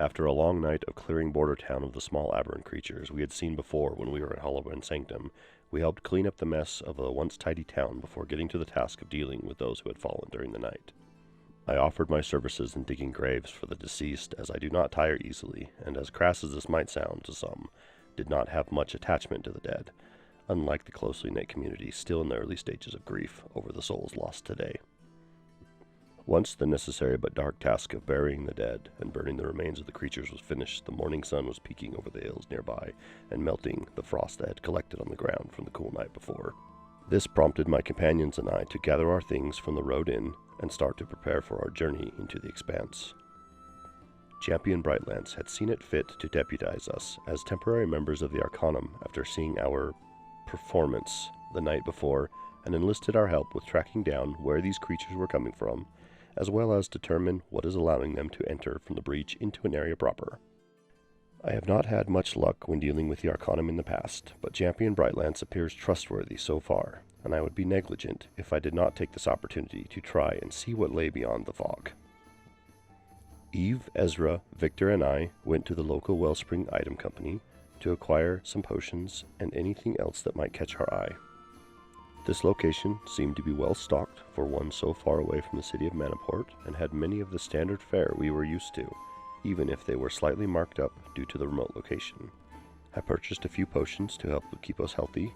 After a long night of clearing Border Town of the small aberrant creatures we had seen before when we were at Hollowend Sanctum, we helped clean up the mess of a once tidy town before getting to the task of dealing with those who had fallen during the night. I offered my services in digging graves for the deceased, as I do not tire easily, and as crass as this might sound to some, did not have much attachment to the dead, unlike the closely knit community still in the early stages of grief over the souls lost today. Once the necessary but dark task of burying the dead and burning the remains of the creatures was finished, the morning sun was peeking over the hills nearby and melting the frost that had collected on the ground from the cool night before. This prompted my companions and I to gather our things from the road inn and start to prepare for our journey into the Expanse. Champion Brightlance had seen it fit to deputize us as temporary members of the Arcanum after seeing our performance the night before, and enlisted our help with tracking down where these creatures were coming from, as well as determine what is allowing them to enter from the breach into Aneria proper. I have not had much luck when dealing with the Arcanum in the past, but Champion Brightlance appears trustworthy so far, and I would be negligent if I did not take this opportunity to try and see what lay beyond the fog. Eve, Ezra, Victor, and I went to the local Wellspring Item Company to acquire some potions and anything else that might catch our eye. This location seemed to be well stocked for one so far away from the city of Manaport, and had many of the standard fare we were used to, even if they were slightly marked up due to the remote location. I purchased a few potions to help keep us healthy,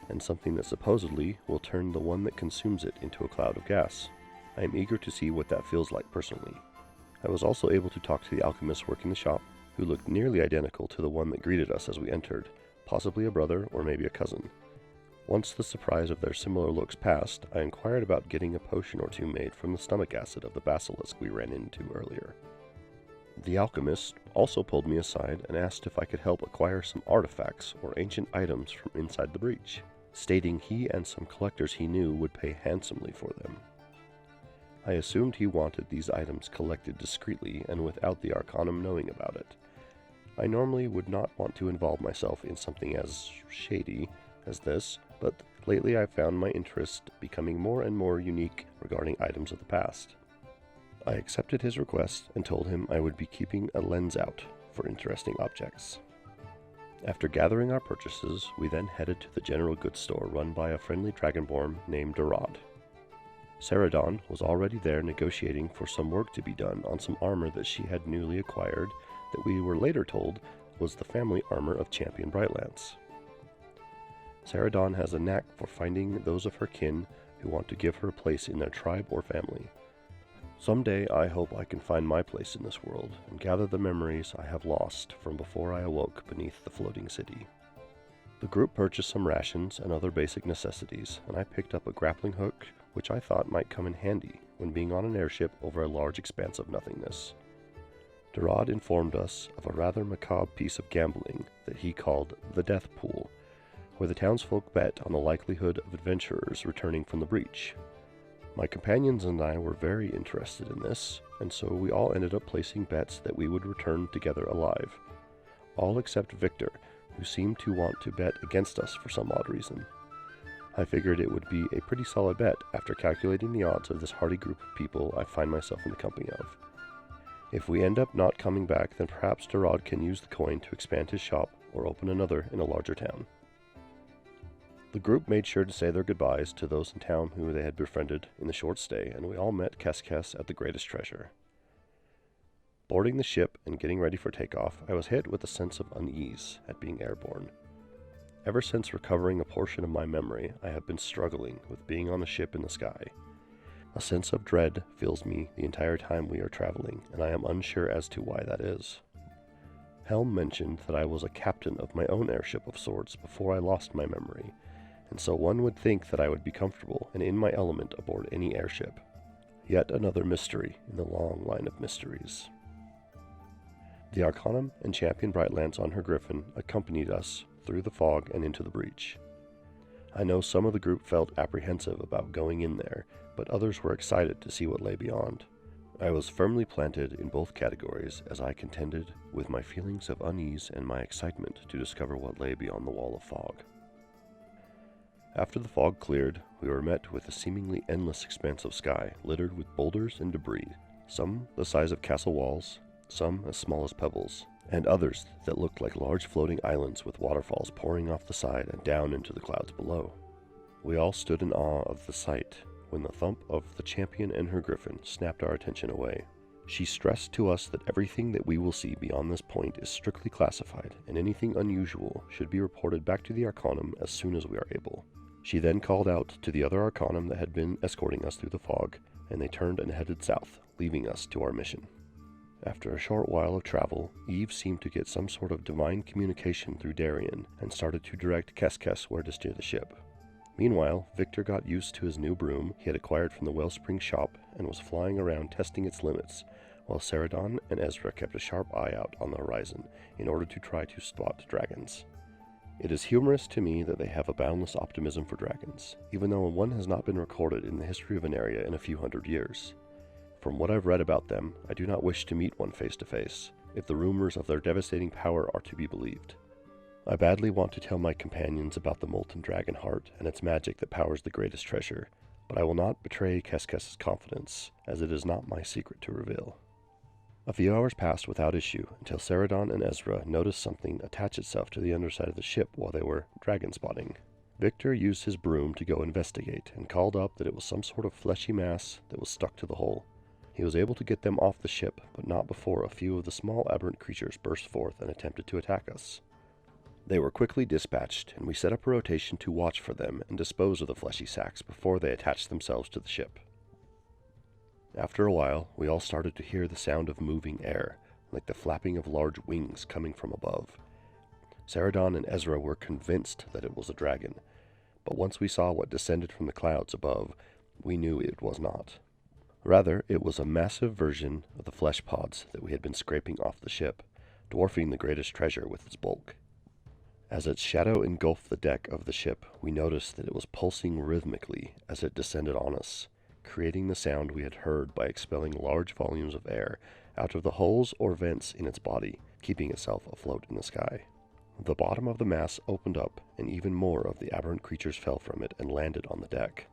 and something that supposedly will turn the one that consumes it into a cloud of gas. I am eager to see what that feels like personally. I was also able to talk to the alchemist working the shop, who looked nearly identical to the one that greeted us as we entered, possibly a brother or maybe a cousin. Once the surprise of their similar looks passed, I inquired about getting a potion or two made from the stomach acid of the basilisk we ran into earlier. The alchemist also pulled me aside and asked if I could help acquire some artifacts or ancient items from inside the breach, stating he and some collectors he knew would pay handsomely for them. I assumed he wanted these items collected discreetly and without the Arcanum knowing about it. I normally would not want to involve myself in something as shady as this, but lately I found my interest becoming more and more unique regarding items of the past. I accepted his request and told him I would be keeping a lens out for interesting objects. After gathering our purchases, we then headed to the general goods store run by a friendly dragonborn named Dorad. Seredan was already there negotiating for some work to be done on some armor that she had newly acquired that we were later told was the family armor of Champion Brightlance. Seredan has a knack for finding those of her kin who want to give her a place in their tribe or family. Someday I hope I can find my place in this world and gather the memories I have lost from before I awoke beneath the floating city. The group purchased some rations and other basic necessities, and I picked up a grappling hook which I thought might come in handy when being on an airship over a large expanse of nothingness. Dorad informed us of a rather macabre piece of gambling that he called the Death Pool, where the townsfolk bet on the likelihood of adventurers returning from the breach. My companions and I were very interested in this, and so we all ended up placing bets that we would return together alive. All except Victor, who seemed to want to bet against us for some odd reason. I figured it would be a pretty solid bet after calculating the odds of this hardy group of people I find myself in the company of. If we end up not coming back, then perhaps Dorad can use the coin to expand his shop or open another in a larger town. The group made sure to say their goodbyes to those in town who they had befriended in the short stay, and we all met Keskes at the Greatest Treasure. Boarding the ship and getting ready for takeoff, I was hit with a sense of unease at being airborne. Ever since recovering a portion of my memory, I have been struggling with being on a ship in the sky. A sense of dread fills me the entire time we are traveling, and I am unsure as to why that is. Helm mentioned that I was a captain of my own airship of sorts before I lost my memory, and so one would think that I would be comfortable and in my element aboard any airship. Yet another mystery in the long line of mysteries. The Arcanum and Champion Brightlance on her griffin accompanied us through the fog and into the breach. I know some of the group felt apprehensive about going in there, but others were excited to see what lay beyond. I was firmly planted in both categories as I contended with my feelings of unease and my excitement to discover what lay beyond the wall of fog. After the fog cleared, we were met with a seemingly endless expanse of sky littered with boulders and debris, some the size of castle walls, some as small as pebbles, and others that looked like large floating islands with waterfalls pouring off the side and down into the clouds below. We all stood in awe of the sight when the thump of the champion and her griffin snapped our attention away. She stressed to us that everything that we will see beyond this point is strictly classified, and anything unusual should be reported back to the Arcanum as soon as we are able. She then called out to the other Arcanum that had been escorting us through the fog, and they turned and headed south, leaving us to our mission. After a short while of travel, Eve seemed to get some sort of divine communication through Darian, and started to direct Keskes where to steer the ship. Meanwhile, Victor got used to his new broom he had acquired from the Wellspring shop and was flying around testing its limits, while Seredan and Ezra kept a sharp eye out on the horizon in order to try to spot dragons. It is humorous to me that they have a boundless optimism for dragons, even though one has not been recorded in the history of Aneria in a few hundred years. From what I've read about them, I do not wish to meet one face to face, if the rumors of their devastating power are to be believed. I badly want to tell my companions about the molten dragon heart and its magic that powers the greatest treasure, but I will not betray Keskes' confidence, as it is not my secret to reveal. A few hours passed without issue until Seredan and Ezra noticed something attach itself to the underside of the ship while they were dragon spotting. Victor used his broom to go investigate and called up that it was some sort of fleshy mass that was stuck to the hull. He was able to get them off the ship, but not before a few of the small aberrant creatures burst forth and attempted to attack us. They were quickly dispatched, and we set up a rotation to watch for them and dispose of the fleshy sacks before they attached themselves to the ship. After a while, we all started to hear the sound of moving air, like the flapping of large wings coming from above. Seredan and Ezra were convinced that it was a dragon, but once we saw what descended from the clouds above, we knew it was not. Rather, it was a massive version of the flesh pods that we had been scraping off the ship, dwarfing the greatest treasure with its bulk. As its shadow engulfed the deck of the ship, we noticed that it was pulsing rhythmically as it descended on us, creating the sound we had heard by expelling large volumes of air out of the holes or vents in its body, keeping itself afloat in the sky. The bottom of the mass opened up, and even more of the aberrant creatures fell from it and landed on the deck.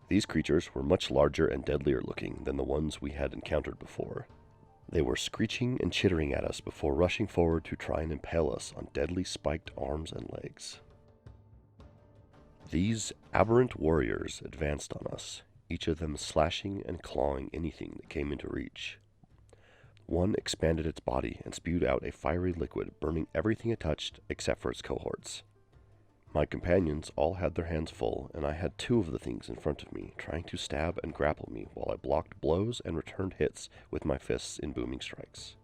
These creatures were much larger and deadlier looking than the ones we had encountered before. They were screeching and chittering at us before rushing forward to try and impale us on deadly spiked arms and legs. These aberrant warriors advanced on us, each of them slashing and clawing anything that came into reach. One expanded its body and spewed out a fiery liquid, burning everything it touched except for its cohorts. My companions all had their hands full, and I had two of the things in front of me, trying to stab and grapple me while I blocked blows and returned hits with my fists in booming strikes.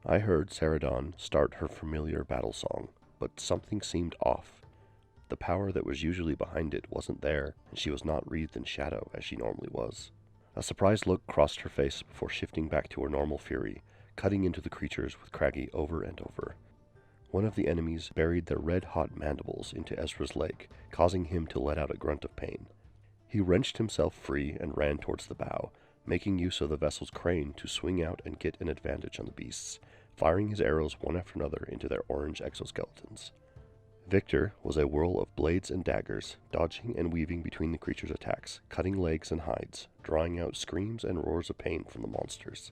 I heard Seredan start her familiar battle song, but something seemed off. The power that was usually behind it wasn't there, and she was not wreathed in shadow as she normally was. A surprised look crossed her face before shifting back to her normal fury, cutting into the creatures with Craggy over and over. One of the enemies buried their red-hot mandibles into Ezra's leg, causing him to let out a grunt of pain. He wrenched himself free and ran towards the bow, making use of the vessel's crane to swing out and get an advantage on the beasts, firing his arrows one after another into their orange exoskeletons. Victor was a whirl of blades and daggers, dodging and weaving between the creatures' attacks, cutting legs and hides, drawing out screams and roars of pain from the monsters.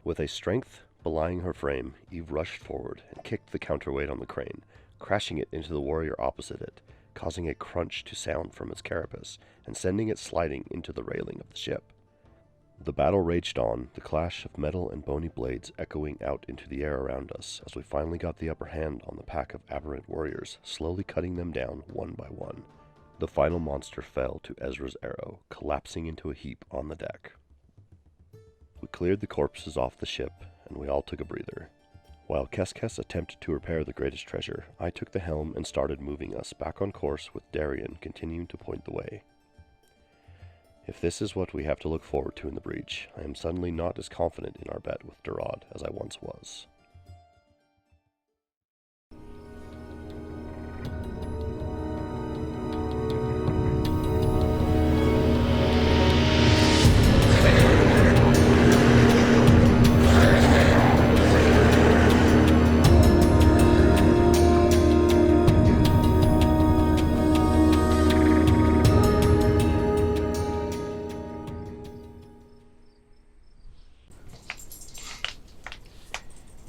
With a strength belying her frame, Eve rushed forward and kicked the counterweight on the crane, crashing it into the warrior opposite it, causing a crunch to sound from its carapace, and sending it sliding into the railing of the ship. The battle raged on, the clash of metal and bony blades echoing out into the air around us, as we finally got the upper hand on the pack of aberrant warriors, slowly cutting them down one by one. The final monster fell to Ezra's arrow, collapsing into a heap on the deck. We cleared the corpses off the ship, and we all took a breather. While Keskes attempted to repair the greatest treasure, I took the helm and started moving us back on course with Darian continuing to point the way. If this is what we have to look forward to in the breach, I am suddenly not as confident in our bet with Durod as I once was.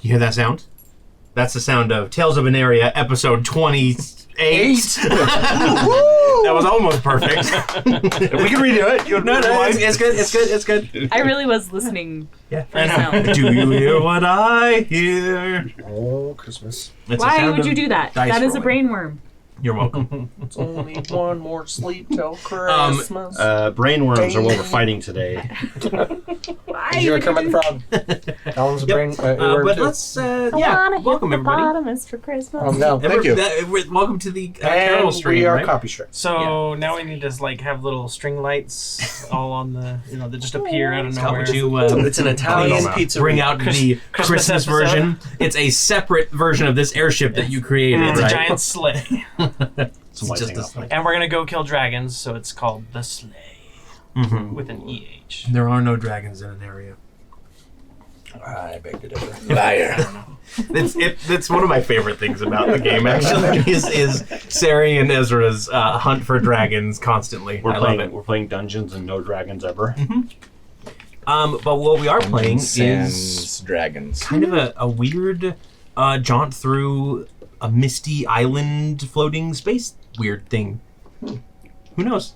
You hear that sound? That's the sound of Tales of Aneria, episode 28. That was almost perfect. We can redo it. No, it's good. It's good. I really was listening. Yeah, for sound. Do you hear what I hear? Oh, Christmas. It's Why would you do that? That is a rolling. brainworm. You're welcome. It's only one more sleep till Christmas. Brainworms are what we're fighting today. Why You're would Kermit you the do Frog. Alan's a brain. But too. let's, I wanna welcome hit the everybody. bottomest for Christmas. No, thank you. Welcome to the Carol And stream, we are right? copy strict. So now we need to like have little string lights all on the, that just appear out of Scott, nowhere. would you It's an Italian please pizza. bring out the Christmas episode? version? It's a separate version of this airship that you created, It's right? a giant sleigh, It's just a sleigh. and we're gonna go kill dragons. So it's called the sleigh Mhm. with an EH. There are no dragons in an area. I beg to differ. Liar. It's one of my favorite things about the game, actually, is Sari and Ezra's hunt for dragons constantly. I love it. We're playing Dungeons and no dragons ever. But what we are playing Sans is dragons. kind of a weird jaunt through a misty island floating space weird thing. Who knows?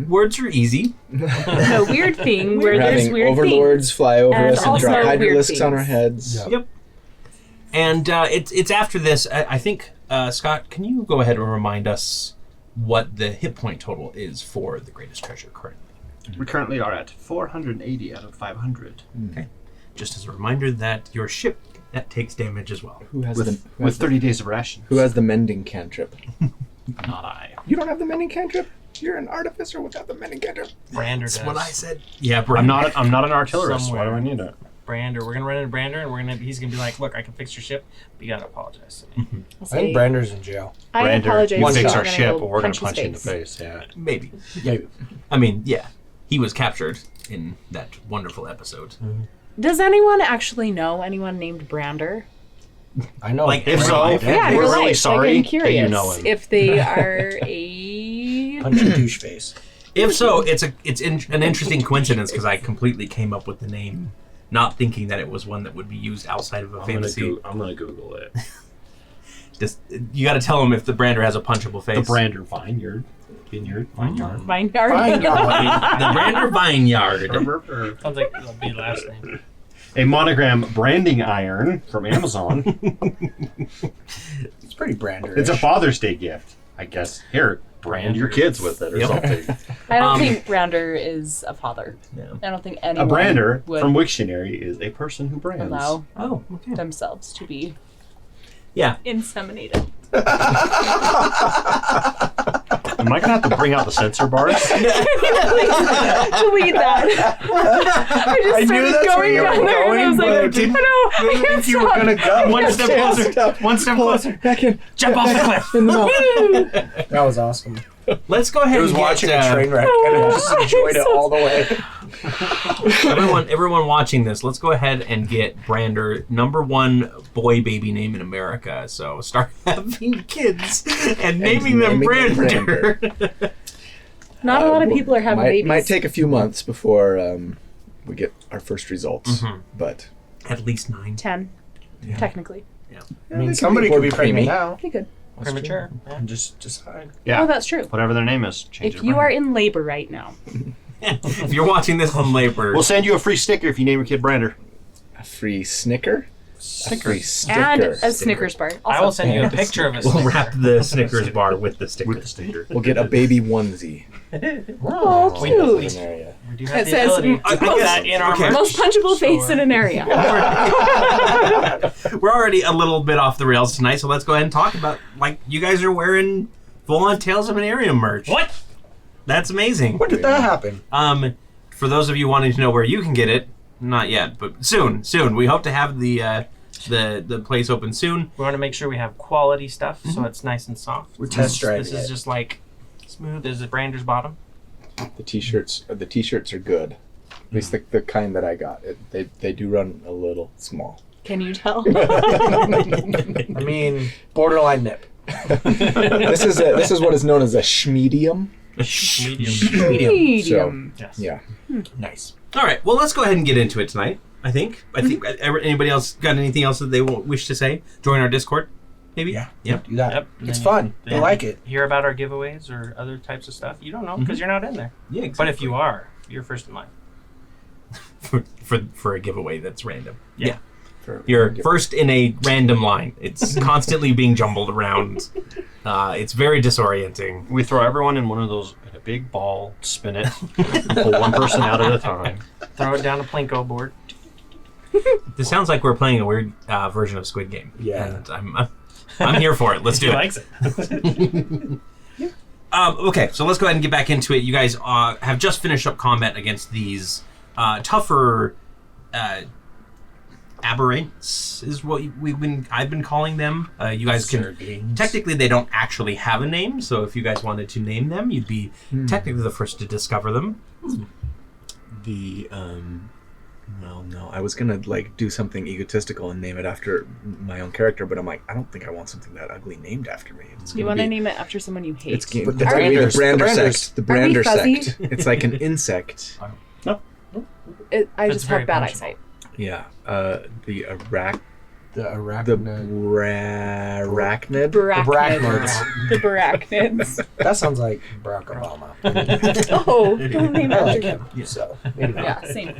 Words are easy. A weird thing where We're there's having weird overlords fly over And us and also drop weird hydralisks on our things. heads. Yep. And it's after this. I think Scott, can you go ahead and remind us what the hit point total is for the greatest treasure currently? We currently are at 480 out of 500. Okay. Just as a reminder that your ship that takes damage as well. Who has With, the who with has 30 days of rations. who has the mending cantrip? Not I. You don't have the mending cantrip? You're an artificer without the mending cantrip. Brander That's does. what I said. Yeah, I'm not an artillerist. Somewhere. Why do I need it? Brander. We're gonna run into Brander, and he's gonna be like, "Look, I can fix your ship, but you gotta apologize to me." I think Brander's in jail. I Brander, apologize. you I'm fix gonna our ship, go or we're going to punch punch you in his the face. Yeah. Maybe. Yeah. I mean, yeah. He was captured in that wonderful episode. Does anyone actually know anyone named Brander? I know. Like, If in so, real life. Yeah, in we're real really life. sorry like, I'm that curious you know him. if they are a. Punch a douche face. If so, it's an interesting coincidence because I completely came up with the name, not thinking that it was one that would be used outside of a fantasy. I'm going to Google it. Just you got to tell him if the Brander has a punchable face. The Brander Vineyard. Vineyard. Vineyard. The Brander Vineyard. Sounds like that'll be last name. A monogram branding iron from Amazon. It's pretty Brander. It's a Father's Day gift, I guess. Here, brand your kids with it or Yep. something. I don't think Brander is a father. Yeah. I don't think A anyone brander would from Wiktionary is a person who brands. allow Oh, okay. themselves to be Yeah. inseminated. Am I gonna have to bring out the censor bars? Delete that. I just started that's where going you were down there, and I was going, like, but I didn't I can't you were stop. gonna go. One step closer. One step closer. Back in. Jump off the cliff. In the mouth. That was awesome. Let's go ahead I was and get, watching a train wreck and I just enjoyed it all the way. everyone watching this, let's go ahead and get Brander #1 boy baby name in America. So start having kids and naming them naming them Brander. Not a lot of people are having babies. Might take a few months before we get our first results, but At least 9. 10, technically. I mean, somebody could be pregnant preemie. now. Pretty good. Premature. Yeah. And just hide. Yeah. Oh, that's true. Whatever their name is. Change If it you around. are in labor right now, If you're watching this in labor, We'll send you a free sticker if you name your kid Brander. a free Snicker. A free sticker. and a Snickers bar. I will Also, send you a picture of it. we'll wrap the Snickers bar with the sticker. With the sticker. We'll get a baby onesie. oh, We- cute. Aneria. We do have It the says ability to put that in our merch. Most punchable face in an area. We're already a little bit off the rails tonight, so let's go ahead and talk about, like, you guys are wearing full-on Tales of Aneria merch. What? That's amazing. When did that happen? For those of you wanting to know where you can get it, not yet, but soon. We hope to have the place open soon. We want to make sure we have quality stuff, so it's nice and soft. We're test driving This is it. just like smooth as a Brander's bottom. The t-shirts are good. At least the kind that I got. They do run a little small. Can you tell? I mean, borderline nip. This is what is known as a schmedium. Medium. Medium. Medium. Yes. Yeah. Nice. All right, well, let's go ahead and get into it tonight. I think. Anybody else got anything else that they wish to say? Join our Discord, maybe? Yeah. Yeah. Do that. Yep. It's Then fun. then I like it. Hear about our giveaways or other types of stuff. You don't know because you're not in there. Yeah, But if you are, you're first in line. for a giveaway that's random. Yeah. You're first in a random line. It's constantly being jumbled around. It's very disorienting. We throw everyone in one of those in a big ball, spin it, pull one person out at a time. Throw it down a Plinko board. This sounds like we're playing a weird version of Squid Game. Yeah. And I'm here for it. Let's do He it. likes it. Okay, so let's go ahead and get back into it. You guys have just finished up combat against these tougher aberrants, is what I've been calling them. You guys can technically they don't actually have a name, so if you guys wanted to name them, you'd be technically the first to discover them. Well, no, I was gonna like do something egotistical and name it after my own character, but I'm like, I don't think I want something that ugly named after me. It's You gonna want to be- name it after someone you hate. It's gonna But the it's gonna be Branders- the Brander the Branders. sect. The Are we Brander fuzzy? sect. It's like an insect. I That's just very have bad punishable. eyesight. Yeah. The The the arachnid. arachnid. Arachnids. The barachnids. That sounds like Barack Obama. Oh, don't name I after like him. him. So maybe not. Yeah, same.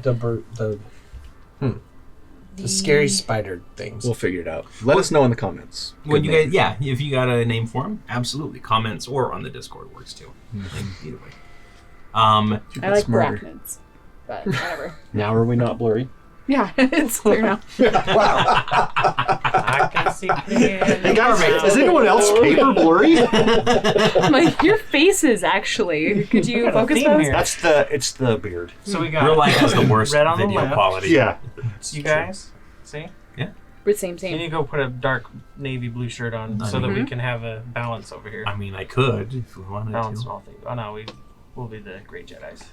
The scary spider things. We'll figure it out. Let us know in the comments. When Good you name. guys, yeah, if you got a name for them, absolutely. Comments or on the Discord works too. Like, either way. I like Smarter. barachnids, but whatever. Now are we not blurry? Yeah, it's clear now. I can see Hey guys, is anyone else paper blurry? Your faces, actually. Could you got a focus theme those? here. It's the beard. So we got Real life has the worst red on the video left. quality. Yeah. You guys, see? But same, You same. need to go put a dark navy blue shirt on so that we can have a balance over here. I mean, I could if we wanted Balance to. all things. Oh no, we'll be the great Jedis.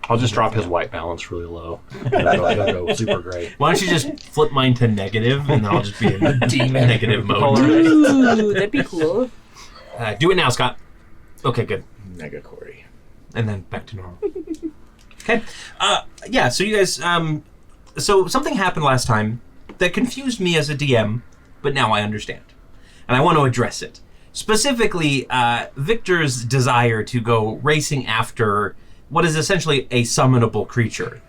I'll just drop his white balance really low. It'll go super great. Why don't you just flip mine to negative, and then I'll just be in negative mode. Polarized. Ooh, that'd be cool. Do it now, Scott. Okay, good. Mega Cory. And then back to normal. Okay. Yeah, so you guys, so something happened last time that confused me as a DM, but now I understand. And I want to address it. Specifically, Victor's desire to go racing after what is essentially a summonable creature,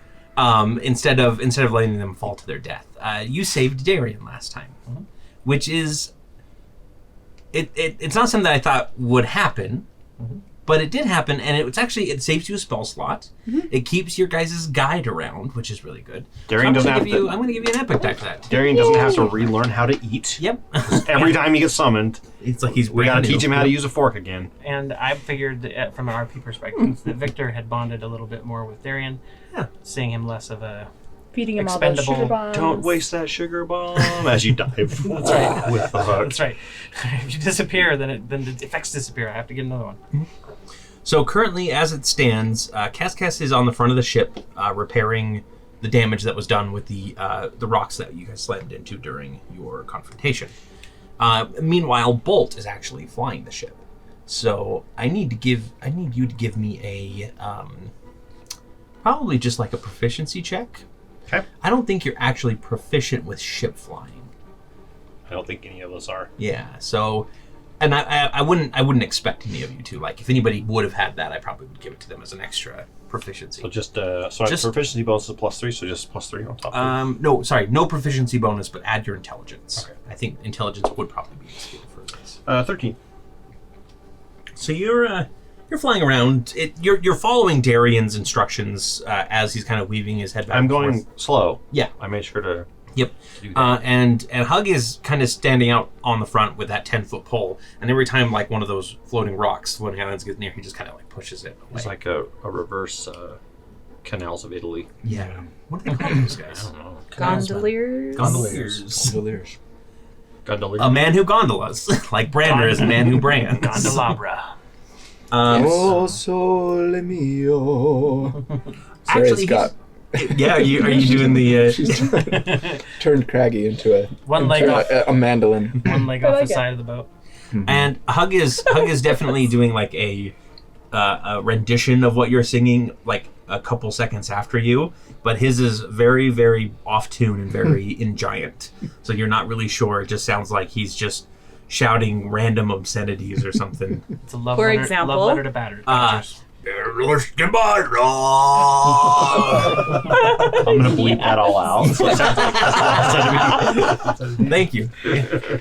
instead of letting them fall to their death. You saved Darian last time, which is, it's not something that I thought would happen, but it did happen, and it saves you a spell slot. It keeps your guys' guide around, which is really good. Darian doesn't have I'm to. going to give you an epic die for that. Darian doesn't have to relearn how to eat. Yep. Every time he gets summoned, It's like he's we gotta brand new. teach him how to use a fork again. And I figured that from an RP perspective that Victor had bonded a little bit more with Darian, seeing him less of a Feeding him all those Expendable. sugar bombs. Don't waste that sugar bomb as you dive. That's right. With the hook. That's right. If you disappear, then the effects disappear. I have to get another one. So currently, as it stands, Cascas is on the front of the ship, repairing the damage that was done with the rocks that you guys slammed into during your confrontation. Meanwhile, Bolt is actually flying the ship. So I need you to give me a probably just like a proficiency check. Okay. I don't think you're actually proficient with ship flying. I don't think any of us are. Yeah. So. And I wouldn't expect any of you to. Like, if anybody would have had that, I probably would give it to them as an extra proficiency. So just Just- proficiency bonus is +3, so just +3 on top. No, sorry, no proficiency bonus, but add your intelligence. Okay. I think intelligence would probably be useful for this. 13. So you're flying around. You're following Darian's instructions as he's kind of weaving his head back. I'm and going forth. slow. Yeah. I made sure to Yep. do that. And Hug is kind of standing out on the front with that 10-foot pole, and every time like one of those floating rocks, floating islands gets near, he just kind of like pushes it away. It's like a reverse Canals of Italy. Yeah. What do they call those I guys? don't know. Gondoliers. Gondoliers. Gondolier. A man who gondolas, like Brander is a man who brands. Candelabra. Oh, sole mio. Sorry, Actually, Scott. Yeah, are you doing the? She's turned Craggy into One leg off. a mandolin. One leg I off like the it. side of the boat. And Hug is definitely doing like a rendition of what you're singing. Like a couple seconds after you, but his is very, very off tune and very in giant. So you're not really sure. It just sounds like he's just shouting random obscenities or something. It's a love For letter, example? love letter to badgers. I'm gonna bleep that all out. So it sounds like Thank you.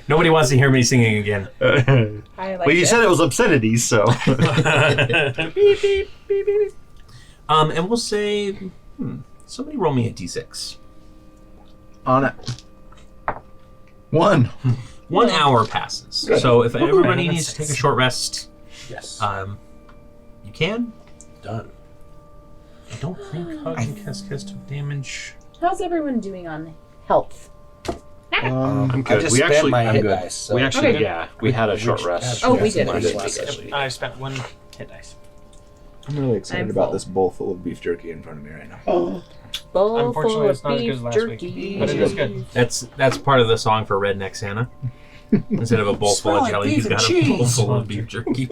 Nobody wants to hear me singing again. I like well, you it. said it was obscenities, so. Beep, beep, beep, beep. And we'll say, somebody roll me a d6. On it. 1. 1 hour passes. So if everybody needs to take a short rest, Yes. you can. Done. I don't think Hug and Kiss took damage. How's everyone doing on health? I'm I good. just We spent actually, my hit good. dice. So we actually, Okay. yeah, we had a short rest. Oh, we did. last We did. session. I spent 1 hit dice. I'm really excited I'm about full. this bowl full of beef jerky in front of me right now. Bowl Unfortunately, full it's of not as good beef as last jerky. week, but it is good. That's part of the song for Redneck Santa. Instead of a bowl full Smell of like jelly, beef he's and got a bowl cheese. full of beef jerky.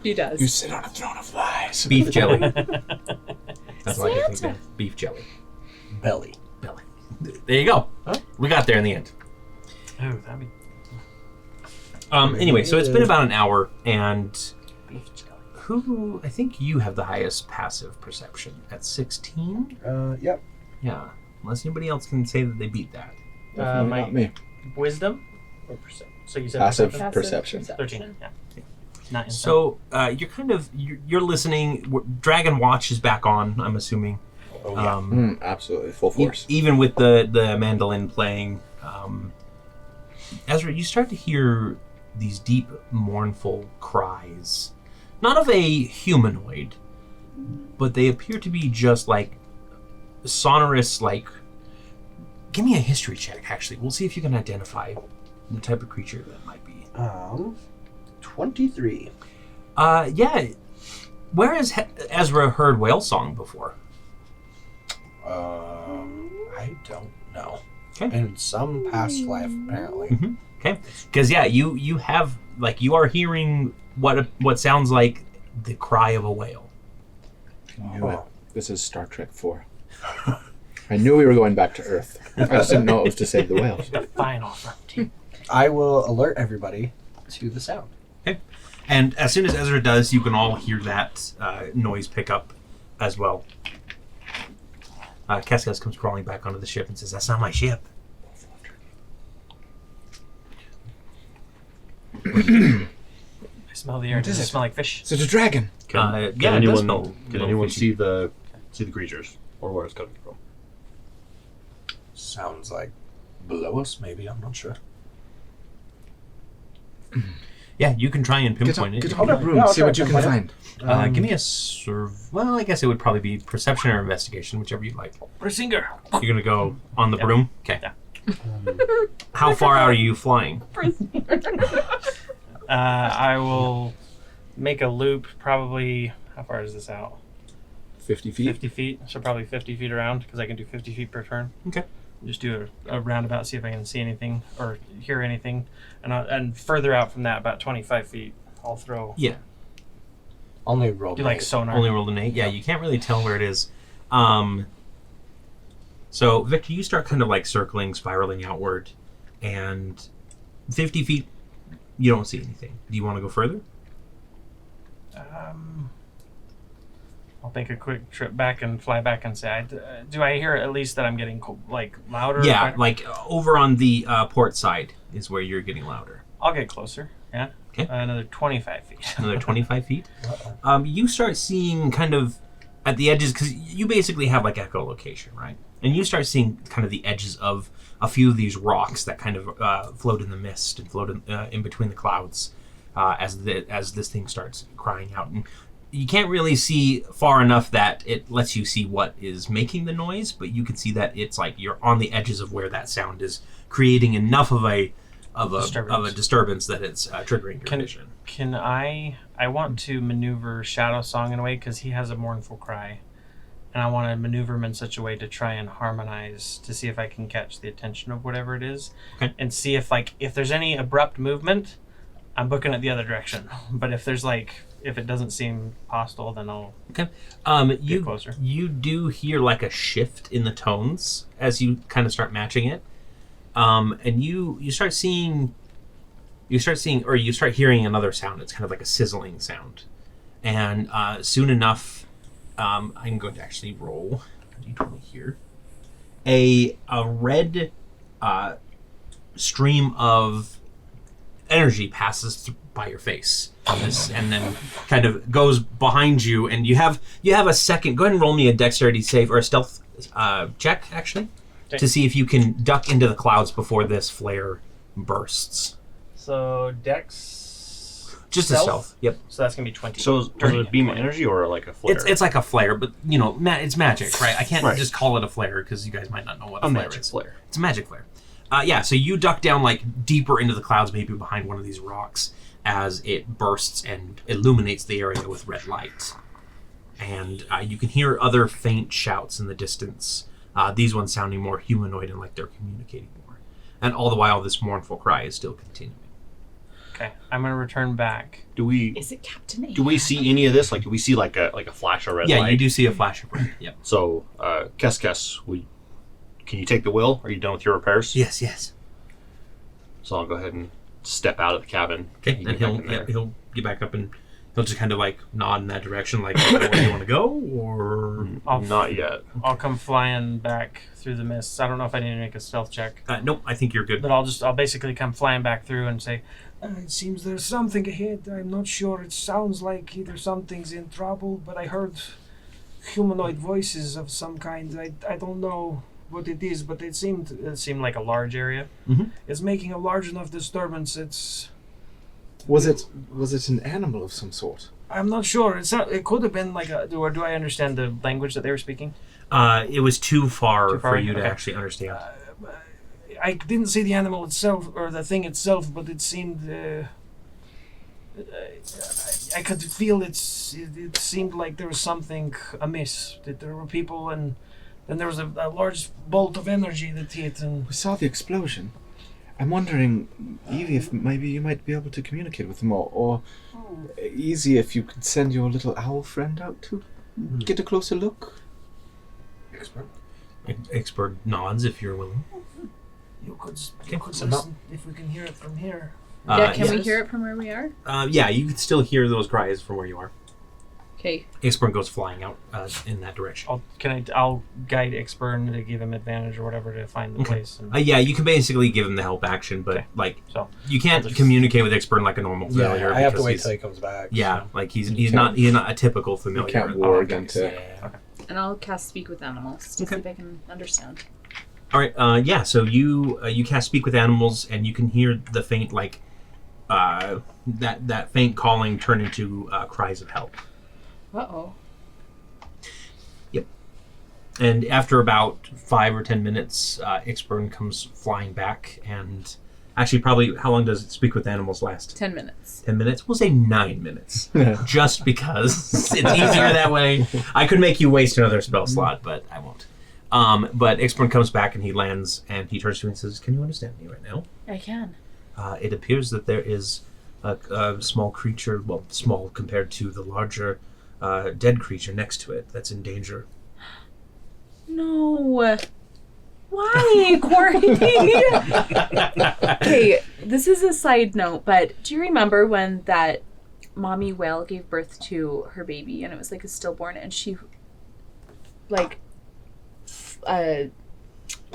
He does. You sit on a throne of lies. Beef jelly. That's what I can think of. Beef jelly. Belly. Belly. There you go. We got there in the end. Oh, that'd be Anyway, so it's been about an hour, and beef jelly. who, I think you have the highest passive perception at 16? Yep. Yeah. Unless anybody else can say that they beat that. Definitely my not me. Wisdom or perception? So you said Passive perception? perception. 13. Yeah. Not inside. So you're kind of you're listening. Dragon Watch is back on. I'm assuming. Oh, yeah. Absolutely. Full force. Even with the mandolin playing, Ezra, you start to hear these deep, mournful cries, not of a humanoid, but they appear to be just like sonorous. Like, give me a history check. Actually, we'll see if you can identify the type of creature that might be. 23. Yeah. Where has Ezra heard whale song before? I don't know. Okay. In some past life, apparently. Okay, because yeah, you have like you are hearing what sounds like the cry of a whale. Knew it. This is Star Trek 4. I knew we were going back to Earth. I just didn't know it was to save the whales. Final frontier. I will alert everybody to the sound. Okay, and as soon as Ezra does, you can all hear that noise pick up as well. Cascas comes crawling back onto the ship and says, "That's not my ship." I smell the air. Does is it it? smell like fish? Is it a dragon? Can Yeah, it does anyone, smell can little anyone fishy. see the creatures or where it's coming from? Sounds like below us, maybe. I'm not sure. Yeah, you can try and pinpoint it. Get if on you that like. room. Yeah, I'll See try what to you can pinpoint find. Give me a well, I guess it would probably be perception or investigation, whichever you like. Brisinger. You're gonna go on the Yeah. broom. Okay. Yeah. How far out are you flying? I will make a loop. Probably. How far is this out? 50 feet. 50 feet. So probably 50 feet around because I can do 50 feet per turn. Okay. Just do a roundabout, see if I can see anything or hear anything, and further out from that, about 25 feet, I'll throw. Yeah. Only roll. Do like sonar. Only rolled an 8. Yeah, you can't really tell where it is. So, Victor, you start kind of like circling, spiraling outward, and 50 feet, you don't see anything. Do you want to go further? I'll take a quick trip back and fly back and say, do I hear at least that I'm getting like louder? Yeah, If I- like over on the port side is where you're getting louder. I'll get closer. Yeah. Okay. Another 25 feet. Another 25 feet. You start seeing kind of at the edges, because you basically have like echolocation, right? And you start seeing kind of the edges of a few of these rocks that kind of float in the mist and float in between the clouds as this thing starts crying out. And you can't really see far enough that it lets you see what is making the noise, but you can see that it's like you're on the edges of where that sound is creating enough of a disturbance that it's triggering your vision. Can I want to maneuver Shadow Song in a way because he has a mournful cry, and I want to maneuver him in such a way to try and harmonize to see if I can catch the attention of whatever it is, Okay. and see if there's any abrupt movement, I'm booking it the other direction. But if if it doesn't seem hostile, then I'll Okay. get closer. You do hear like a shift in the tones as you kind of start matching it, and you start seeing, or you start hearing another sound. It's kind of like a sizzling sound, and soon enough, I'm going to actually roll a d20 here. A red stream of energy passes by your face on this, and then kind of goes behind you, and you have a second. Go ahead and roll me a dexterity save or a stealth check, actually, to see if you can duck into the clouds before this flare bursts. So Dex. Just a stealth. Yep. So that's gonna be 20. So is it a beam of energy or like a flare? It's like a flare, but it's magic, right? I can't Right. just call it a flare because you guys might not know what a flare magic is. flare. It's a magic flare. So you duck down like deeper into the clouds, maybe behind one of these rocks, as it bursts and illuminates the area with red light. And you can hear other faint shouts in the distance, these ones sounding more humanoid and like they're communicating more. And all the while, this mournful cry is still continuing. Okay, I'm gonna return back. Is it Captain A? Do we see any of this? Like, do we see like a flash of red light? Yeah, you do see a flash of red. Yep. So, Kes, can you take the wheel? Are you done with your repairs? Yes. So I'll go ahead and step out of the cabin. Okay, You and get back in there. he'll get back up and he'll just kind of like nod in that direction, like, where do you want to go, or Not yet. I'll come flying back through the mists. I don't know if I need to make a stealth check, nope. I think you're good. but I'll basically come flying back through and say, It seems there's something ahead. I'm not sure. It sounds like either something's in trouble, but I heard humanoid voices of some kind. I don't know what it is, but it seemed like a large area. Mhm. it's making a large enough disturbance. Was it an animal of some sort? I'm not sure. It could have been like do I understand the language that they were speaking? It was too far Too far? for you to Okay. actually understand. I didn't see the animal itself or the thing itself, but it seemed. I could feel it seemed like there was something amiss. That there were people, and then there was a large bolt of energy that hit, and We saw the explosion. I'm wondering, Evie, if maybe you might be able to communicate with them, or easy if you could send your little owl friend out to get a closer look. Expert nods if you're willing. you could Okay. listen if we can hear it from here. Yeah, can we yes. hear it from where we are? Yeah, you can still hear those cries from where you are. Okay. Expert goes flying out in that direction. I'll guide Exburn to give him advantage or whatever to find the Okay. place. And, Yeah, you can basically give him the help action, but Okay. like so you can't I'll just- communicate with Expert like a normal familiar. I have to because wait he's- till he comes back. Yeah, so. like he's can't- not a typical You familiar. can't war Oh, against okay. it. Yeah. And I'll cast Speak with Animals to Okay. see if I can understand. All right. Yeah. So you cast Speak with Animals, and you can hear the faint that faint calling turn into cries of help. Uh-oh. And after about 5 or 10 minutes, Ixburn comes flying back, and actually, probably, how long does Speak with Animals last? 10 minutes. 10 minutes? We'll say 9 minutes, just because it's easier that way. I could make you waste another spell slot, but I won't. But Ixburn comes back, and he lands, and he turns to you and says, "Can you understand me right now?" I can. It appears that there is a small creature, well, small compared to the larger dead creature next to it that's in danger. No. Why, Cory? Okay, this is a side note, but do you remember when that mommy whale gave birth to her baby and it was like a stillborn and she like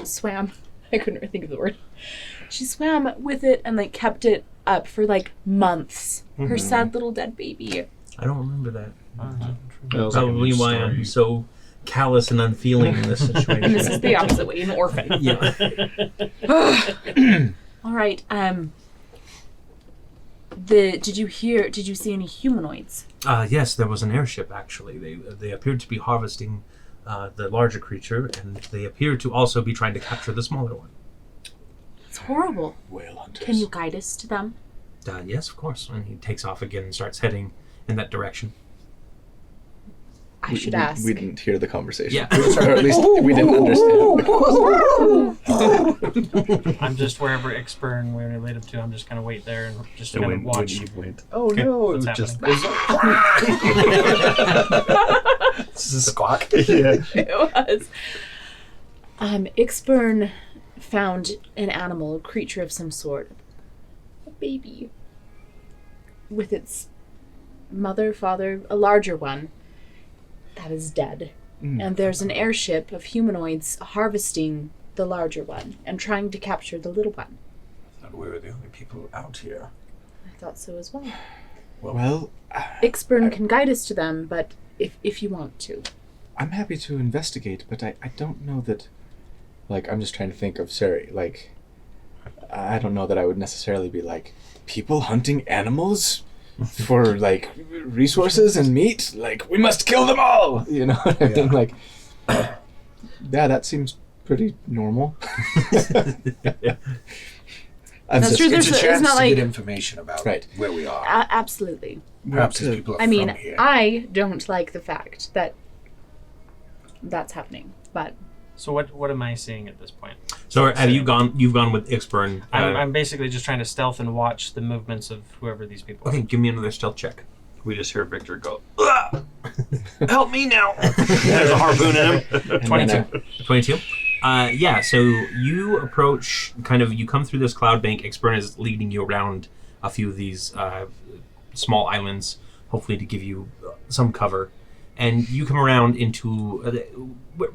swam? I couldn't really think of the word. She swam with it and like kept it up for like months. Her sad little dead baby. I don't remember that. That was like a Probably news why story. I'm so callous and unfeeling in this situation. And this is the opposite way, an orphan. Yeah. All right. Did you see any humanoids? Yes, there was an airship, actually. They appeared to be harvesting the larger creature, and they appear to also be trying to capture the smaller one. It's horrible. Whale hunters. Can you guide us to them? Yes, of course. And he takes off again and starts heading in that direction. I should ask. We didn't hear the conversation. Yeah. Or at least we didn't understand. I'm just wherever Expern we relate him to. I'm just gonna wait there and just kind of watch. Oh no! It was What's just happening? this is a squawk. Yeah. It was. Expern found an animal, a creature of some sort. A baby. With its mother, father, a larger one. That is dead. And there's an airship of humanoids harvesting the larger one and trying to capture the little one. I thought we were the only people out here. I thought so as well. Well, Expern can guide us to them, but if you want to. I'm happy to investigate, but I don't know that... Like, I'm just trying to think of Seri. Like, I don't know that I would necessarily be like, people hunting animals for, like, resources and meat? Like, we must kill them all! You know what I mean? Like, yeah, that seems pretty normal. That's true. It's a It's chance not to like... get information about where we are. Absolutely. Perhaps if people are I mean, from here. I don't like the fact that that's happening, but... So what am I seeing at this point? So have you gone? You've gone with Expern. I'm basically just trying to stealth and watch the movements of whoever these people are. Okay, give me another stealth check. We just hear Victor go, Help me now! there's a harpoon in him. 22. 22. Yeah, so you approach, you come through this cloud bank. Expern is leading you around a few of these small islands, hopefully to give you some cover. And you come around into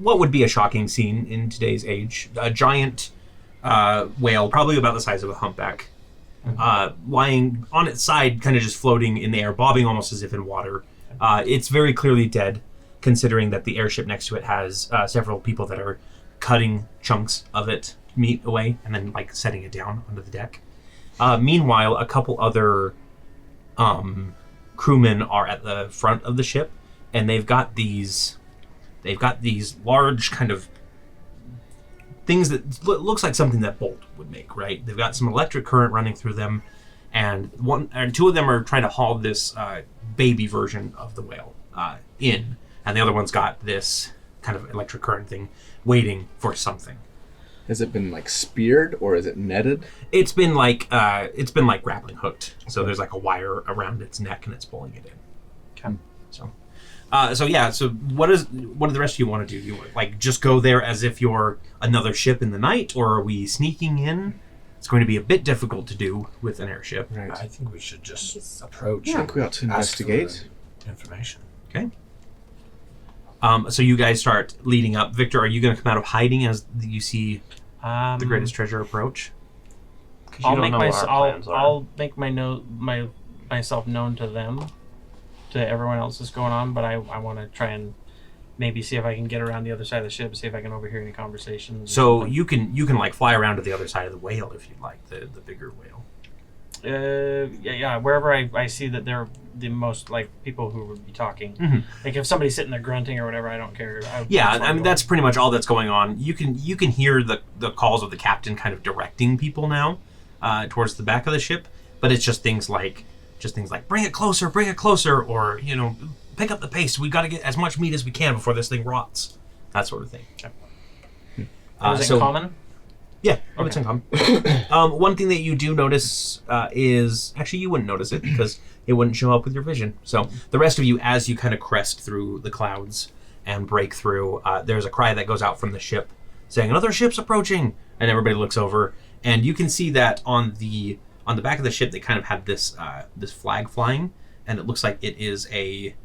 what would be a shocking scene in today's age. A giant whale, probably about the size of a humpback, lying on its side, kind of just floating in the air, bobbing almost as if in water. It's very clearly dead, considering that the airship next to it has several people that are cutting chunks of it meat away and then setting it down onto the deck. Meanwhile, a couple other crewmen are at the front of the ship, and they've got these large kind of things that looks like something that Bolt would make, right? They've got some electric current running through them, and two of them are trying to haul this baby version of the whale in, and the other one's got this kind of electric current thing waiting for something. Has it been speared or is it netted? It's been grappling hooked. So there's a wire around its neck and it's pulling it in. Okay. So what do the rest of you want to do? Do you just go there as if you're another ship in the night, or are we sneaking in? It's going to be a bit difficult to do with an airship. Right. I think we should just approach. I and think we ought to ask for investigate. information. Okay. So you guys start leading up. Victor, are you going to come out of hiding as you see the greatest treasure approach? I'll make myself known to them, to everyone else that's going on. But I want to try and maybe see if I can get around the other side of the ship, see if I can overhear any conversations. So you can fly around to the other side of the whale if you'd like, the bigger whale. Yeah. Wherever I see that they're the most people who would be talking. Mm-hmm. If somebody's sitting there grunting or whatever, I don't care. That's pretty much all that's going on. You can hear the calls of the captain kind of directing people now towards the back of the ship, but it's just things like bring it closer, or pick up the pace. We got to get as much meat as we can before this thing rots. That sort of thing. Okay. Was it common? Yeah, it's in common. One thing that you do notice is... Actually, you wouldn't notice it because it wouldn't show up with your vision. So the rest of you, as you kind of crest through the clouds and break through, there's a cry that goes out from the ship saying, "Another ship's approaching!" And everybody looks over. And you can see that on the back of the ship, they kind of have this flag flying. And it looks like it's a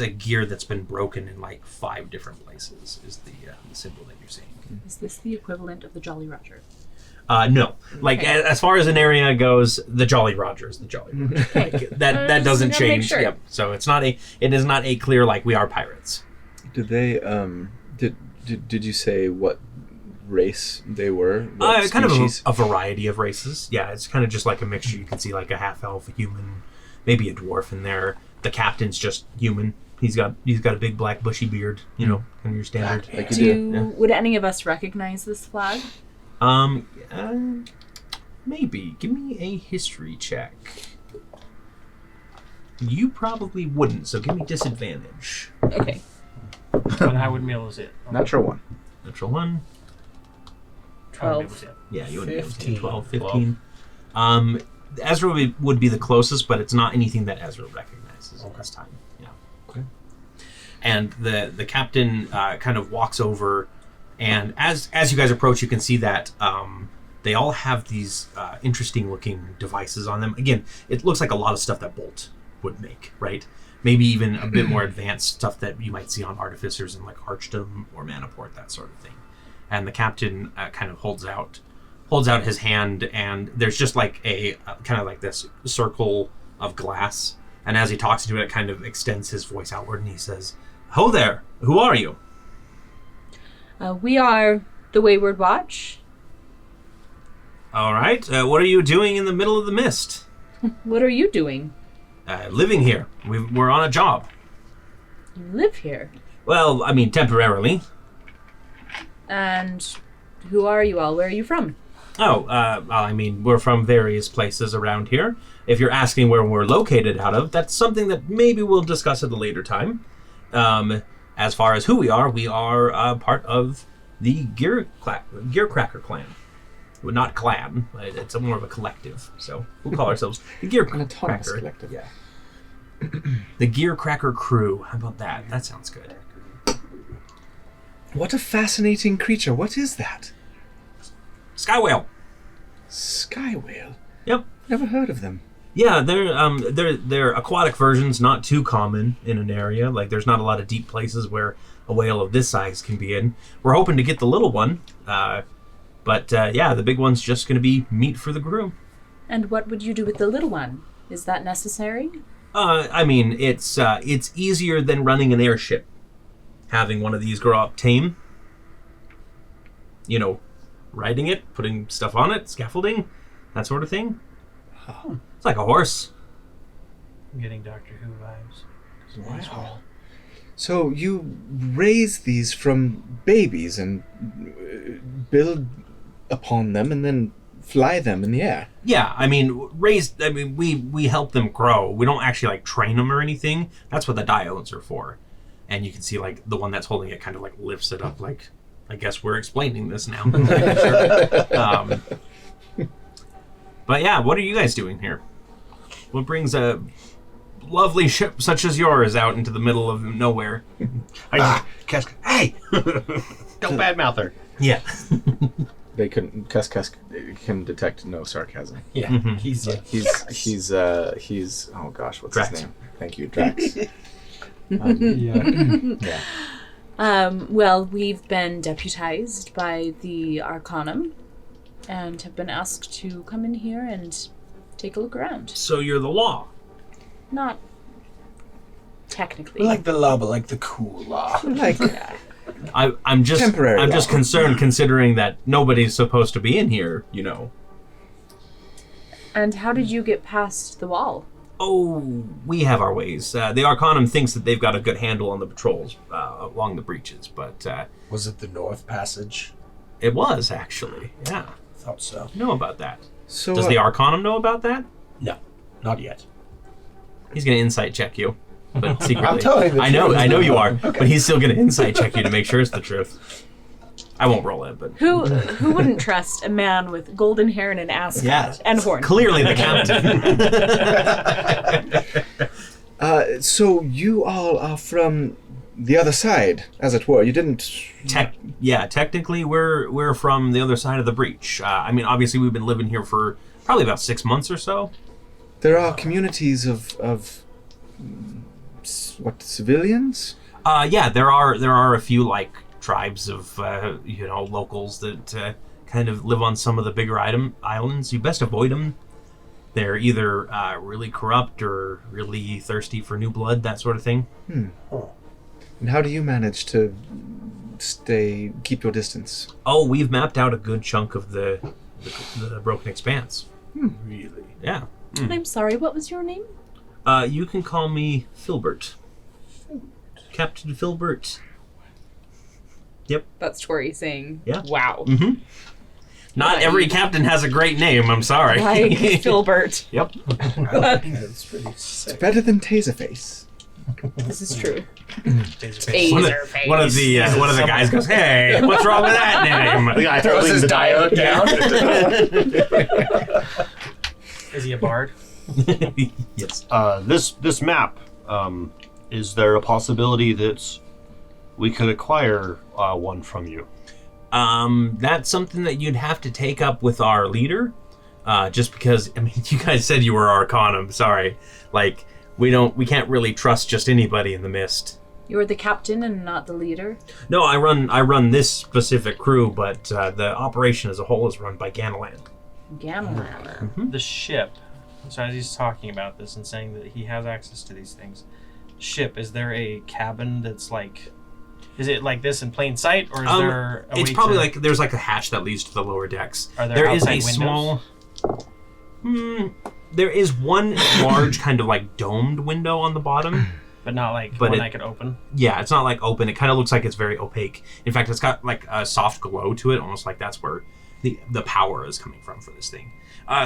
gear that's been broken in 5 different places, is the symbol that you're seeing. Is this the equivalent of the Jolly Roger? No. As far as Aneria goes, the Jolly Roger is the Jolly Roger. That doesn't change. Sure. Yep. So it is not a clear we are pirates. Did they did you say what race they were? What kind species? of a variety of races. Yeah, it's kind of just a mixture. You can see a half elf, a human, maybe a dwarf in there. The captain's just human. He's got a big black bushy beard, kind of your standard. Would any of us recognize this flag? Maybe. Give me a history check. You probably wouldn't, so give me disadvantage. Okay. But I wouldn't be able to see it. Natural 1. Natural 1. I wouldn't be able to see it. Yeah, you wouldn't be able to see 15. it. 12, 15. Ezra would be the closest, but it's not anything that Ezra recognizes at this time. Yeah. Okay. And the captain kind of walks over, and as you guys approach, you can see that they all have these interesting-looking devices on them. Again, it looks like a lot of stuff that Bolt would make, right? Maybe even a bit more advanced stuff that you might see on Artificers and like Archdom or Manaport, that sort of thing. And the captain kind of holds out his hand, and there's just like a kind of like this circle of glass. And as he talks to it, it kind of extends his voice outward, and he says, "Ho there! Who are you?" We are the Wayward Watch. All right. What are you doing in the middle of the mist? What are you doing? Living here. We're on a job. You live here. Well, I mean, temporarily. And who are you all? Where are you from? Oh, I mean, we're from various places around here. If you're asking where we're located out of, that's something that maybe we'll discuss at a later time. As far as who we are part of the Gearcracker clan. Well, not clan. It's more of a collective. So we'll call ourselves the An autonomous Gearcracker. collective. Yeah. The Gearcracker crew. How about that? That sounds good. What a fascinating creature. What is that? Sky whale. Sky whale? Yep. Never heard of them. Yeah, they're aquatic versions, not too common in an area. Like, there's not a lot of deep places where a whale of this size can be in. We're hoping to get the little one, but the big one's just going to be meat for the crew. And what would you do with the little one? Is that necessary? I mean, it's easier than running an airship. Having one of these grow up tame. You know, riding it, putting stuff on it, scaffolding, that sort of thing. Oh. It's like a horse. I'm getting Doctor Who vibes. Wow. So you raise these from babies and build upon them and then fly them in the air? Yeah, I mean, we help them grow. We don't actually, like, train them or anything. That's what the diodes are for. And you can see, like, the one that's holding it kind of, like, lifts it up, like, I guess we're explaining this now. But yeah, what are you guys doing here? What brings a lovely ship such as yours out into the middle of nowhere? Hey! Don't badmouth her. Yeah. They couldn't. Kusk can detect no sarcasm. Yeah, Mhm. He's oh gosh, what's Drax. his name? Thank you, Drax. Yeah. Well, we've been deputized by the Arcanum and have been asked to come in here and take a look around. So you're the law. Not technically. Like the law, but like the cool law. Like I'm just Temporary I'm just law. concerned considering that nobody's supposed to be in here, you know. And how did you get past the wall? Oh, we have our ways. The Arcanum thinks that they've got a good handle on the patrols along the breaches, but Was it the North Passage? it was actually. Yeah, Thought so. know about that. so. Does the Arcanum know about that? No, not yet. He's going to insight check you, but secretly. I'm telling the I know truth. you are, but he's still going to insight check you to make sure it's the truth. I won't roll it, but Who wouldn't trust a man with golden hair and an ascot Yeah. and horn? clearly the captain. So you all are from the other side, as it were. You didn't. Technically, we're from the other side of the breach. I mean, obviously, we've been living here for probably about 6 months or so. There are communities of civilians? Yeah, there are a few like tribes of locals that kind of live on some of the bigger islands. You best avoid them. They're either really corrupt or really thirsty for new blood, that sort of thing. And how do you manage to keep your distance? Oh, we've mapped out a good chunk of the Broken Expanse. Really? Yeah. I'm sorry, what was your name? You can call me Filbert. Captain Filbert. That's Torrey saying, Yeah. wow. Mm-hmm. Not Right. every captain has a great name, I'm sorry. Like Filbert. Yep. That's pretty sick. Better than Taserface. This is true. Taserface. One of the guys goes, "Hey, what's wrong with that name?" The guy Throws his diode down. Is he a bard? Yes. This map, is there a possibility that we could acquire one from you? That's something that you'd have to take up with our leader. Just because, I mean, you guys said you were Arcanum. Sorry, like we can't really trust just anybody in the mist. You're the captain and not the leader? No, I run this specific crew, but the operation as a whole is run by Ganalan. Ganalan. The ship. So as he's talking about this and saying that he has access to these things, ship, is there a cabin that's like... Is it like this in plain sight, or is there a it's way probably to... like there's like a hatch that leads to the lower decks. Are there is a outside windows? small... there is one large kind of like domed window on the bottom. But not like But one it- I could open? Yeah, it's not like open. It kind of looks like it's very opaque. In fact, it's got like a soft glow to it, almost like that's where the power is coming from for this thing.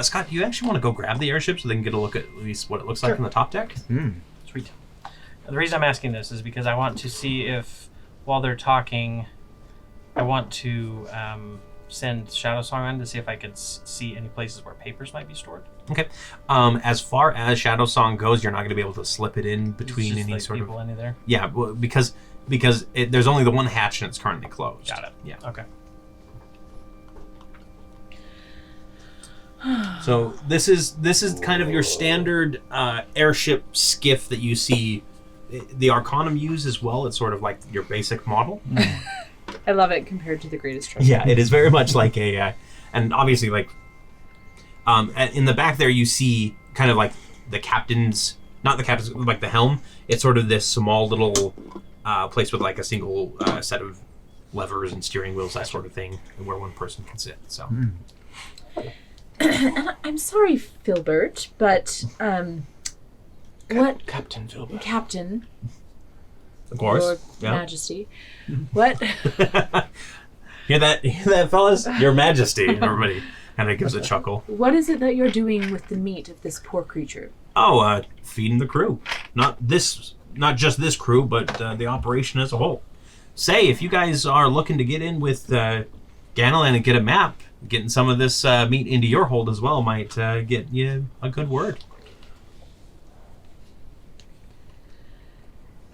Scott, do you actually want to go grab the airship so they can get a look at least what it looks like on the top deck? Sweet. The reason I'm asking this is because I want to see if, while they're talking, I want to send Shadow Song on to see if I could see any places where papers might be stored. Okay. As far as Shadow Song goes, you're not going to be able to slip it in between Just any like sort of... people in there. Yeah, well, because there's only the one hatch and it's currently closed. Got it. Yeah. Okay. So this is kind of your standard airship skiff that you see the Arcanum use as well. It's sort of like your basic model. I love it compared to the Greatest Treasure. Yeah, it is very much like a, and obviously like, in the back there you see kind of like the captain's, not the captain's, like the helm. It's sort of this small little place with like a single set of levers and steering wheels, that sort of thing, where one person can sit. So. And I'm sorry, Filbert, but what Captain Filbert. Captain? Of course. Your Yeah. Majesty. What? Hear that, fellas? Your Majesty. Everybody kind of gives a chuckle. What is it that you're doing with the meat of this poor creature? Oh, feeding the crew. Not just this crew, but the operation as a whole. Say, if you guys are looking to get in with Ganalan and get a map, getting some of this meat into your hold as well might get you a good word.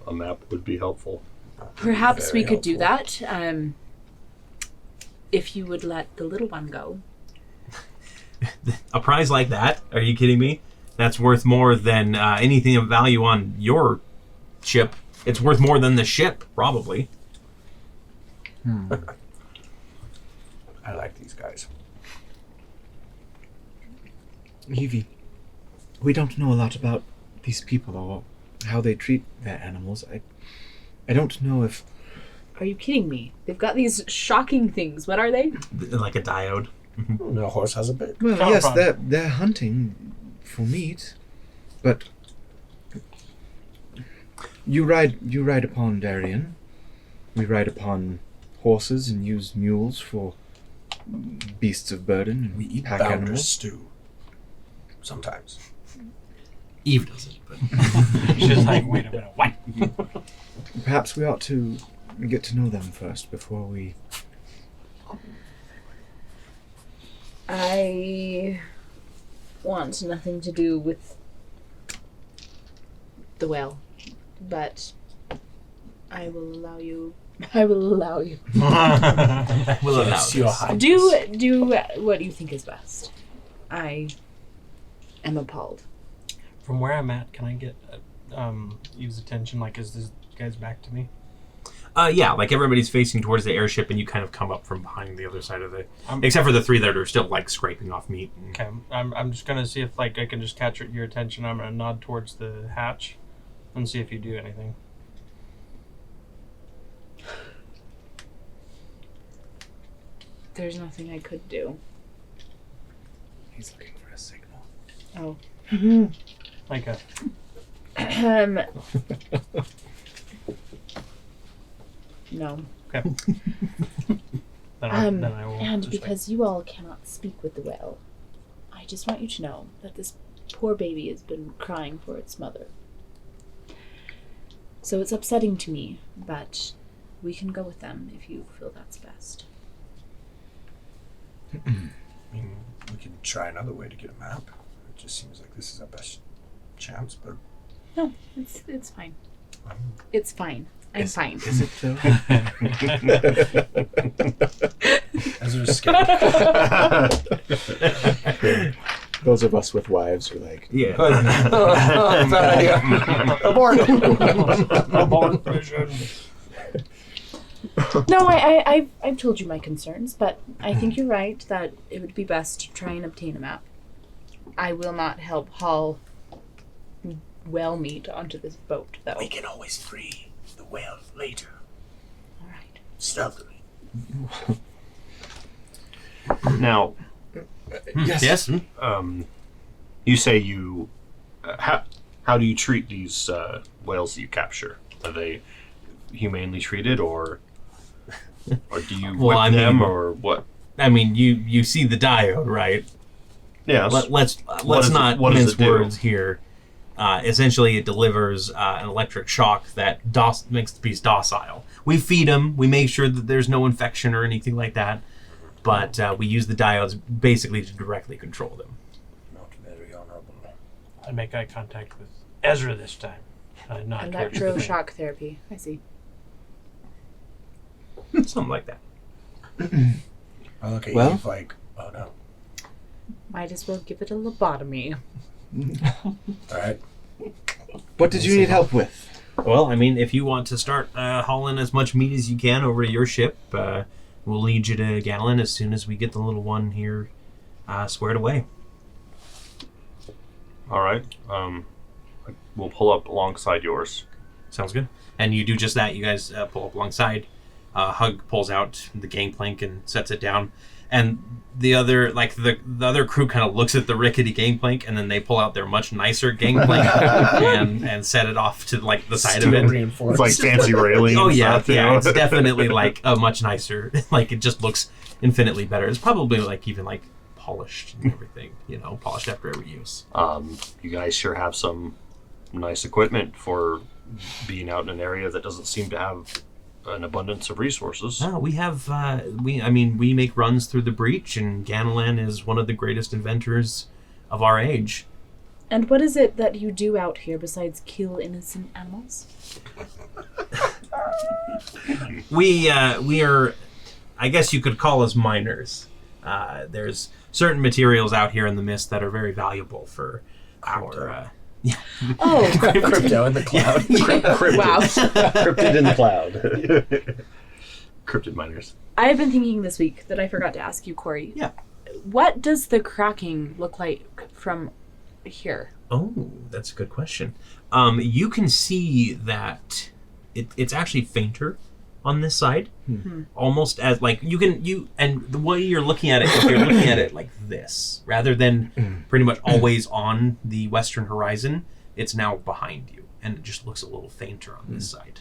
A map would be helpful. Perhaps Very we could do helpful. that, if you would let the little one go. A prize like that? Are you kidding me? That's worth more than anything of value on your ship. It's worth more than the ship, probably. I like these guys. Evie, we don't know a lot about these people or how they treat their animals. I don't know if... Are you kidding me? They've got these shocking things. What are they? Like a diode. No horse has a bit. Well, Come yes, on. they're hunting for meat, but you ride upon Darien. We ride upon horses and use mules for beasts of burden and We eat pack bounders animals. stew. Sometimes. Eve doesn't, but She's like, wait a minute, what? Perhaps we ought to get to know them first before we... I want nothing to do with the whale, but I will allow you. I will allow you. we'll allow Yes, your this. highness. Do what you think is best. I am appalled. From where I'm at, can I get Eve's attention? Like, is this guy's back to me? Yeah, like everybody's facing towards the airship, and you kind of come up from behind the other side of the... I'm- except for the three that are still, like, scraping off meat. Okay, I'm just gonna see if like I can just catch your attention. I'm gonna nod towards the hatch and see if you do anything. There's nothing I could do. He's looking for a signal. Oh. Like a No. okay. Then I will. And just because you all cannot speak with the whale, I just want you to know that this poor baby has been crying for its mother. So it's upsetting to me, but we can go with them if you feel that's best. I mean, we could try another way to get a map. It just seems like this is our best chance, but... No, it's fine. It's fine. I'm fine. Is it though? Ezra's scared. Those of us with wives are like, Yeah. Bad idea. Abort. Abort mission. No, I've told you my concerns, but I think you're right that it would be best to try and obtain a map. I will not help haul whale meat onto this boat, though. We can always free the whale later. All right. Stealthily. Now, yes. you say you... how do you treat these whales that you capture? Are they humanely treated, or do you whip them, or what? I mean, you see the diode, right? Yes. Let's not mince words here. Essentially, it delivers an electric shock that makes the beast docile. We feed them. We make sure that there's no infection or anything like that. But we use the diodes basically to directly control them. Not very honorable. I make eye contact with Ezra this time. Not towards the thing. Electroshock therapy. I see. Something like that. I look at Well? you like, oh no. Might as well give it a lobotomy. Alright. What did you need help with? Well, I mean, if you want to start hauling as much meat as you can over to your ship, we'll lead you to Dallin as soon as we get the little one here squared away. All right. We'll pull up alongside yours. Sounds good. And you do just that. You guys pull up alongside. Hug pulls out the gangplank and sets it down. And the other, the other crew kind of looks at the rickety gangplank, and then they pull out their much nicer gangplank and set it off to the side of it. Reinforced. It's like fancy railing. Oh and yeah, stuff, you yeah. know? It's definitely a much nicer. It just looks infinitely better. It's probably even polished and everything. Polished after every use. You guys sure have some nice equipment for being out in an area that doesn't seem to have an abundance of resources. We have. We make runs through the breach, and Ganelan is one of the greatest inventors of our age. And what is it that you do out here besides kill innocent animals? We are, I guess you could call us miners. There's certain materials out here in the mist that are very valuable for our. Oh, Crypto in the cloud. wow. Cryptid in the cloud. Cryptid miners. I have been thinking this week that I forgot to ask you, Cory. Yeah. What does the cracking look like from here? Oh, that's a good question. You can see that it's actually fainter on this side, almost as and the way you're looking at it, if you're looking at it like this, rather than pretty much always on the western horizon, it's now behind you, and it just looks a little fainter on this side.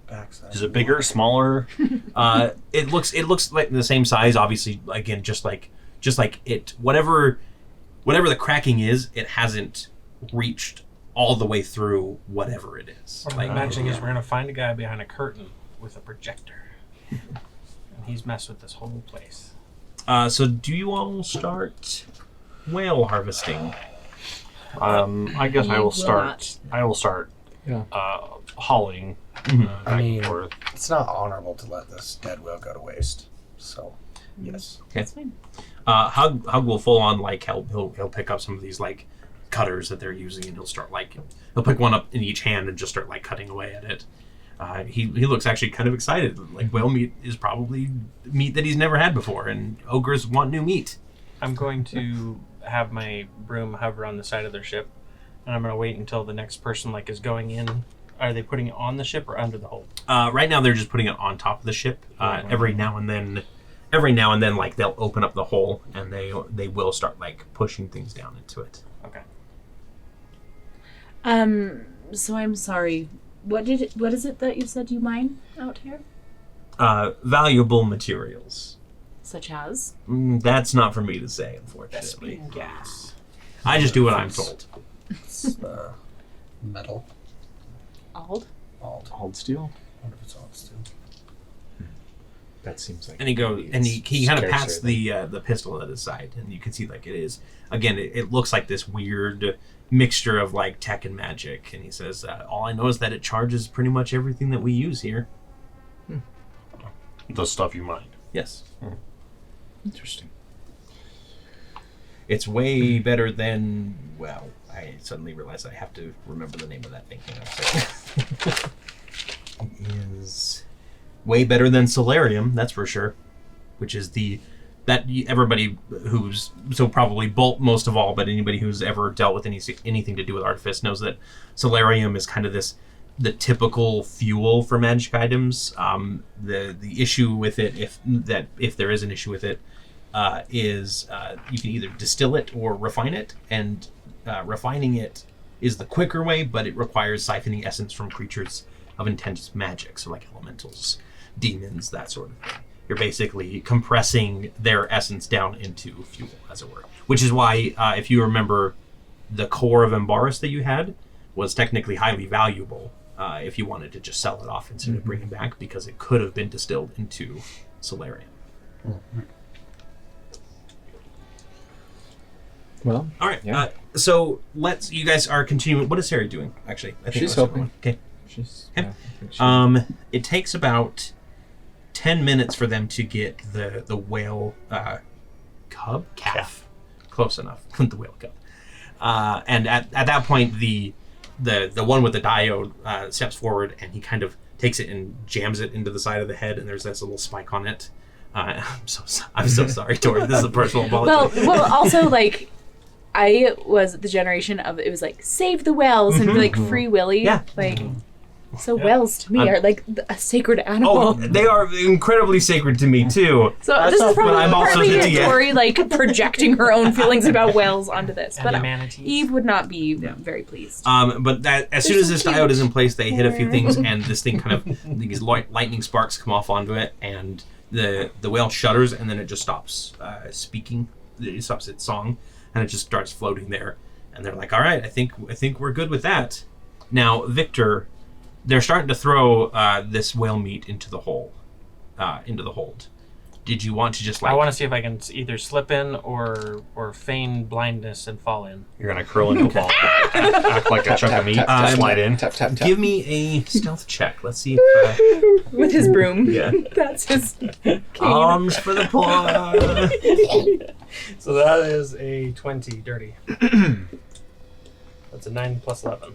Backside. Is it bigger, smaller? It looks like the same size, obviously. Again, just like it, whatever the cracking is, it hasn't reached all the way through whatever it is. What I'm imagining is we're going to find a guy behind a curtain with a projector. And he's messed with this whole place. So do you all start whale harvesting? I guess I will will start. not. I will start Yeah. hauling I back mean, and forth. it's not honorable to let this dead whale go to waste. So, yes. That's fine. Hug will full on he'll pick up some of these cutters that they're using, and he'll start he'll pick one up in each hand and just start cutting away at it. He looks actually kind of excited. Whale meat is probably meat that he's never had before, and ogres want new meat. I'm going to have my broom hover on the side of their ship, and I'm going to wait until the next person is going in. Are they putting it on the ship or under the hull? Right now they're just putting it on top of the ship. Every now and then they'll open up the hole, and they will start pushing things down into it. Okay. So I'm sorry. What is it that you said you mine out here? Valuable materials. Such as? That's not for me to say, unfortunately. Gas. I just do what I'm told. Metal. Ald? Ald steel? I wonder if it's Ald still. That seems like. And he goes, and he kind of pats scarcer the pistol at his side, and you can see like it is again. It looks like this weird mixture of like tech and magic. And he says, "All I know is that it charges pretty much everything that we use here." The stuff you mind. Yes, Interesting. it's way better than. Well, I suddenly realize I have to remember the name of that thing. It is way better than Solarium, that's for sure. Which is everybody who's probably Bolt most of all, but anybody who's ever dealt with anything to do with Artifice knows that Solarium is kind of the typical fuel for magic items. The issue with it, if there is an issue with it, is you can either distill it or refine it, and refining it is the quicker way, but it requires siphoning essence from creatures of intense magic, so like elementals, demons, that sort of thing. You're basically compressing their essence down into fuel, as it were. Which is why, if you remember, the core of Embarrass that you had was technically highly valuable if you wanted to just sell it off instead of bring it back, because it could have been distilled into Solarium. Well, All right, yeah. so you guys are continuing. What is Harry doing, actually? I think She's that's everyone. helping. Okay. She's. Okay. Yeah, I think she- It takes about 10 minutes for them to get the whale calf. Close enough. The whale cub. And at that point, the one with the diode steps forward, and he kind of takes it and jams it into the side of the head, and there's this little spike on it. I'm so sorry, Torrey. This is a personal apology. Well, also, like, I was the generation of, it was like, save the whales, and like, Free Willy. Yeah. Like, so whales to me are like a sacred animal. Oh, they are incredibly sacred to me, too. So this is probably, I'm also the Cory, like, projecting her own feelings about whales onto this. And But the manatees. Eve would not be very pleased. But as soon as this so diode cute. is in place, they hit a few things, and this thing kind of, these lightning sparks come off onto it, and the whale shudders, and then it just stops speaking. It stops its song, and it just starts floating there. And they're like, all right, I think we're good with that. Now, Victor, they're starting to throw this whale meat into the hold. Did you want to just like... I want to see if I can either slip in or feign blindness and fall in. You're gonna curl into a ball, act like a chunk of meat, slide in. Tap, tap, tap. Give me a stealth check. Let's see if... With his broom. Yeah. That's his cane. Arms for the poor. So that is a 20 dirty. That's a 9 plus 11.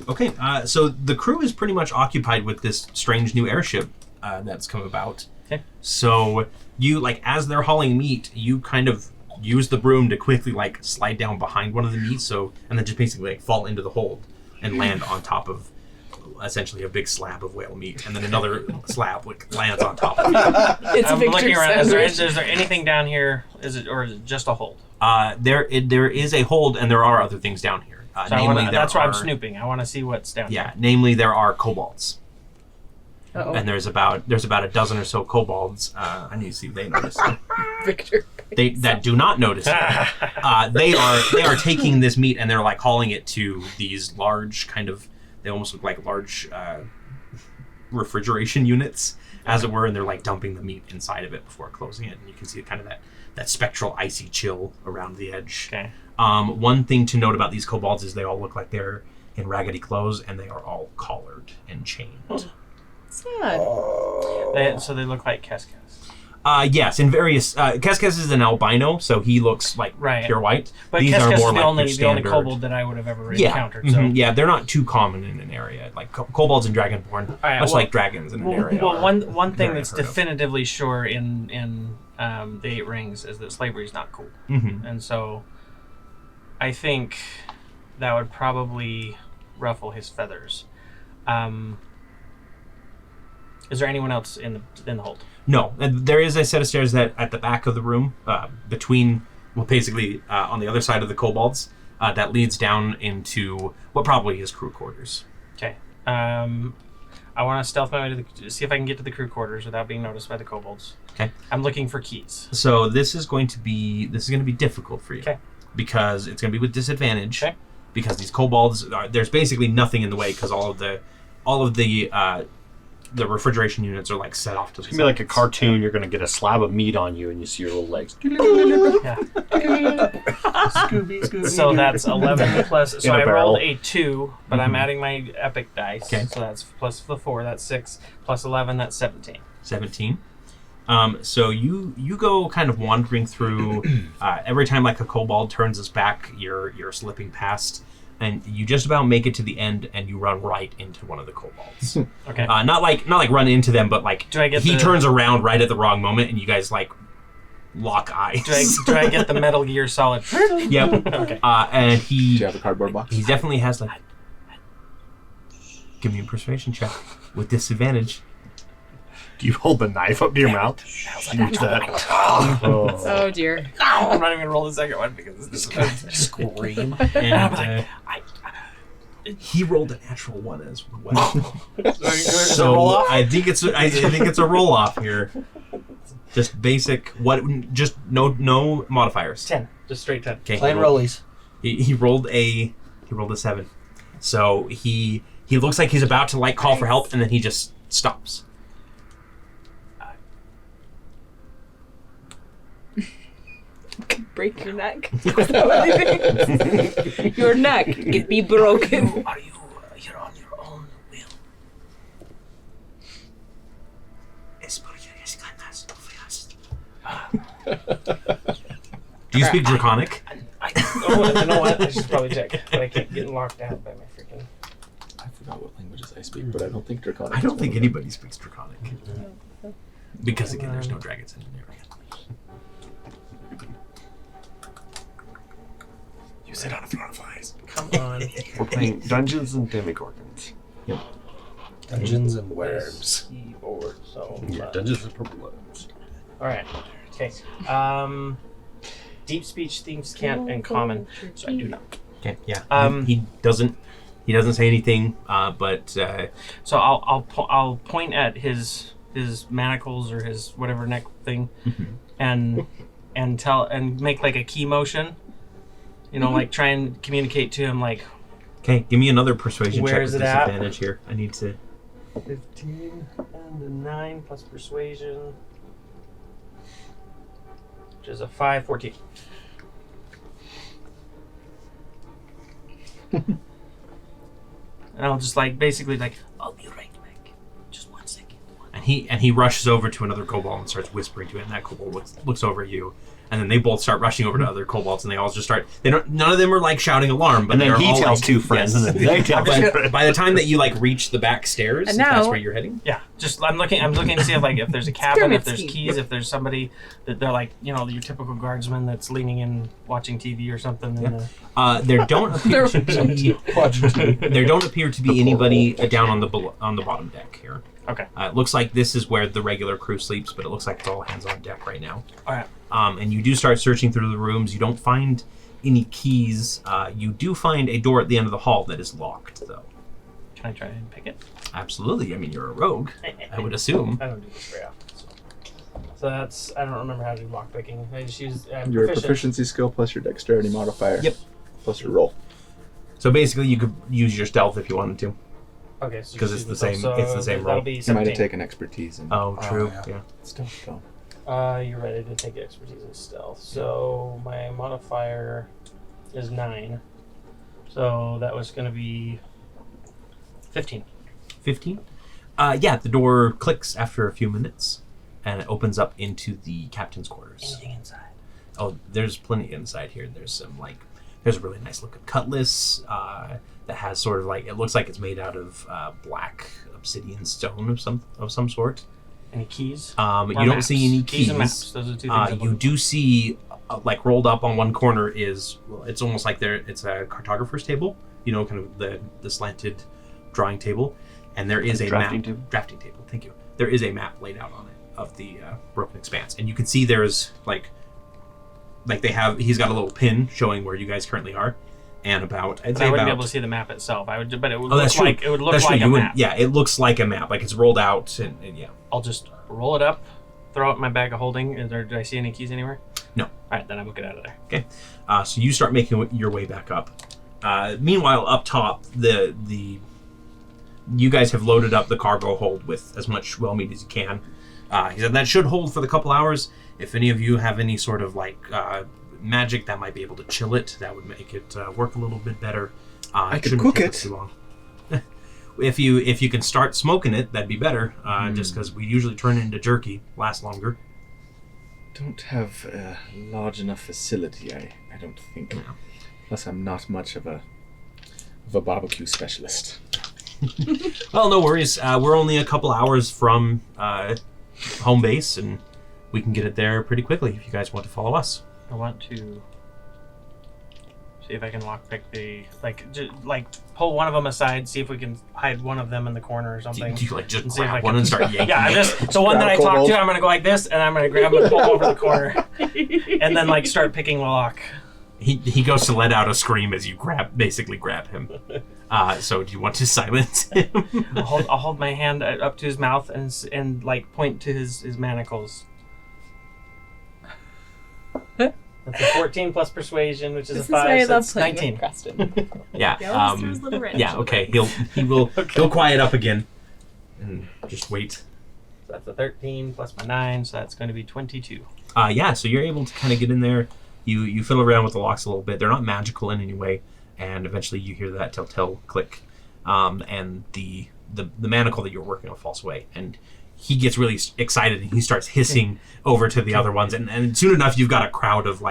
Okay, so the crew is pretty much occupied with this strange new airship that's come about. Okay. So you, like, as they're hauling meat, you kind of use the broom to quickly, like, slide down behind one of the meat, and then just basically, like, fall into the hold and land on top of essentially a big slab of whale meat, and then another slab lands on top of it. It's I'm Victor looking around. Sanders. Is there anything down here? Is it just a hold? There is a hold, and there are other things down here. So that's why I'm snooping. I want to see what's down Yeah, here. namely there are kobolds. Uh-oh. And there's about a dozen or so kobolds. I need to see if they notice it. Victor. That do not notice it. They are taking this meat and they're like hauling it to these large kind of, they almost look like large refrigeration units, as it were, and they're like dumping the meat inside of it before closing it. And you can see kind of that spectral icy chill around the edge. Okay. One thing to note about these kobolds is they all look like they're in raggedy clothes, and they are all collared and chained. Sad. So they look like Keskas. Yes, in various... Keskas is an albino, so he looks like pure white. But These Keskas are is more the like only your standard... kobold that I would have ever Yeah. encountered. So. Yeah, they're not too common in an area. Like kobolds and dragonborn, much like dragons in an area. Well, one thing very that's unheard of. definitively sure in the Eight Rings is that slavery is not cool, and so I think that would probably ruffle his feathers. Is there anyone else in the hold? No, there is a set of stairs that at the back of the room, basically on the other side of the kobolds, that leads down into what probably is crew quarters. Okay. I want to stealth my way to see if I can get to the crew quarters without being noticed by the kobolds. Okay. I'm looking for keys. So this is going to be difficult for you. Okay. Because it's going to be with disadvantage. Okay. because these kobolds there's basically nothing in the way because all of the refrigeration units are like set off to the It's gonna be like a cartoon. You're gonna get a slab of meat on you, and you see your little legs. Yeah. Scooby. So that's 11 plus. So In a I barrel. rolled a 2, but I'm adding my epic dice. Okay. So that's plus the 4. That's 6 plus 11. That's 17. 17. So you go kind of wandering through. Every time like a kobold turns its back, you're slipping past, and you just about make it to the end, and you run right into one of the kobolds. Okay. Not like run into them, but like Do I get he the- turns around right at the wrong moment, and you guys like lock eyes. Do I get the Metal Gear Solid? Yep. Okay. And Do you have a cardboard box? he definitely has like. Give me a persuasion check with disadvantage. Do you hold the knife up to your mouth? Use that. Oh. Oh dear. I'm not even gonna roll the second one because this is Scream. And he rolled a natural 1 as well. So roll off? I think it's a roll off here. Just basic. What? Just no modifiers. 10, just straight 10. Okay. Plain rollies. He rolled a 7. So he looks like he's about to like call for help, and then he just stops. Break your neck. Your neck can be broken. Are you here on your own will? Do you speak Draconic? You know what? I should probably check. But I keep getting locked out by my freaking. I forgot what languages I speak, but I don't think Draconic. I is don't one think of them. anybody speaks Draconic. Because again, there's no dragons in the area. You sit on a throne of ice. Come on. We're playing Dungeons and Demigorgons. Dungeons and Worms. Keyboard. So. Yeah, Dungeons and Purple Worms. All right. Okay. Deep speech themes can't and common, so I do not. Okay, yeah. Um, he doesn't say anything, but So I'll point at his manacles or his whatever neck thing, and make like a key motion. You know, like try and communicate to him like. okay, give me another persuasion Where check is with it at? disadvantage here. I need to. 15 and a 9 plus persuasion, which is a 5, 14. And I'll just like basically like I'll be right back. Just 1 second. And he rushes over to another kobold and starts whispering to it, and that kobold looks over at you. And then they both start rushing over to other kobolds, and they all just start. None of them are like shouting alarm, but And then they're he all, tells like, two friends, yes. and then they tell two friends. By the time that you like reach the back stairs, And if that's now- where you're heading. Yeah, just I'm looking to see if there's a cabin, pyramid if there's scheme. keys, if there's somebody that they're like your typical guardsman that's leaning in watching TV or something. And, There don't appear to be there don't appear to be anybody down on the bottom deck here. okay. It looks like this is where the regular crew sleeps, but it looks like it's all hands on deck right now. All right. And you do start searching through the rooms. You don't find any keys. You do find a door at the end of the hall that is locked, though. Can I try and pick it? Absolutely. I mean, you're a rogue, I would assume. I don't do this very often. So that's I don't remember how to do lock picking. I just use Your proficient. proficiency skill plus your dexterity modifier. Yep. Plus your roll. So basically, you could use your stealth if you wanted to. Okay, so 'Cause just it's use the same- so it's the same roll. That'll be You might 17. have taken expertise. And Oh, true. yeah. Yeah. so. You're ready to take expertise in stealth. So my modifier is 9. So that was going to be 15. 15. Yeah, the door clicks after a few minutes, and it opens up into the captain's quarters. Anything inside? Oh, there's plenty inside here. There's some there's a really nice looking cutlass that has sort of like, it looks like it's made out of black obsidian stone of some sort. Any keys? You Or don't maps? see any Keys and maps. Those are the two things. I'm You looking do see, like rolled up on one corner is, it's almost like it's a cartographer's table. You know, kind of the slanted drawing table, and there is a Drafting map. table? Drafting table. Thank you. There is a map laid out on it of the broken expanse, and you can see there's like he's got a little pin showing where you guys currently are, and about But I wouldn't be able to see the map itself. I would, but it would Oh, that's look true. like it would look That's like true. a You map. wouldn't- Yeah, it looks like a map, like it's rolled out, and yeah. I'll just roll it up, throw it in my bag of holding. Is there, do I see any keys anywhere? No. All right, then I book it out of there. Okay, so you start making your way back up. Meanwhile, up top, you guys have loaded up the cargo hold with as much well meat as you can. He said that should hold for the couple hours. If any of you have any sort of magic that might be able to chill it, that would make it work a little bit better. I could cook it. Too long. If you can start smoking it, that'd be better. Just because we usually turn it into jerky, lasts longer. Don't have a large enough facility, I don't think. Yeah. Plus, I'm not much of a barbecue specialist. Well, no worries. We're only a couple hours from home base, and we can get it there pretty quickly if you guys want to follow us. I want to see if I can lockpick pull one of them aside, see if we can hide one of them in the corner or something. Do you just and see if grab I one can- and start yanking? Yeah, so one that I talk to, I'm gonna go like this, and I'm gonna grab him and pull him over the corner, and then start picking the lock. He goes to let out a scream as you basically grab him. So do you want to silence him? I'll hold my hand up to his mouth and point to his manacles. That's a 14 plus persuasion, which is This a 5. is why I So love that's playing 19. with Preston. Yeah. Throws little wrench. Yeah. Okay. He'll quiet up again, and just wait. So that's a 13 plus my 9, so that's going to be 22. Yeah. So you're able to kind of get in there. You fiddle around with the locks a little bit. They're not magical in any way, and eventually you hear that telltale click, and the manacle that you're working on falls away, and he gets really excited and he starts hissing over to the other ones, and soon enough you've got a crowd of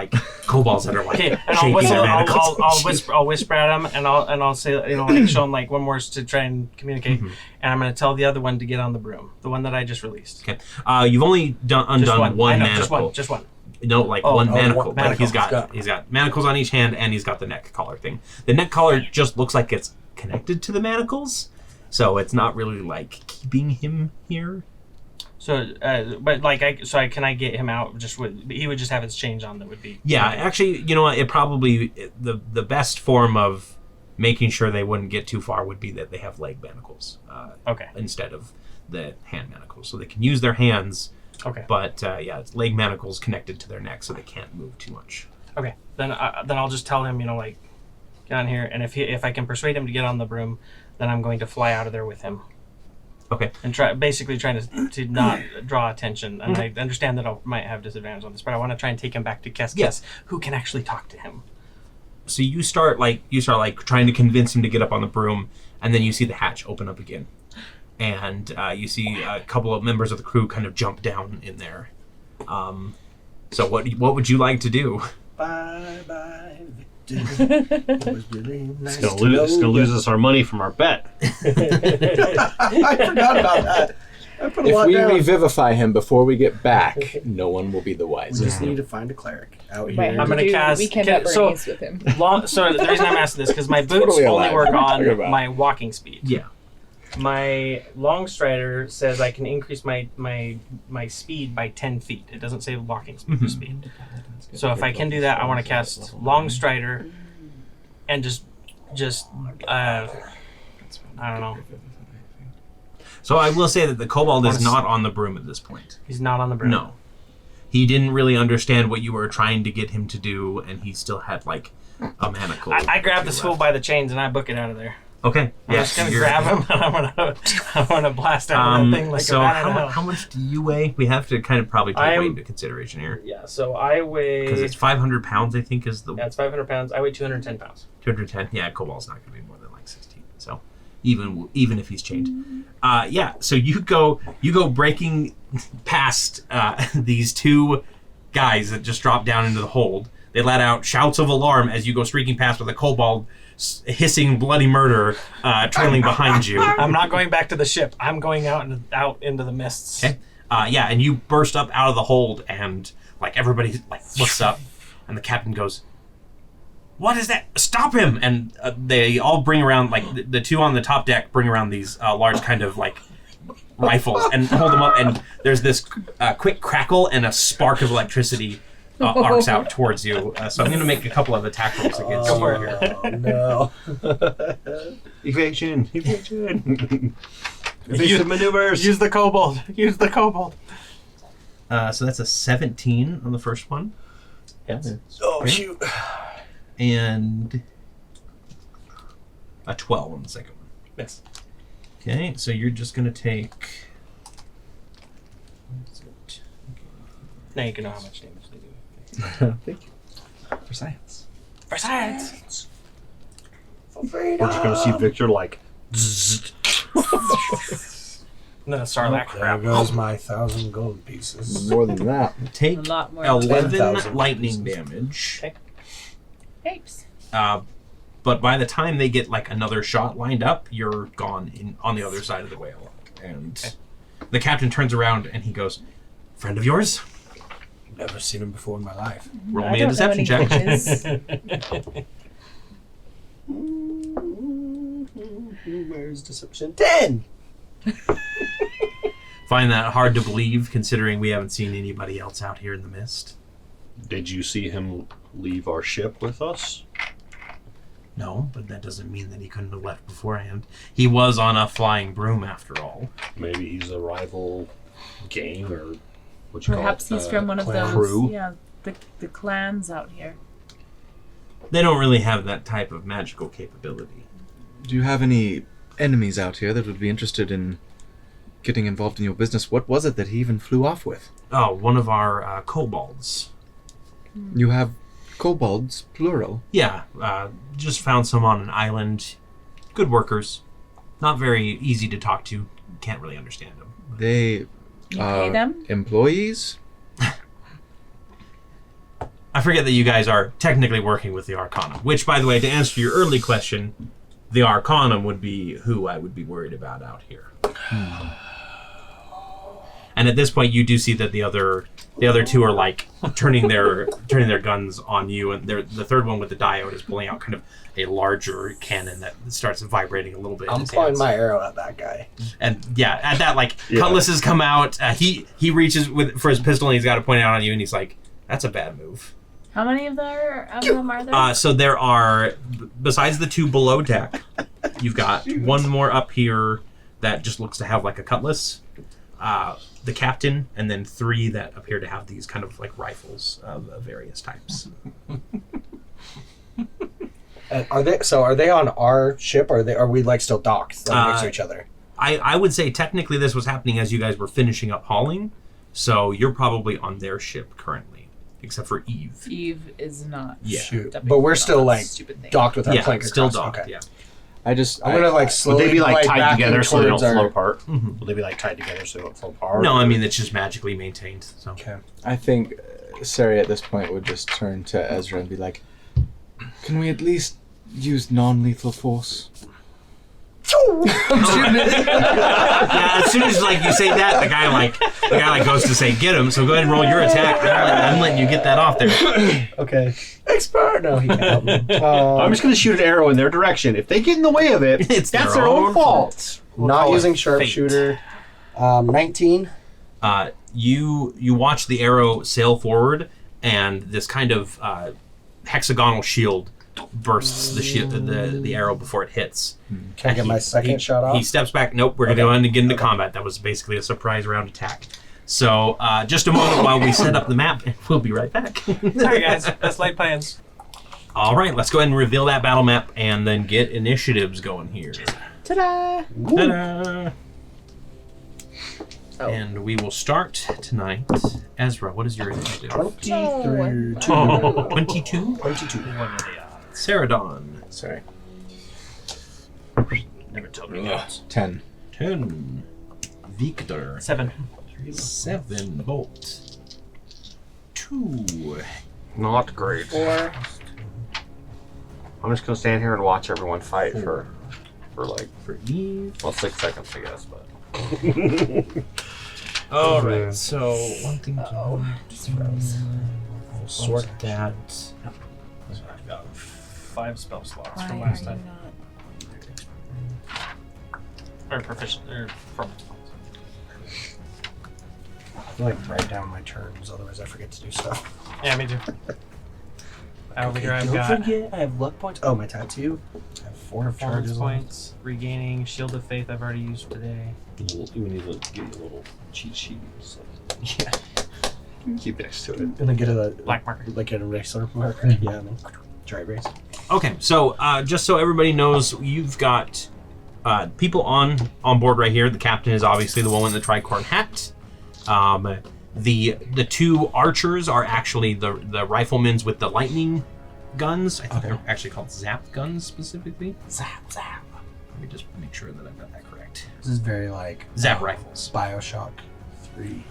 kobolds that are And I'll shaking whistle. their manacles. I'll whisper at him, and I'll say, show him one words to try and communicate, and I'm going to tell the other one to get on the broom, the one that I just released. Okay. You've only undone one manacle. Just one. No, one manacle. One But he's manacle. got manacles on each hand, and he's got the neck collar thing. The neck collar just looks like it's connected to the manacles, so it's not really keeping him here. So, can I get him out? He would just have his change on. That would be. Yeah, actually, you know what? It probably the best form of making sure they wouldn't get too far would be that they have leg manacles. Okay. Instead of the hand manacles, so they can use their hands. Okay. But it's leg manacles connected to their neck, so they can't move too much. Okay. Then I'll just tell him, get on here, and if I can persuade him to get on the broom, then I'm going to fly out of there with him. Okay. And trying to not draw attention. And I understand that I might have disadvantage on this, but I want to try and take him back to Kes, who can actually talk to him. So you start trying to convince him to get up on the broom, and then you see the hatch open up again, and you see a couple of members of the crew kind of jump down in there. So what would you like to do? Bye bye, Victor. It was really nice. It's gonna lose us our money from our bet. I forgot about that. I put a If lot we down. revivify him before we get back, no one will be the We wiser. just need to find a cleric out Wait, here. I'm gonna cast- weekend at so- Bernie's with him. So the reason I'm asking this because my boots Totally only alive. work What are you talking on about? my walking speed. Yeah. My long strider says I can increase my speed by 10 feet. It doesn't say walking speed. So if I can do that, I want to cast long strider and just I don't know. So I will say that the kobold is not on the broom at this point. He's not on the broom. No. He didn't really understand what you were trying to get him to do, and he still had a manacle. I grab this fool by the chains and I book it out of there. Okay. I'm just gonna grab him and I'm gonna blast out of that thing like so a bat out of how hell. much do you weigh? We have to kind of probably take I'm- weight into consideration here. Yeah, so I weigh. Because it's 500 pounds, I think, is the Yeah, it's 500 pounds. I weigh 210 pounds. 210. Yeah, kobold's not going to be more than 16. So even if he's chained. So you go breaking past these two guys that just dropped down into the hold. They let out shouts of alarm as you go streaking past with a kobold hissing bloody murder trailing behind you. I'm not going back to the ship. I'm going out into the mists. Okay. And you burst up out of the hold, and everybody looks up, and the captain goes, "What is that? Stop him!" And they all bring around the two on the top deck bring around these large kind of rifles and hold them up, and there's this quick crackle and a spark of electricity arcs out towards you. So I'm going to make a couple of attack rolls against you here. Oh no! Evasion. Evasive maneuvers. Use the kobold. Use the kobold. So that's a 17 on the first one. Yes. Oh shoot! And A 12 on the second one. Miss. Okay, so you're just going to take... what is it? Now you can know how much damage they do. Thank you. For science. For science! We're just gonna see Victor like. Zzz. No, Sarlacc There crap. goes my 1,000 gold pieces. More than that. Take A lot more. 11 10,000 lightning damage. Okay. Heaps. But by the time they get like another shot lined up, you're gone on the other side of the whale. And the captain turns around and he goes, "Friend of yours? Never seen him before in my life. Roll I me a don't know deception any check." witches. Where's deception? 10! Find that hard to believe, considering we haven't seen anybody else out here in the mist. Did you see him leave our ship with us? No, but that doesn't mean that he couldn't have left beforehand. He was on a flying broom, after all. Maybe he's a rival gang or what you Perhaps call it? he's from one of clan those. crew. Yeah, the clans out here. They don't really have that type of magical capability. Do you have any enemies out here that would be interested in getting involved in your business? What was it that he even flew off with? Oh, one of our kobolds. You have kobolds, plural. Yeah, just found some on an island. Good workers. Not very easy to talk to. Can't really understand them. They You pay them? employees? I forget that you guys are technically working with the Arcanum. Which, by the way, to answer your early question, the Arcanum would be who I would be worried about out here. And at this point, you do see that the other two are like turning their guns on you, and the third one with the diode is pulling out kind of a larger cannon that starts vibrating a little bit. in I'm his pointing hands. my arrow at that guy. And yeah, at that cutlasses come out. He reaches for his pistol and he's got to point it out on you, and he's like, "That's a bad move." How many of them are there? So there are, besides the two below deck, you've got one more up here that just looks to have like a cutlass, the captain, and then three that appear to have these kind of like rifles of various types. Are they on our ship, or are we like still docked next to each other? I would say technically this was happening as you guys were finishing up hauling, so you're probably on their ship currently, except for Eve. Eve is not. Yeah. Shoot. stepping But we're on still that like stupid thing. docked with our Yeah, plank still across. docked. Okay. Yeah. I'm gonna like Would slowly they be like tied backing together so they don't towards our- flow apart? Mhm. Would they be like tied together so they don't flow apart? No, I mean it's just magically maintained. So Okay. I think Sari at this point would just turn to Ezra and be like, "Can we at least use non-lethal force?" yeah, as soon as like you say that, the guy goes to say get him. So go ahead and roll your attack. I'm letting you get that off there. Okay. Expert. No, he can't help me. I'm just going to shoot an arrow in their direction. If they get in the way of it, It's that's their their own own fault. We'll not call it using fate. sharpshooter. 19. You watch the arrow sail forward, and this kind of hexagonal shield bursts the arrow before it hits. Can I get my second shot off? He steps back. Nope, we're going to go in and get into combat. That was basically a surprise round attack. So just a moment while we set up the map, and we'll be right back. Sorry, guys. That's light plans. All right, let's go ahead and reveal that battle map and then get initiatives going here. Ta-da! Ta-da! Oh. And we will start tonight. Ezra, what is your initiative? 23. 22? 22. What are they on? Ceradon. Sorry. Never told me that. 10. 10. Victor. 7. 7. Bolt. 2. Not great. 4. I'm just going to stand here and watch everyone fight for like, For Eve. well, 6 seconds, I guess, but. All right, so one thing to Just froze. We'll sort that. I've got 5 spell slots Why from are last you time. not? Or proficient, or from. I like write down my turns, otherwise I forget to do stuff. Yeah, me too. Over here I've don't got forget, I have luck points. Oh, my tattoo. I have 4 performance charges points, regaining, shield of faith I've already used today. We need to get a little cheat sheet. So. Yeah. Keep next to it. And then get a Black marker. like an eraser marker. Yeah, and then dry erase. Okay, so just so everybody knows, you've got people on board right here. The captain is obviously the one with the tricorn hat. The two archers are actually the riflemen with the lightning guns. I think they're actually called zap guns specifically. Zap. Let me just make sure that I've got that correct. This is very like Zap rifles. Bioshock 3.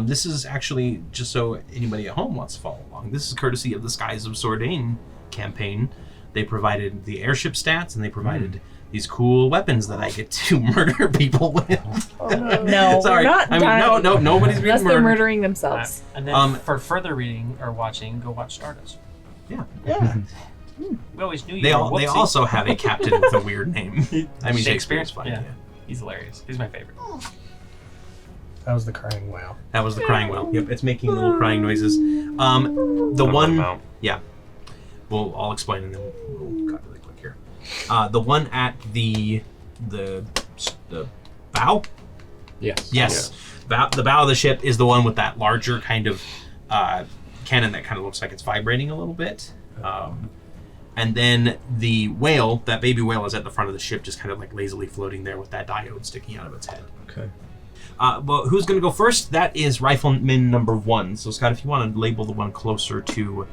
This is actually, just so anybody at home wants to follow along, this is courtesy of the Skies of Seredan campaign. They provided the airship stats, and they provided these cool weapons that I get to murder people with. Oh, no, Sorry. we're not dying. No, nobody's being Unless they're murdered. murdering themselves. And then for further reading or watching, go watch Stardust. Yeah. We always knew you They were they whoopsie. also have a captain with a weird name. I mean, Shakespeare's fine. Yeah. He's hilarious. He's my favorite. That was the crying whale. That was the crying whale. Yep, it's making little crying noises. The one, yeah. Well, I'll explain and then we'll cut really quick here. The one at the bow. Yes. The bow of the ship is the one with that larger kind of cannon that kind of looks like it's vibrating a little bit. And then the whale, that baby whale, is at the front of the ship, just kind of like lazily floating there with that diode sticking out of its head. Okay. Well, who's going to go first? That is Rifleman number 1. So, Scott, if you want to label the one closer to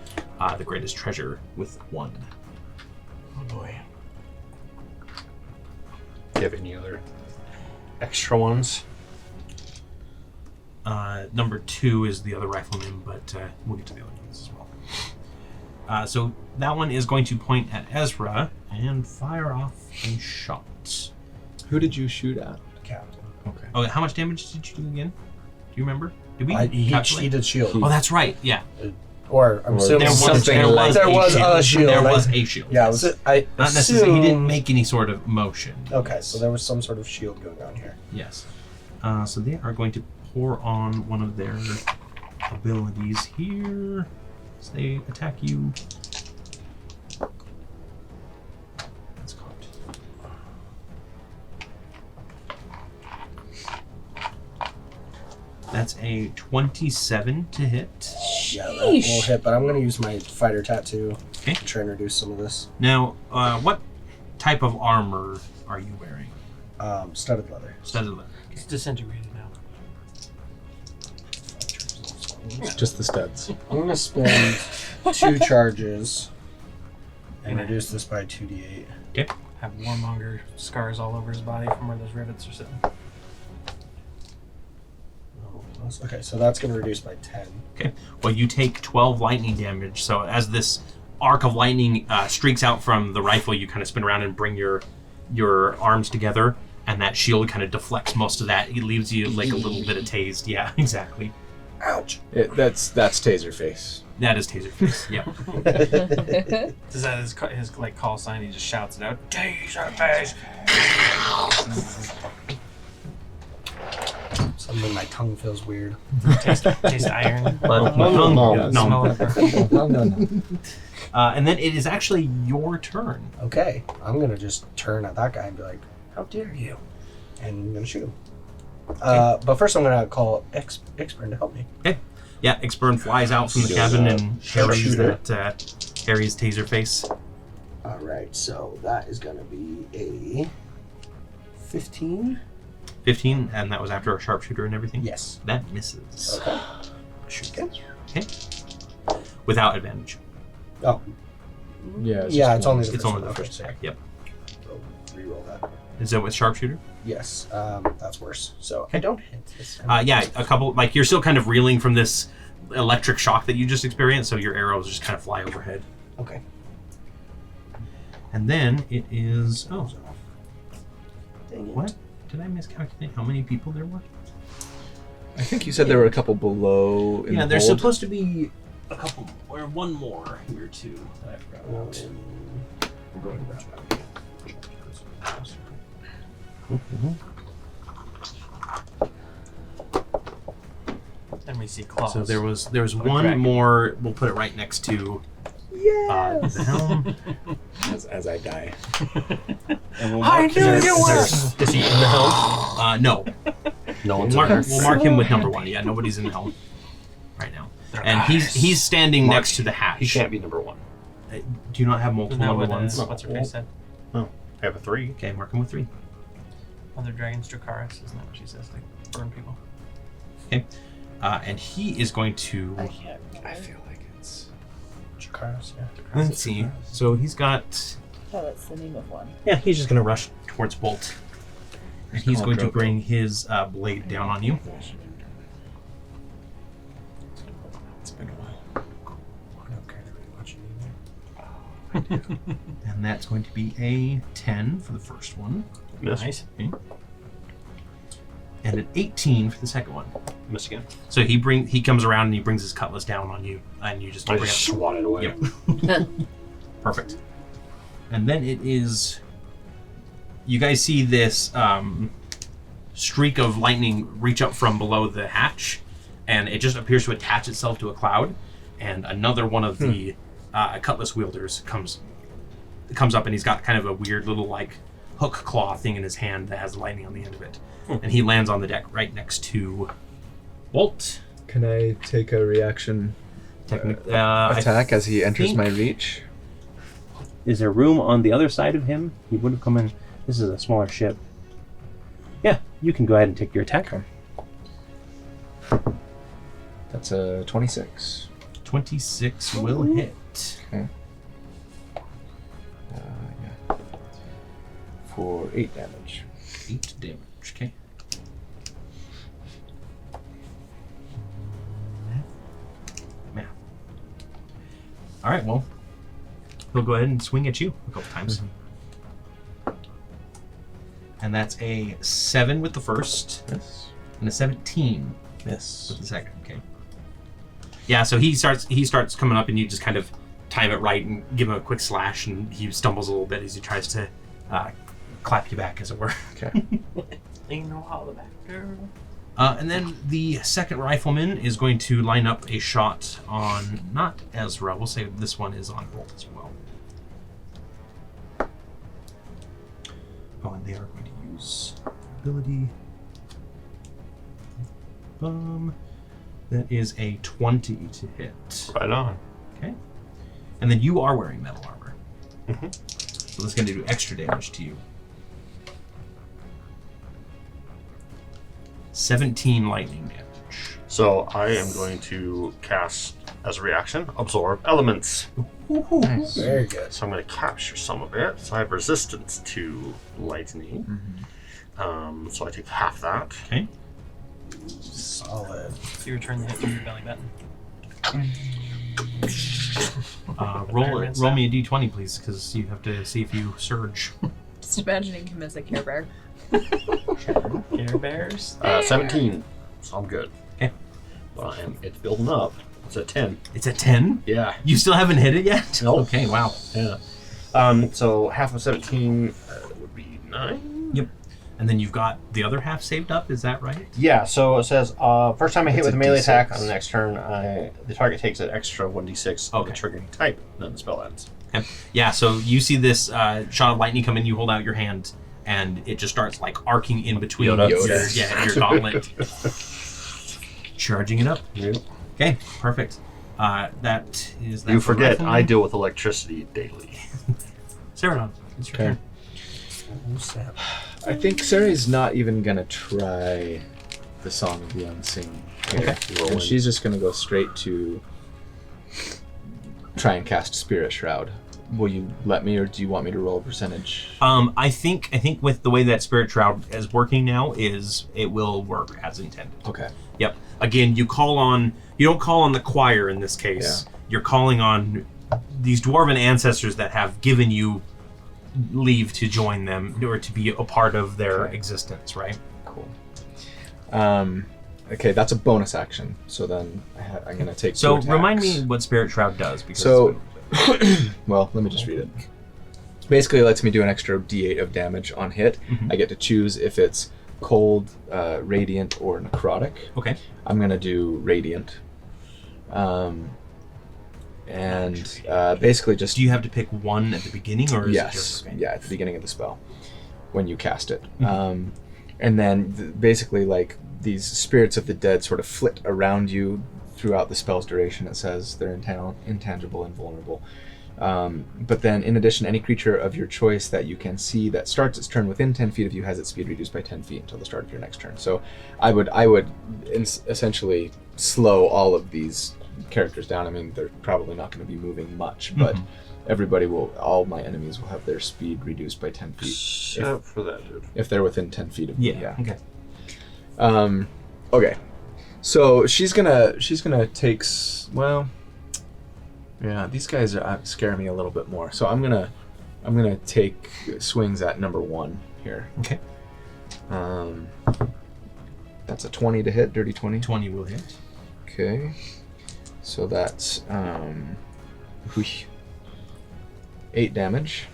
the greatest treasure with 1. Oh boy. Do you have any other extra ones? Number 2 is the other Rifleman, but we'll get to the other ones as well. So that one is going to point at Ezra and fire off a shot. Who did you shoot at? Captain. Okay. Oh, how much damage did you do again? Do you remember? Did we He calculate? did shield. Oh, that's right. Yeah. Or I'm assuming There was something there like- was there was a a shield. There was a shield. Yeah, yes. I Not necessarily. He didn't assumed- make any sort of motion. Okay, so there was some sort of shield going on here. Yes. So they are going to pour on one of their abilities here as they attack you. That's caught. That's a 27 to hit. Yeah, that will hit, but I'm going to use my fighter tattoo Okay. to try and reduce some of this. Now, what type of armor are you wearing? Studded leather. Studded leather. It's disintegrated now. Just the studs. I'm going to spend 2 charges and reduce this by 2d8. Okay. Have warmonger scars all over his body from where those rivets are sitting. Okay, so that's going to reduce by 10. Okay. Well, you take 12 lightning damage. So as this arc of lightning streaks out from the rifle, you kind of spin around and bring your arms together, and that shield kind of deflects most of that. It leaves you like a little bit of tased. Yeah, exactly. Ouch! That's taser face. That is taser face. Yeah. Is that his like call sign? He just shouts it out. Taser face. Suddenly my tongue feels weird. Taste iron. No. Smell it. No. And then it is actually your turn. Okay, I'm going to just turn at that guy and be like, how dare you? And I'm going to shoot him. But first I'm going to call Expanse to help me. Okay. Yeah, Exburn flies out from the cabin and harries Harry's taser face. Alright, so that is going to be a 15. 15, and that was after a sharpshooter and everything? Yes. That misses. Okay. Shoot. Okay. Without advantage. Oh. Yeah. It's only the It's first only one. the Okay, first sorry. attack. Yep. So reroll that. Is that with sharpshooter? Yes, that's worse. So I don't hit this time. Yeah, a couple, like, you're still kind of reeling from this electric shock that you just experienced, so your arrows just kind of fly overhead. Okay. And then it is, oh, Dang it. what? Did I miscalculate how many people there were? I think you said there were a couple below. In Yeah, the there's hold. supposed to be a couple, or one more here too that I forgot about. We're going to Then we see claws. So there was What a one dragon. more. We'll put it right next to the helm. As I die. And we'll I mark knew him- you were. Is he in the helm? No. No We'll one's mark, in there. we'll mark him with number 1. Yeah, nobody's in the helm right now. And he's standing next to the hatch. He can't be number 1. Do you not have multiple Isn't that number what ones? what's her face said? I have a 3. Okay, mark them with 3. Other dragons, Dracarys, isn't that what she says? They burn people. Okay. And he is going to... I can't remember. I feel like it's... Chikaris, yeah. Let's see. So he's got... Oh, that's the name of one. Yeah, he's just going to rush towards Bolt. And he's going to Contra. bring his blade down on you. It's been a while. I don't care very much anymore. And that's going to be a 10 for the first one. Miss. Nice. Okay. And an 18 for the second one. Miss again. So he comes around and he brings his cutlass down on you, and you just I bring just it. swat it away. Yep. Perfect. And then it is. You guys see this streak of lightning reach up from below the hatch, and it just appears to attach itself to a cloud. And another one of the cutlass wielders comes up, and he's got kind of a weird little like hook claw thing in his hand that has lightning on the end of it. And he lands on the deck right next to Bolt. Can I take a reaction attack as he enters think- my reach? Is there room on the other side of him? He would have come in. This is a smaller ship. Yeah, you can go ahead and take your attack. That's a 26. 26 will hit. Okay. Yeah. For 8 damage. 8 damage. Okay. Math. All right. Well, he'll go ahead and swing at you a couple times. And that's a 7 with the first, Yes. and a 17 Yes. with the second. Okay. Yeah. So he starts coming up, and you just kind of time it right and give him a quick slash, and he stumbles a little bit as he tries to clap you back, as it were. Okay. Ain't no hollaback girl. And then the second rifleman is going to line up a shot on, not Ezra, we'll say this one is on Bolt as well. Oh, and they are going to use ability. That is a 20 to hit. Right on. Okay. And then you are wearing metal armor. Mm-hmm. So that's going to do extra damage to you. 17 lightning damage. So I am going to cast, as a reaction, Absorb Elements. Nice. Very good. So I'm going to capture some of it. So I have resistance to lightning. So I take half that. Okay. Solid. So you return the hit from your belly button. Roll me a d20, please, because you have to see if you surge. Just imagining him as a Care Bear. Care Bears. 17. So I'm good. Okay. But it's building up. It's at 10. It's a 10? Yeah. You still haven't hit it yet? Nope. Okay, wow. Yeah. So half of 17 would be 9. Yep. And then you've got the other half saved up, is that right? Yeah, so it says, first time I hit It's with a a melee D6. attack on the next turn, the target takes an extra 1d6 of the Okay. triggering type, then the spell ends. Okay. Yeah, so you see this shot of lightning come in, you hold out your hand, and it just starts like arcing in between Yoda. your gauntlet. Charging it up. Yep. Okay, perfect. That is that. You for forget, rifleman. I deal with electricity daily. Seredan, it's your Okay. turn. Ooh, snap. I think Sari's not even gonna try the Song of the Unseen here. And she's just gonna go straight to try and cast Spirit Shroud. Will you let me, or do you want me to roll a percentage? I think with the way that Spirit Shroud is working now, is it will work as intended. Okay. Yep. Again, you don't call on the choir in this case. Yeah. You're calling on these dwarven ancestors that have given you leave to join them or to be a part of their existence, right? Cool. Okay, that's a bonus action. So then I'm gonna take. So 2 attacks. remind me what Spirit Shroud does. Because So, well, let me just read it. Basically, it lets me do an extra D8 of damage on hit. Mhm. I get to choose if it's cold, radiant, or necrotic. okay. I'm gonna do radiant. Basically just Do you have to pick one at the beginning, or is it yes, just okay? yeah, at the beginning of the spell when you cast it. Mhm. And then basically like these spirits of the dead sort of flit around you throughout the spell's duration. It says they're intangible and vulnerable. But then, in addition, any creature of your choice that you can see that starts its turn within 10 feet of you has its speed reduced by 10 feet until the start of your next turn. So I would essentially slow all of these characters down. I mean, they're probably not going to be moving much, but all my enemies will have their speed reduced by 10 feet. Except for that dude. If they're within 10 feet of me. Yeah. Okay. Okay. So she's gonna take these guys scare me a little bit more. So I'm gonna take swings at number 1 here. Okay. That's a 20 to hit, dirty 20. 20 will hit. Okay. So that's 8 damage.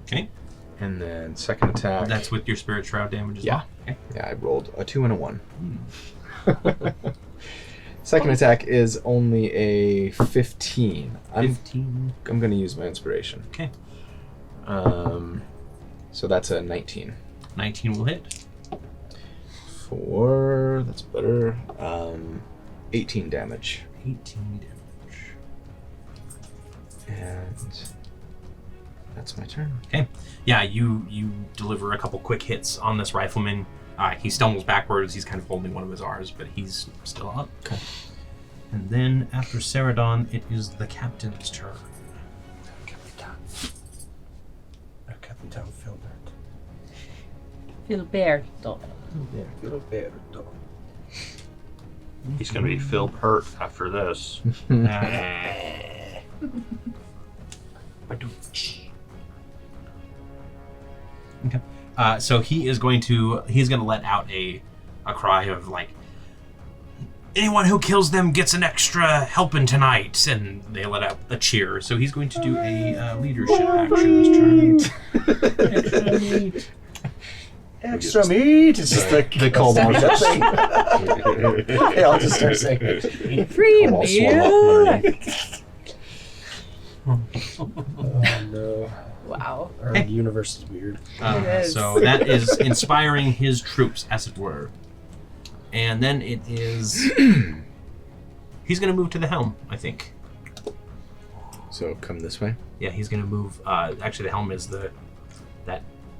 Okay. And then second attack. That's with your Spirit Shroud damage as well? Okay. Yeah, I rolled a 2 and a 1. Second attack is only a 15. 15. I'm going to use my inspiration. Okay. So that's a 19. 19 will hit. That's better. 18 damage. 18 damage. And that's my turn. Okay. Yeah, you deliver a couple quick hits on this rifleman. He stumbles backwards. He's kind of holding one of his R's, but he's still up. Okay. And then after Seredan, it is the captain's turn. Capitan Filbert. Filberto. Filberto. He's going to be Phil Pert after this. Okay. So he's going to let out a cry of like, anyone who kills them gets an extra helping tonight, and they let out a cheer. So he's going to do a leadership action this turn. Extra meat. It's just the cold on that thing. Hey, I'll just start saying it. Free meal. Oh no. Wow. Our universe is weird. It is. So that is inspiring his troops, as it were. And then it is... he's going to move to the helm, I think. So come this way? Yeah, he's going to move... actually, the helm is that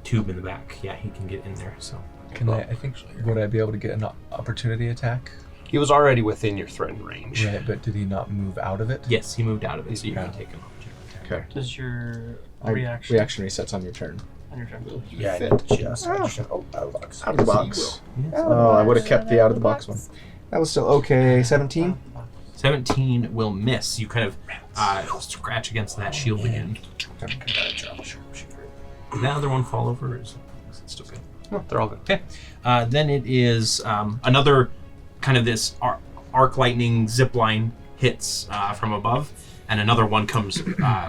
tube in the back. Yeah, he can get in there, so... Would I be able to get an opportunity attack? He was already within your threatened range. Right, but did he not move out of it? Yes, he moved out of it, so you can take an opportunity attack. Okay. Does your Reaction resets on your turn. on your turn? Yeah, just. Oh, out of the box. Out of the box. Oh, I would have kept the out of the box one. That was still okay. 17? 17 will miss. You kind of scratch against that shield again. Did that other one fall over? Or is it still good? No, they're all good. Okay. Then it is another kind of this arc lightning zip line hits from above, and another one comes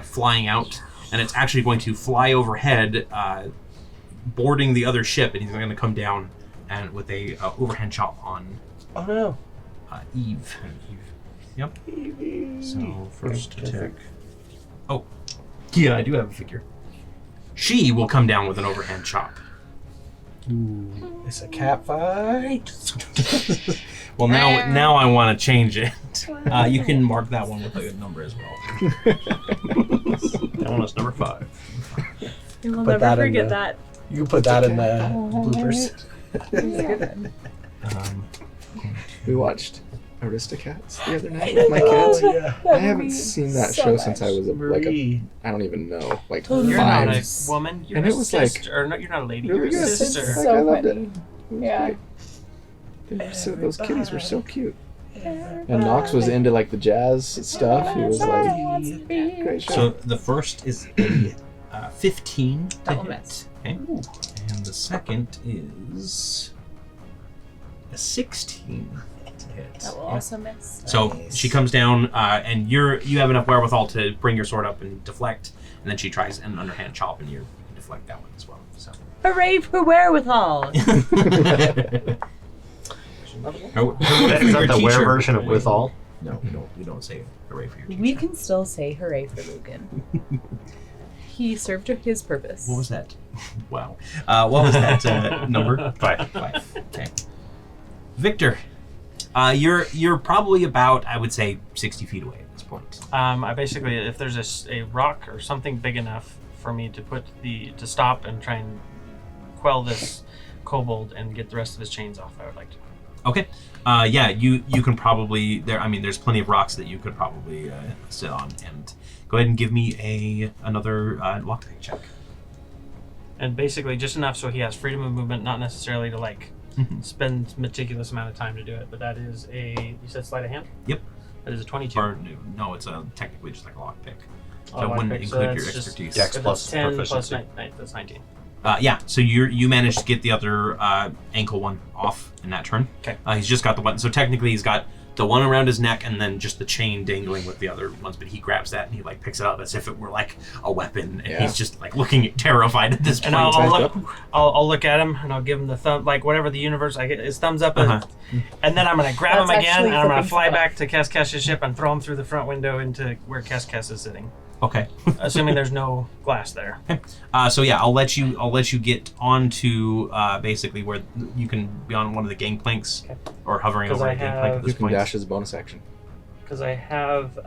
flying out, and it's actually going to fly overhead, boarding the other ship, and he's going to come down and with a overhand chop on Oh no. Eve. Yep. So first attack. Oh, yeah, I do have a figure. She will come down with an overhand chop. Ooh, it's a cat fight. Well, now I want to change it. You can mark that one with a number as well. That one is number 5. We will Put never that in forget the- that. You can put that in the bloopers. We watched Aristocats the other night with my kids. yeah. I haven't seen that show since I was I don't even know, like You're 5. not a woman. You're And a it was like sister. Or no, you're not a lady. really you're a good. sister. Like, So I loved funny. it. Was Yeah. great. They were those kitties were so cute. And Knox was into like the jazz stuff. He was like, great show. So the first is a 15 to That will hit. miss. Okay. And the second is a 16 to hit. That will Yeah. also miss. So she comes down, and you have enough wherewithal to bring your sword up and deflect, and then she tries an underhand chop, and you can deflect that one as well. So. Hooray for wherewithal! Is that the where version of withal? No, we don't say hooray for your teacher. We can still say hooray for Logan. He served his purpose. What was that? Wow. What was that number? 5. 5. Okay. Victor, you're probably about, I would say, 60 feet away at this point? I basically, if there's a rock or something big enough for me to to stop and try and quell this kobold and get the rest of his chains off, I would like to. Okay. Yeah, you can probably there's plenty of rocks that you could probably sit on, and go ahead and give me another lockpick check. And basically just enough so he has freedom of movement, not necessarily to spend meticulous amount of time to do it. But that is you said sleight of hand? Yep. That is a 22. Or no, it's technically just like a lockpick. So Oh, it wouldn't lockpick, so include your that's just expertise. Dex If plus it's 10 plus proficiency. 9, that's 19. Yeah, so you managed to get the other ankle one off in that turn. Okay. He's just got the one. So technically he's got the one around his neck and then just the chain dangling with the other ones. But he grabs that and he picks it up as if it were like a weapon. And he's just looking terrified at this point. And I'll look at him and I'll give him the thumb, whatever the universe, I get his thumbs up. And then I'm going to grab him That's again actually and I'm going to flipping fly stuff. back to Keskesh's ship and throw him through the front window into where Kesk is sitting. Okay. Assuming there's no glass there. So yeah, I'll let you get onto basically where you can be on one of the gangplanks or hovering 'Cause over I a gangplank at have- this You can point. dash as a bonus action. Because I have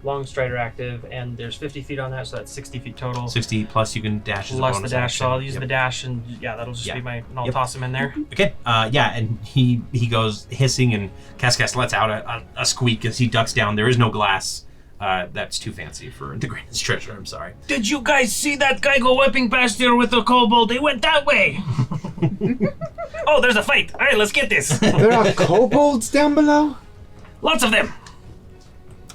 Long Strider active and there's 50 feet on that, so that's 60 feet total. 60 plus you can dash as a Plus bonus the dash, action. so I'll use Yep. the dash and that'll just be my, and I'll toss him in there. Okay. Yeah, and he goes hissing and Cascas lets out a squeak as he ducks down. There is no glass. That's too fancy for the greatest treasure. I'm sorry. Did you guys see that guy go whipping past here with the kobold? They went that way. Oh, there's a fight. All right, let's get this. There are kobolds down below? Lots of them.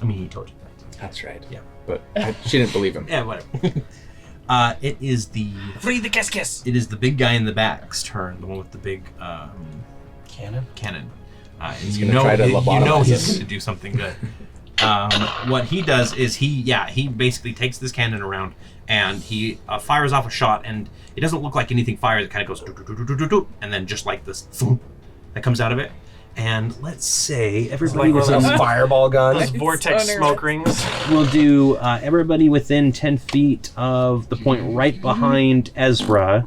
I mean, he told you. That's right. Yeah. But she didn't believe him. Yeah, whatever. It is the Free the Keskes. big guy in the back's turn, the one with the big Cannon? cannon. And He's you gonna know try to lobotomize he's us. going to do something good. What he does is he basically takes this cannon around and he fires off a shot, and it doesn't look like anything fires. It kind of goes do, do, do, do, do, do, do, and then just like this thump that comes out of it. And let's say everybody Like within a fireball gun. Those vortex so smoke rings. we'll do everybody within 10 feet of the point right behind Ezra.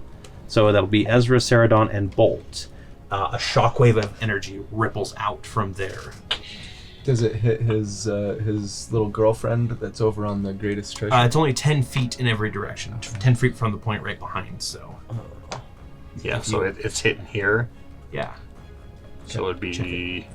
So that'll be Ezra, Seredan, and Bolt. A shockwave of energy ripples out from there. Does it hit his little girlfriend that's over on the greatest treasure? It's only 10 feet in every direction. 10 feet from the point right behind, so. Yeah, so it's hitting here. Yeah. So it'd check be.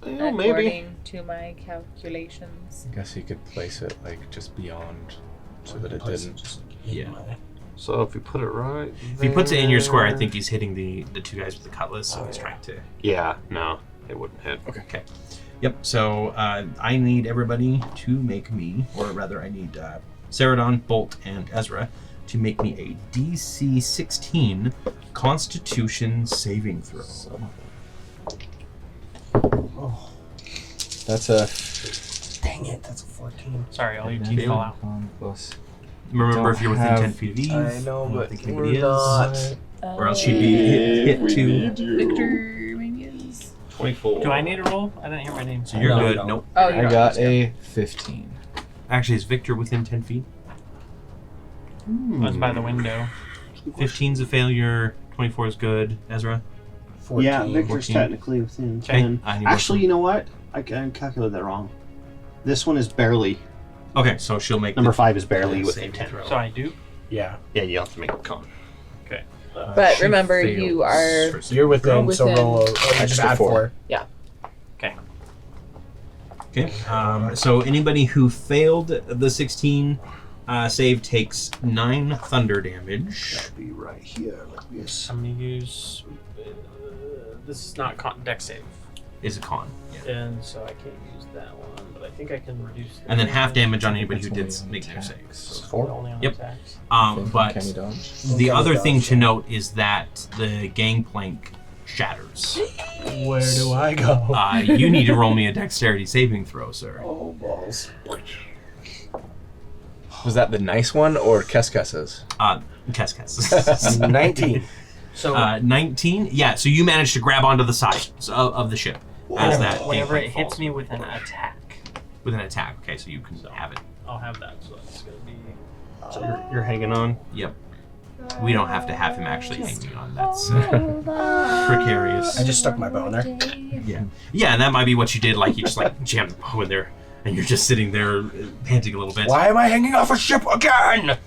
According to my calculations. I guess he could place it just beyond, so that it didn't. Yeah. So if you put it right. If he puts it in your square, I think he's hitting the two guys with the cutlass, so he's trying to. Yeah, no, it wouldn't hit. Okay. Yep, so I need everybody to make me, or rather, I need Seredan, Bolt, and Ezra to make me a DC 16 Constitution saving throw. Oh, That's a dang it, that's a 14. Sorry, all your teeth fall out. plus. Remember, Don't if you're within have- 10 feet of Eve, I know, don't but think we're anybody is. not. Or else she'd be hit too. Victor, maybe is. 24. Do I need a roll? I didn't hear my name. So you're No, good. you don't. Nope. Oh, I you're got a 15. Actually, is Victor within 10 feet? I was by the window. 15's a failure. 24 is good. Ezra? 14. Yeah, Victor's 14. technically within Okay. 10. I need more Actually, you know what? I calculated that wrong. This one is barely. Okay, so she'll make Number the 5 is barely the within saving 10. throw. So I do. Yeah. Yeah, you have to make a con. Okay. But She remember, fails you are. for saving You're within, so within roll you just extra add 4. Okay. Okay. So anybody who failed the 16 save takes 9 thunder damage. That'd be right here, like this. I'm gonna use. This is not dex save, Is a con. Yeah. and so I can't use that one. But I think I can reduce. And then half damage on anybody It's who did only on make their attacks. saves. Only on Yep. attacks. But Can you dodge? the other thing to note is that the gangplank shatters. Where do I go? You need to roll me a dexterity saving throw, sir. Oh, balls. Was that the nice one or Keskes's? Kes. 19. So 19? Yeah, so you managed to grab onto the side of the ship as that whenever gangplank it hits falls. me with an attack, With an attack, okay, so you can have it. I'll have that. So it's gonna be. So you're hanging on? Yep. We don't have to have him actually hanging on. That's precarious. I just stuck my bow in there. Yeah, and that might be what you did. Like you just like jammed the bow in there, and you're just sitting there panting a little bit. Why am I hanging off a ship again?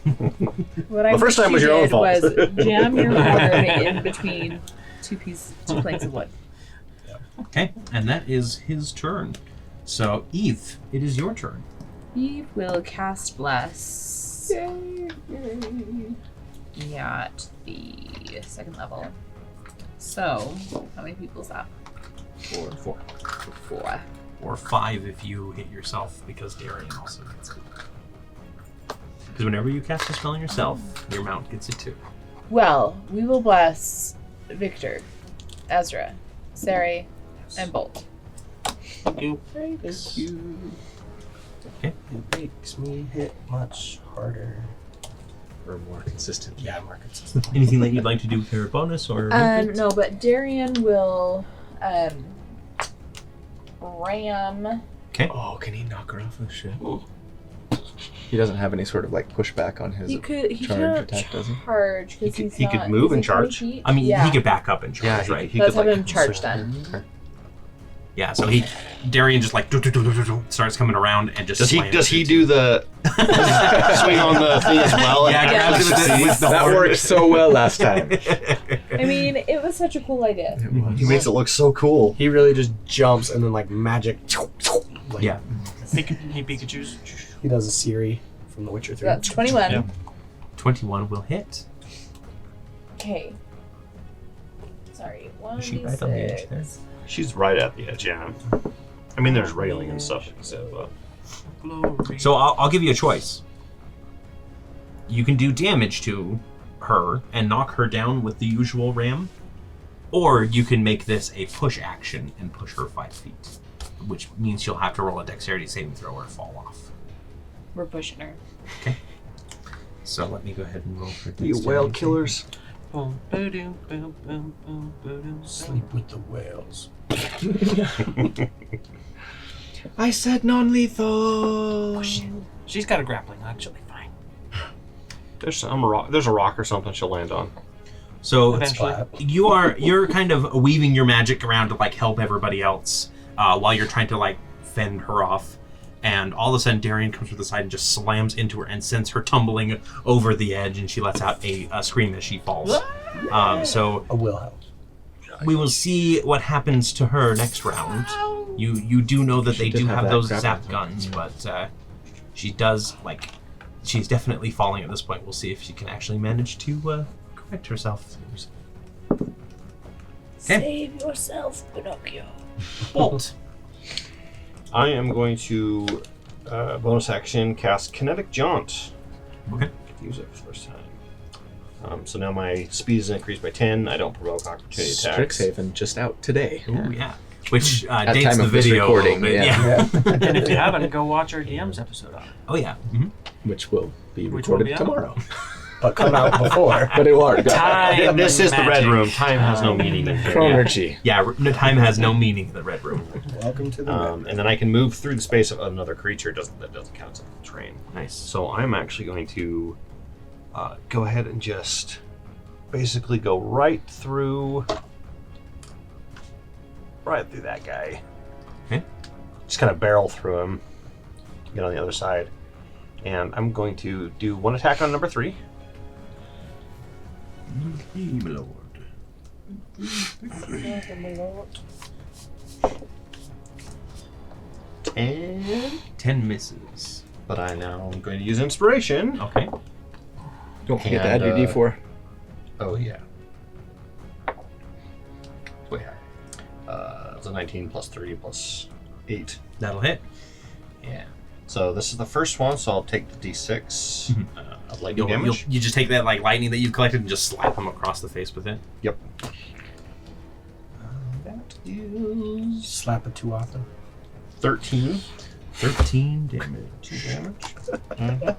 What I first time was your own fault. Was jam your arm in between two planks of wood. Okay, and that is his turn. So Eve, it is your turn. Eve will cast Bless. At the second level. So, how many people is that? Four. 4. Or 5 if you hit yourself, because Darian also gets it. Because whenever you cast a spell on yourself, your mount gets it too. Well, we will bless Victor, Ezra, Sari, and Bolt. Thank you. Okay. It makes me hit much harder. Or more consistent. Yeah, more consistent. Anything that you'd like to do for a bonus or movement? No, but Darian will ram. Okay. Oh, can he knock her off the ship? He doesn't have any sort of like pushback on his He charge can't attack, does he? charge because he's He not. could move is and he 20 charge. feet? I mean, yeah. he could back up and charge, right? Let's have him charge then. Yeah, so Darian just like starts coming around and just slams Does he into- do the swing on the thing as well? Yeah, grabs it with the That horn. worked so well last time. I mean, it was such a cool idea. He makes it look so cool. He really just jumps and then like magic. Like, Yeah. Hey, Pikachu's. He does a Siri from The Witcher 3. That's 21. Yeah. 21 will hit. Okay. Sorry, She right on the edge there. 1d6. She's right at the edge, yeah. I mean, there's railing and stuff, like you said, but... Glory. So I'll give you a choice. You can do damage to her and knock her down with the usual ram, or you can make this a push action and push her 5 feet, which means she'll have to roll a dexterity saving throw or fall off. We're pushing her. Okay. So let me go ahead and roll for You dexterity whale saving. killers. Boom, boom, boom, boom, boom, boom. Sleep with the whales. I said non-lethal. She's got a grappling hook. She'll be fine. There's a rock or something she'll land on. So Eventually. you're kind of weaving your magic around to like help everybody else while you're trying to like fend her off. And all of a sudden, Darian comes to the side and just slams into her and sends her tumbling over the edge, and she lets out a scream as she falls. So A will help. we will see what happens to her next round. You do know that they did do have have that those grappling zap hook, guns, but she does like she's definitely falling at this point. We'll see if she can actually manage to correct herself. Save yourself, Pinocchio. Bolt. I am going to bonus action cast Kinetic Jaunt. Okay. Use it for the first time. So now my speed is increased by 10. I don't provoke opportunity attacks. Strixhaven just out today. Ooh, yeah. Which At dates time the of this video recording, a little bit. yeah. And if you haven't, go watch our DM's episode on it. Oh yeah. Mm-hmm. Which will be Which will recorded be out. tomorrow. But come out before. But it will. Time This is the Red magic. Room. Time has no meaning in here. Chronergy. Yeah. No, time has no meaning in the Red Room. Welcome to the Red. And then I can move through the space of another creature. That doesn't count as a terrain. Nice. So I'm actually going to go ahead and just basically go right through that guy. Okay. Just kind of barrel through him, get on the other side. And I'm going to do one attack on number 3. My lord. 10 misses. But I now am going to use inspiration. Okay. Don't forget to And, add your D4. Oh yeah. Way high. It's a 19 plus 3 plus 8. That'll hit. Yeah. So this is the first one, so I'll take the D6 of lightning damage. You just take that like lightning that you've collected and just slap him across the face with it. Yep. That is Slap it too often. 13. 13 damage. 2 damage.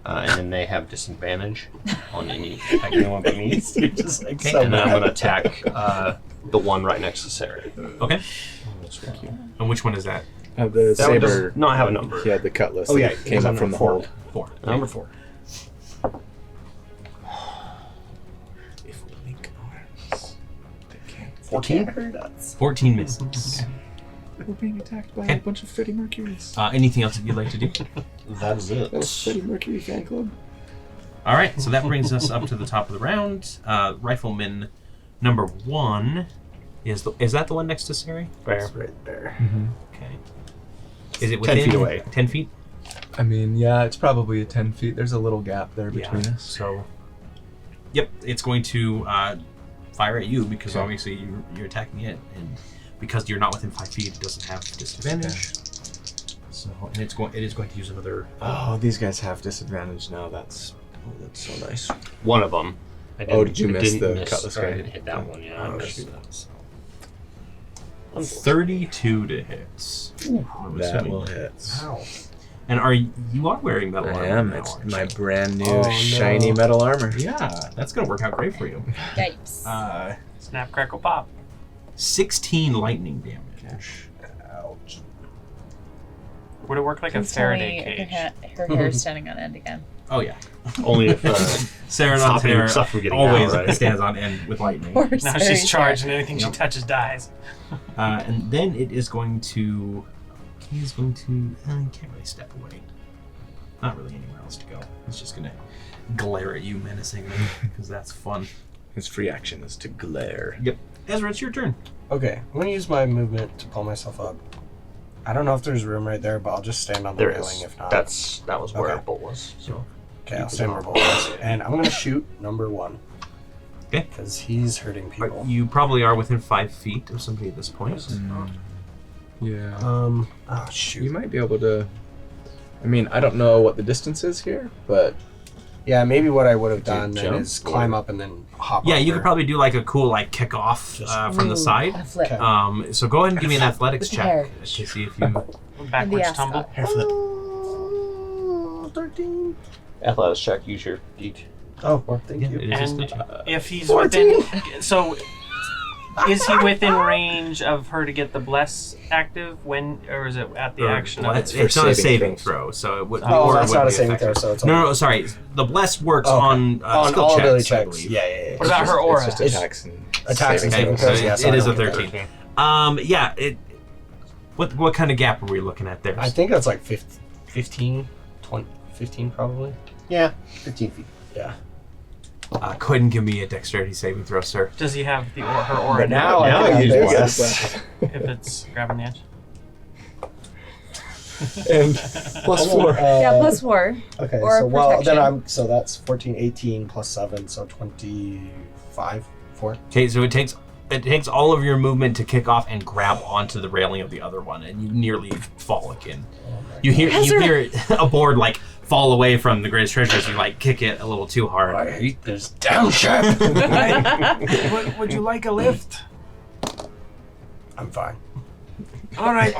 And then they have disadvantage on any attack anyone but me. You're just like And then I'm going to attack the one right next to Sarah. Okay. And which one is that? The That one saber. does not have a number. He had the cutlass. Oh, yeah, that it came was up on from the 4. hold. 4. Number 4. 14? hurt us. 14 misses. We're being attacked by Okay. a bunch of Freddie Mercurys. Anything else that you'd like to do? That is it. That's Freddie Mercury fan club. All right, so that brings us up to the top of the round. Rifleman number 1 is that the one next to Sari? It's right there. Okay. Is it 10 within feet away. 10 feet? I mean, yeah, it's probably 10 feet. There's a little gap there between us. So, yep, it's going to fire at you because Okay. obviously you're attacking it, and because you're not within 5 feet, it doesn't have disadvantage. So, and it is going to use another. Oh, these guys have disadvantage now. That's so nice. One of them. Did you miss the cutlass I guy? didn't hit that one, yeah. I Oh, missed shoot. that. So. 32 to hit. I'm That assuming. will hit. Ow. And you are wearing metal armor? I am. now, It's aren't my you? brand new Oh, no. shiny metal armor. Yeah, that's gonna work out great for you. Yipes. Snap, crackle, pop. 16 lightning damage. Ouch. Would it work like a Please tell Faraday me cage? her hair is standing on end again. Oh yeah, Only if Seredan's stopping hair stuff from getting always out, right? stands on end with lightning. Poor Now Sari's she's hair. charged and anything she Yep. touches dies. And then it is going to. He's going to. He can't really step away. Not really anywhere else to go. He's just gonna glare at you menacingly because that's fun. His free action is to glare. Yep. Ezra, it's your turn. Okay, I'm gonna use my movement to pull myself up. I don't know if there's room right there, but I'll just stand on the there railing is. if not. That was where Okay. Bolt was. So Okay, I'll stand where Bolt is. And I'm gonna shoot number 1. Okay. Because he's hurting people. You probably are within 5 feet of somebody at this point. Yeah. Oh You shoot. might be able to. I mean, I don't know what the distance is here, but Yeah, maybe what I would have Could you done then jump, is climb up and then hop Yeah, you over. could probably do like a cool kick off from the Ooh, side. A flip. Okay. So go ahead and give me an athletics With the hair. check to see if you. Backwards ascot. tumble. hair flip. 13. Athletics check. Use your feet. Oh, thank Yeah, you. it is a And skill check. if he's 14. within, so is he within range of her to get the bless active when, or is it at the action of It's, for it's not a saving saving throws. throw, so it would. Oh, or it that's would not a be saving throw, effective. so it's No, sorry. The bless works Okay. on skill all checks, ability I checks. believe. Yeah. What about her aura? It's just attacks and Attacks and saving saving Okay, throws. throws. so Yeah, so it I is a don't get 13. 13. Yeah. What kind of gap are we looking at there? I think that's like 15, 20, 15 probably. Yeah, 15 feet. Yeah. Go ahead and give me a dexterity saving throw, sir. Does he have her aura? But now Now I you can do, have this. yes. if it's grabbing the edge. And plus 4. Yeah, plus 4. Okay, or so well protection. then so that's 14, 18 plus 7, so 25, 4. Okay, so it takes all of your movement to kick off and grab onto the railing of the other one, and you nearly fall again. You hear a board fall away from the greatest treasure as you kick it a little too hard. I hate this damn ship. Would you like a lift? I'm fine. All right.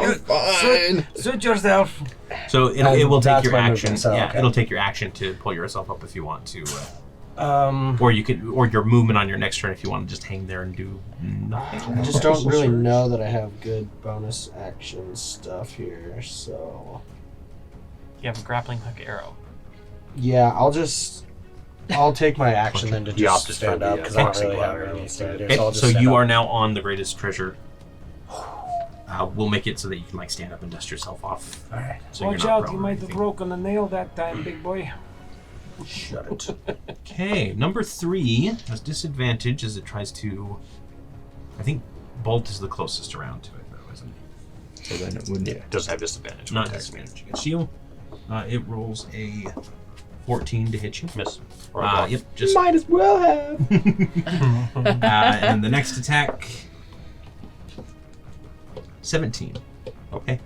Suit yourself. So it will take That's your my action. movement, so, Yeah, okay. it'll take your action to pull yourself up if you want to, I or you could, or your movement on your next turn if you want to just hang there and do nothing. just don't really know that I have good bonus action stuff here, so You have a grappling hook arrow. yeah, I'll take my action then to You just opted stand for the, up because I don't boxing really have ladder anything to instead. do. Okay, So, I'll just so stand you up. are now on the greatest treasure. We'll make it so that you can stand up and dust yourself off. All right, So Watch you're not out, prone you or might have anything. broken a nail that time, big boy. shut it. Okay, number 3 has disadvantage as it tries to. I think Bolt is the closest around to it, though, isn't it? So then it wouldn't. Yeah, it doesn't have disadvantage. Not Attack. disadvantage against you. It rolls a 14 to hit you. Miss. Or block. Yep, just. Might as well have. And the next attack. 17. Okay.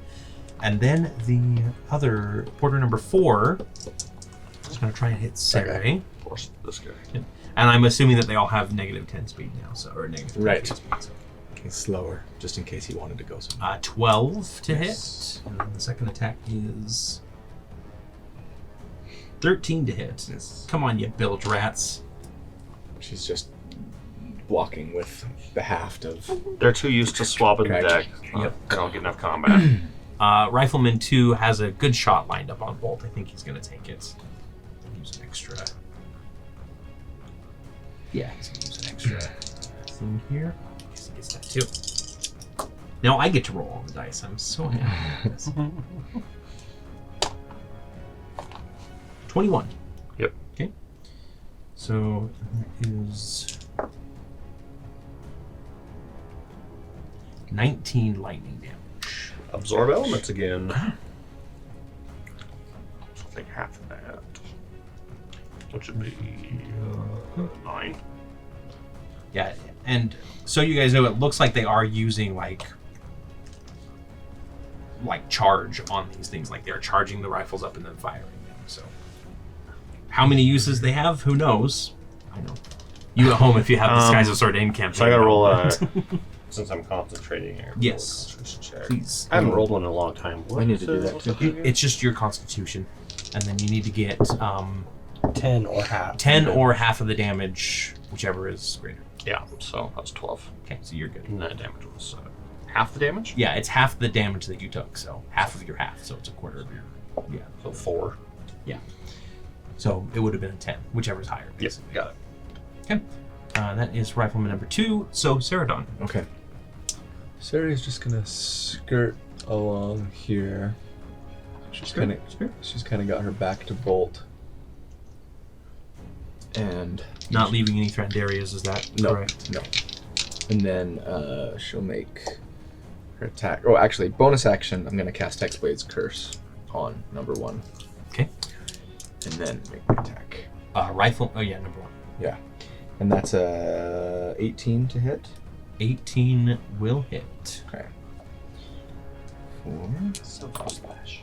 And then the other porter number 4 is going to try and hit Sarah. Force this guy. And I'm assuming that they all have negative 10 speed now, so or negative 10 Right. speed. So. Okay, slower, just in case he wanted to go somewhere. 12 to Yes. hit. And then the second attack is 13 to hit. Yes. Come on, you bilge rats. She's just blocking with the haft of. They're too used to swapping the deck. Yep. They don't get enough combat. Rifleman 2 has a good shot lined up on Bolt. I think he's going to take it. Use an extra. Yeah, he's going to use an extra thing here. In case he gets that too. Now I get to roll all the dice. I'm so happy with this. 21. Yep. Okay. So that is 19 lightning damage. Absorb elements again. So I'll take half of that. Which should be 9. Yeah, and so you guys know, it looks like they are using like charge on these things. Like they're charging the rifles up and then firing them. So how many uses they have, who knows? I know. You at home, if you have the Skies of Seredan campaign. So I gotta roll since I'm concentrating here. Yes. Check. Please. I haven't rolled one in a long time. I need to do that too. It's just your constitution. And then you need to get 10 or half. 10 or half of the damage, whichever is greater. Yeah, so that's 12. Okay, so you're good. And that damage was half the damage? Yeah, it's half the damage that you took, so half of your half, so it's a quarter of your... Yeah. So 4. Yeah. So it would have been a 10, whichever's higher. Yes, got it. Okay. That is rifleman number 2, so Seredan. Okay. Sarah's just gonna skirt along here. She's kind of got her back to Bolt. And Not leaving any threatened areas, is that correct? No. And then she'll make her attack. Oh, actually, bonus action, I'm going to cast Hexblade's Curse on number 1. Okay. And then make my attack. Rifle, oh yeah, number 1. Yeah. And that's a 18 to hit. 18 will hit. Okay. 4. Still cost slash.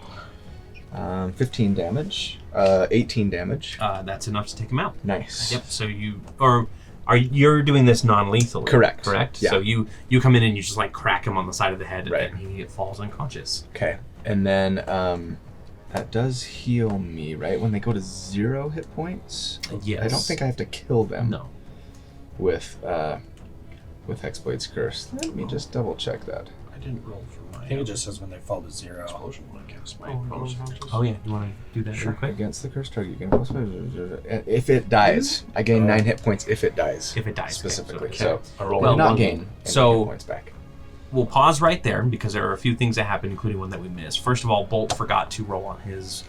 15 damage. 18 damage. That's enough to take him out. Nice. Yep, so you're doing this non-lethally. Correct. Yeah. So you come in and you just crack him on the side of the head Right. and he falls unconscious. Okay. And then that does heal me, right? When they go to 0 hit points? Yes. I don't think I have to kill them. No. With Hexblade's Curse. Let me just double check that. I didn't roll for my I think it just says when they fall to 0. explosion when I cast my bonus actions. Oh yeah, you want to do that real quick? Against the cursed target, you can if it dies. I gain 9 hit points if it dies. If it dies. Specifically. Okay. So I roll I will not one. gain any So- hit points back. We'll pause right there because there are a few things that happened, including one that we missed. First of all, Bolt forgot to roll on his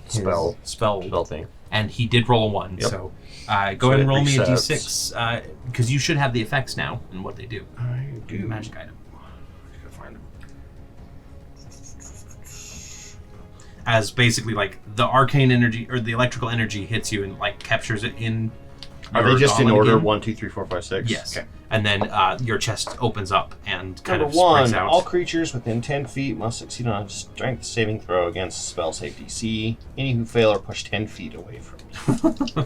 Spell thing, and he did roll a 1. Yep. So go So ahead and it roll me a resets. d6 because you should have the effects now and what they do. I do. Magic item. I gotta find them. As basically the arcane energy or the electrical energy hits you and captures it in. Are your they just in gauntlet order? again. 1, 2, 3, 4, 5, 6? Yes. Okay. And then your chest opens up and kind Number of 1, spreads out. all creatures within 10 feet must succeed on a strength saving throw against spell save DC. Any who fail are pushed 10 feet away from you.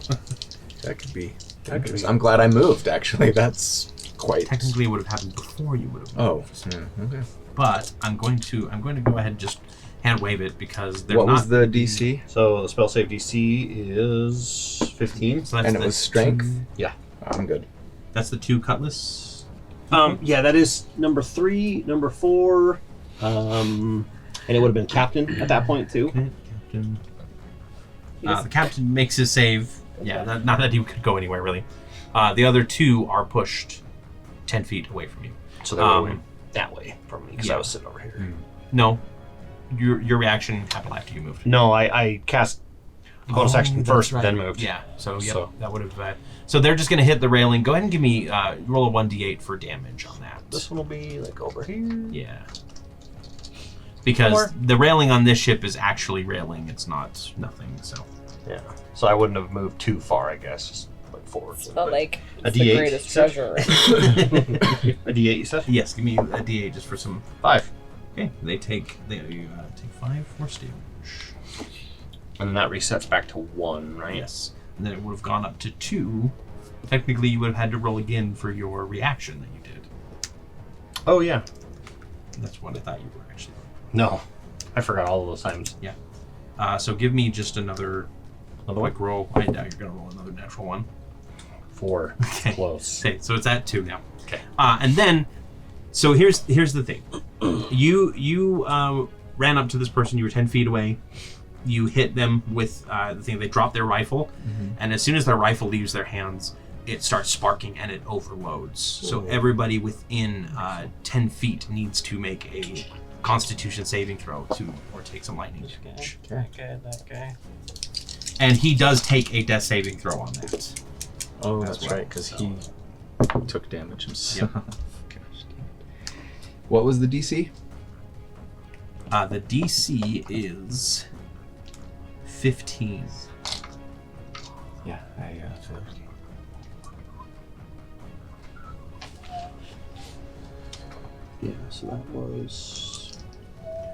That could be dangerous. I'm glad I moved, actually. That's quite... Technically, it would have happened before you would have. Oh, okay. But I'm going to go ahead and just hand wave it because they're What not. was the DC? So the spell save DC is 15. So that's And it was strength? Yeah. I'm good. That's the 2 cutlass. Yeah, that is number 3, number 4, and it would have been captain at that point too. Okay, captain. The captain makes his save. Yeah, not that he could go anywhere really. The other 2 are pushed 10 feet away from you. So they would have went that way from me because I was sitting over here. No, your reaction happened after you moved. No, I cast bonus action that's first, right. then moved. Yeah, so So- that would have. So they're just going to hit the railing. Go ahead and give me roll a 1d8 for damage on that. This one will be over here. Yeah. Because the railing on this ship is actually railing. It's not nothing. So. Yeah. So I wouldn't have moved too far, I guess. Just forward. Felt like a it's D8. the greatest treasure. A D8, you said? Yes, give me a d8 just for some. 5. Okay, they take 5 force damage. And then that resets back to 1, right? Yes, and then it would have gone up to 2. Technically, you would have had to roll again for your reaction that you did. Oh, yeah. That's what I thought you were actually. No. I forgot all of those times. Yeah. So give me just another quick roll. I doubt you're gonna roll another natural 1. 4. Okay. Close. Okay, so it's at 2 now. Okay. And then, so here's the thing. You ran up to this person. You were 10 feet away. You hit them with the thing. They drop their rifle, and as soon as their rifle leaves their hands, it starts sparking and it overloads. So everybody within 10 feet needs to make a Constitution saving throw or take some lightning damage. That guy. And he does take a death saving throw on that. Oh, as that's well. right, because he took damage himself. Gosh, damn it. What was the DC? The DC is 15. Yeah, I failed. Yeah, so that was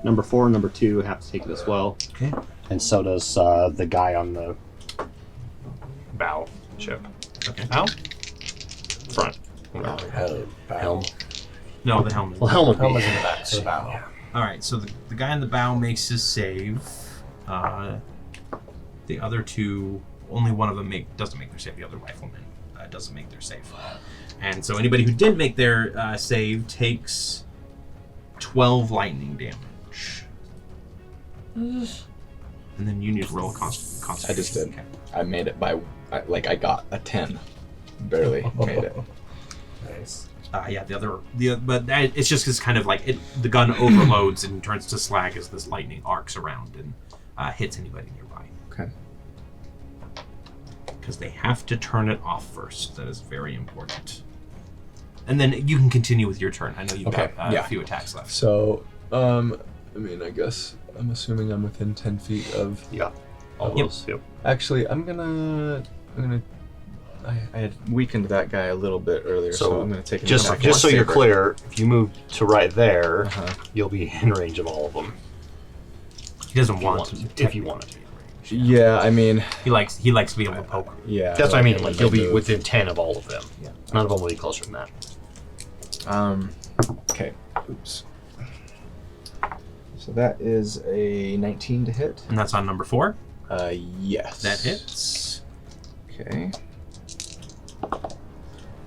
number 4 and number 2 have to take it as well. Okay. And so does the guy on the bow ship. Okay. How? Front. Helm. No, the helmet. Well, helm would Helm be. is in the back, so the bow. All right, so the guy in the bow makes his save. The other two, only one of them doesn't make their save. The other rifleman doesn't make their save. And so anybody who did make their save takes 12 lightning damage. And then you need to roll a constitution. I just did. Okay. I made it by, I got a 10. Barely made it. Nice. Yeah, but it's just it's kind of like the gun overloads and turns to slag as this lightning arcs around and hits anybody nearby. Okay. Because they have to turn it off first. That is very important. And then you can continue with your turn. I know you've got a few attacks left. So, I mean, I guess I'm assuming I'm within 10 feet of. Yeah. All Yep. those. Yep. Actually, I'm gonna. I had weakened that guy a little bit earlier, so I'm gonna take an attack. Just so you're Saber. clear, if you move to right there, Uh-huh. you'll be in range of all of them. He doesn't want to. If you want to. Yeah, I mean, He likes to be able to poke. yeah. That's what I mean. Like you'll be move. within 10 of all of them. Yeah. None of them will be closer than that. Okay. Oops. So that is a 19 to hit. And that's on number 4. Yes. That hits. Okay.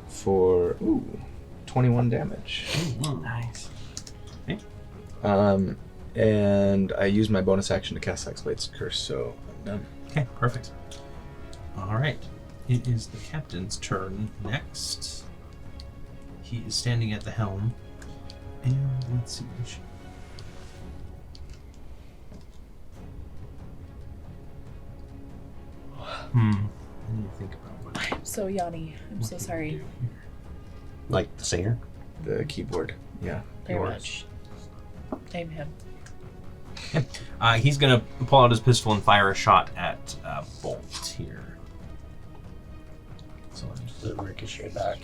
For 21 damage. Nice. And I use my bonus action to cast Hexblade's Curse, so I'm done. Okay, perfect. All right. It is the captain's turn next. He is standing at the helm. And let's see. I need to think about what. So Yanni, I'm so sorry. Like the singer? The keyboard. Yeah. Very Yours. much. Name him. He's gonna pull out his pistol and fire a shot at Bolt here. So Does it ricochet back?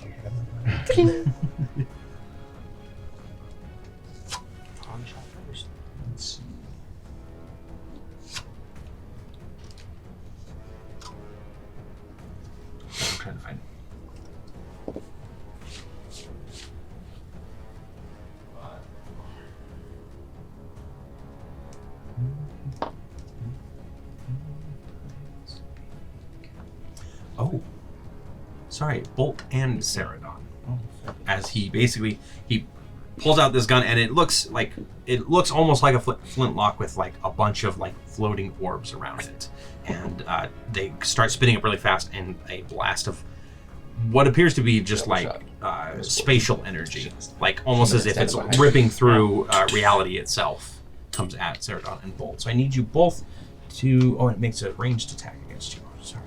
let's see. I'm trying to find it. Oh, sorry, Bolt and Seredan. As he pulls out this gun, and it looks almost like a flintlock with like a bunch of like floating orbs around it, and they start spinning up really fast, and a blast of what appears to be just like spatial energy, like almost as if it's ripping through reality itself, comes at Seredan and Bolt. So I need you both to. Oh, it makes a ranged attack against you. Sorry,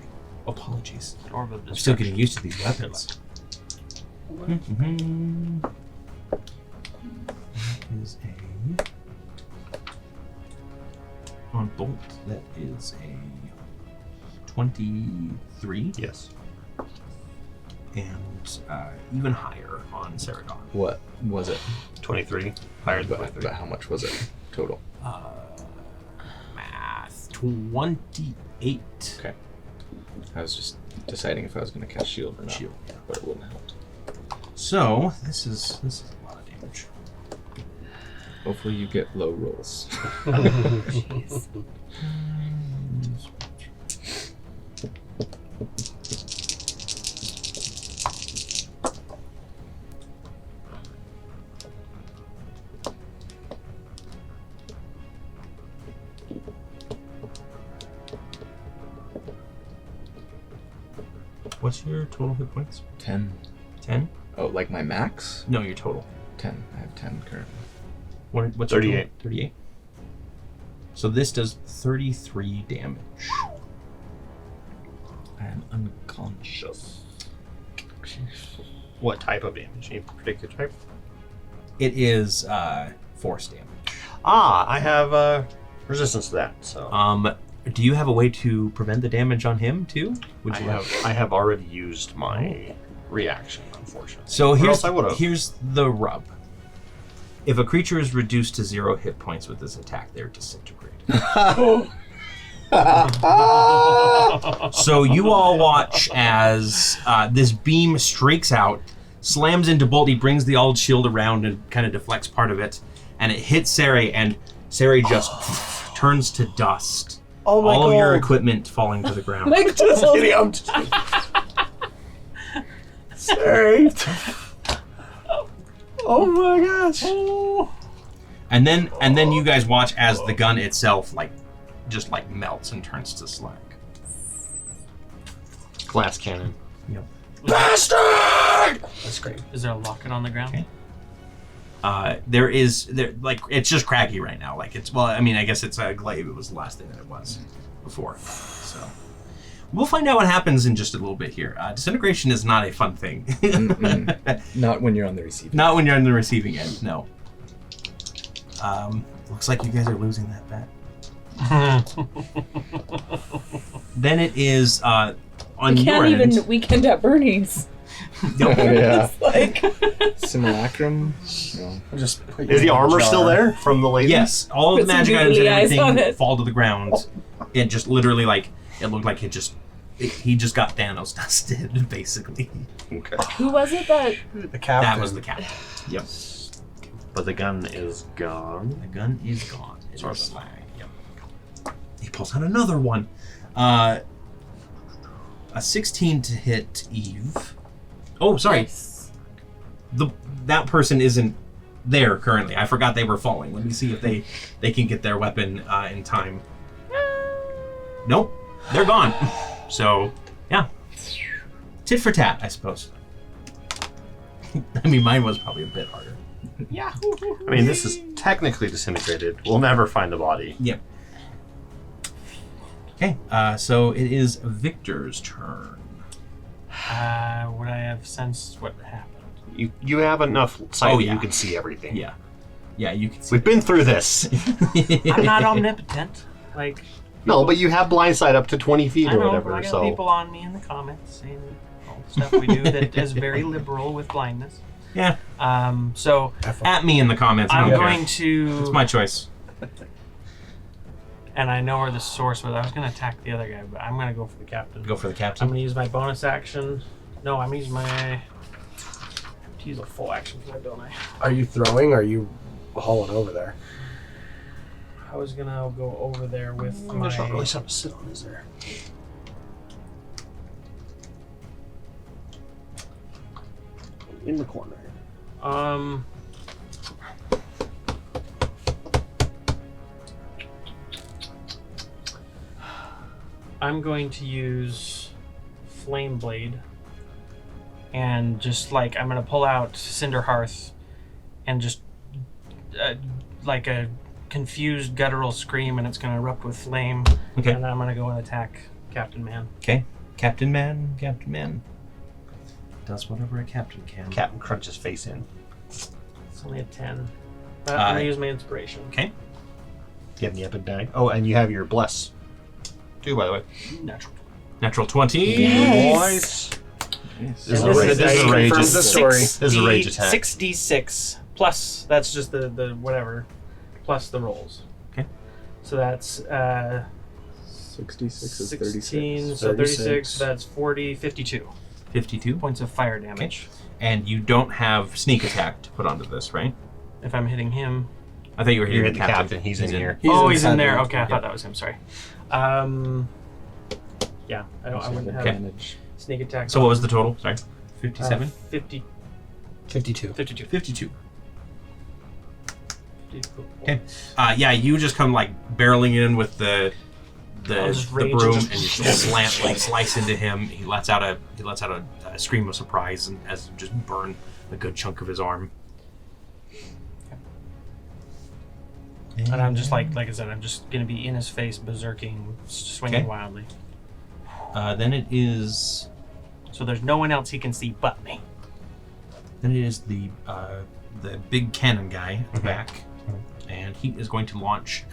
apologies. I'm still getting used to these weapons. Mm-hmm. That is on Bolt. That is a 23. Yes. And even higher on Seredan. What was it? 23. Higher than But 23. how much was it total? Math 28. Okay. I was just deciding if I was going to cast shield or not. Shield, yeah. But it wouldn't help. So this is a lot of damage. Hopefully you get low rolls. Jeez. What's your total hit points? 10. 10? Oh, like my max? No, your total. 10. I have 10 currently. What's 38. Your total? 38. So this does 33 damage. I am unconscious. What type of damage? Any particular type? It is force damage. I have resistance to that. So Do you have a way to prevent the damage on him too? Would you I have already used my reaction, unfortunately. So Or here's else I would've. here's the rub. If a creature is reduced to 0 hit points with this attack, they're disintegrated. So you all watch as this beam streaks out, slams into Bolt. He brings the old shield around and kind of deflects part of it, and it hits Sari, and Sari just turns to dust. Oh my All of your God. equipment falling to the ground. Like, Just kidding. I'm just Sorry. Oh my gosh. And then you guys watch as the gun itself just melts and turns to slag. Glass cannon. Yep. Bastard! That's great. Is there a locket on the ground? Okay. It's just craggy right now. I guess it's a glaive. It was the last thing that it was before. So we'll find out what happens in just a little bit here. Disintegration is not a fun thing. Not when you're on the receiving. Not when you're on the receiving end. No. Looks like you guys are losing that bet. Then it is on we your can't end. even weekend at Bernie's. Yeah. It's like, Simulacrum? No. Just put Is the you in a armor jar. still there from the lady? Yes, all of the Put some magic items and googly eyes on everything it. fall to the ground. It just literally it looked like he just got Thanos dusted, basically. Okay. who was it that? The captain. That was the captain. Yep. But the gun is gone. The gun is gone. It Sort is of. slag. Yep. He pulls out another one. A 16 to hit Eve. Oh, sorry. Yes. That person isn't there currently. I forgot they were falling. Let me see if they can get their weapon in time. Nope, they're gone. So, yeah. Tit for tat, I suppose. I mean, mine was probably a bit harder. I mean, this is technically disintegrated. We'll never find the body. Yep. Okay, so it is Victor's turn. Would I have sensed what happened? You have enough sight Oh, that yeah. you can see everything. Yeah, you can see. We've been through this. I'm not omnipotent. No, but you have blind sight up to 20 feet I or know, whatever. I got So people on me in the comments saying all the stuff we do that is very liberal with blindness. Yeah. So At me in the comments. I I'm don't care. going to. It's my choice. And I know where the source was. I was going to attack the other guy, but I'm going to go for the captain. Go for the I'm captain. going to use my bonus action. No, I'm using my. I have to use a full action for that, don't I? Are you throwing or are you hauling over there? I was going to go over there with my. There's not really something to sit on, is there? in the corner. I'm going to use Flame Blade and just I'm going to pull out Cinder Hearth and just like a confused guttural scream, and it's going to erupt with flame. Okay. And then I'm going to go and attack Captain Man. Okay. Captain Man does whatever a captain can. Captain crunches face in. It's only a 10. I'm going to use my inspiration. Okay. Do you have any epic die? Oh, and you have your bless. Too, by the way. Natural 20. Nice. Yes. This is And a rage. this is This is a rage. confirms the story. This is a rage attack. 6d6 plus, that's just the whatever, plus the rolls. Okay. So that's 66 is 16, 36. so 36, that's 40, 52 52. points of fire damage. And you don't have sneak attack to put onto this, right? If I'm hitting him. I thought you were hitting You're the hitting the captain. captain. He's in here. He's He's in inside there. the- Okay, I thought that was him. Sorry. Yeah, I wouldn't have Advantage. sneak attack. So what was the total? Sorry. 57? 50, 52. 52. 52. 52. Okay. Yeah, you just come barreling in with the just rage and broom just- and slice into him. He lets out a scream of surprise and as just burn a good chunk of his arm. And I'm just like I said, I'm just gonna be in his face, berserking, swinging Okay. wildly. Then it is So there's no one else he can see but me. the big cannon guy at the back, and he is going to launch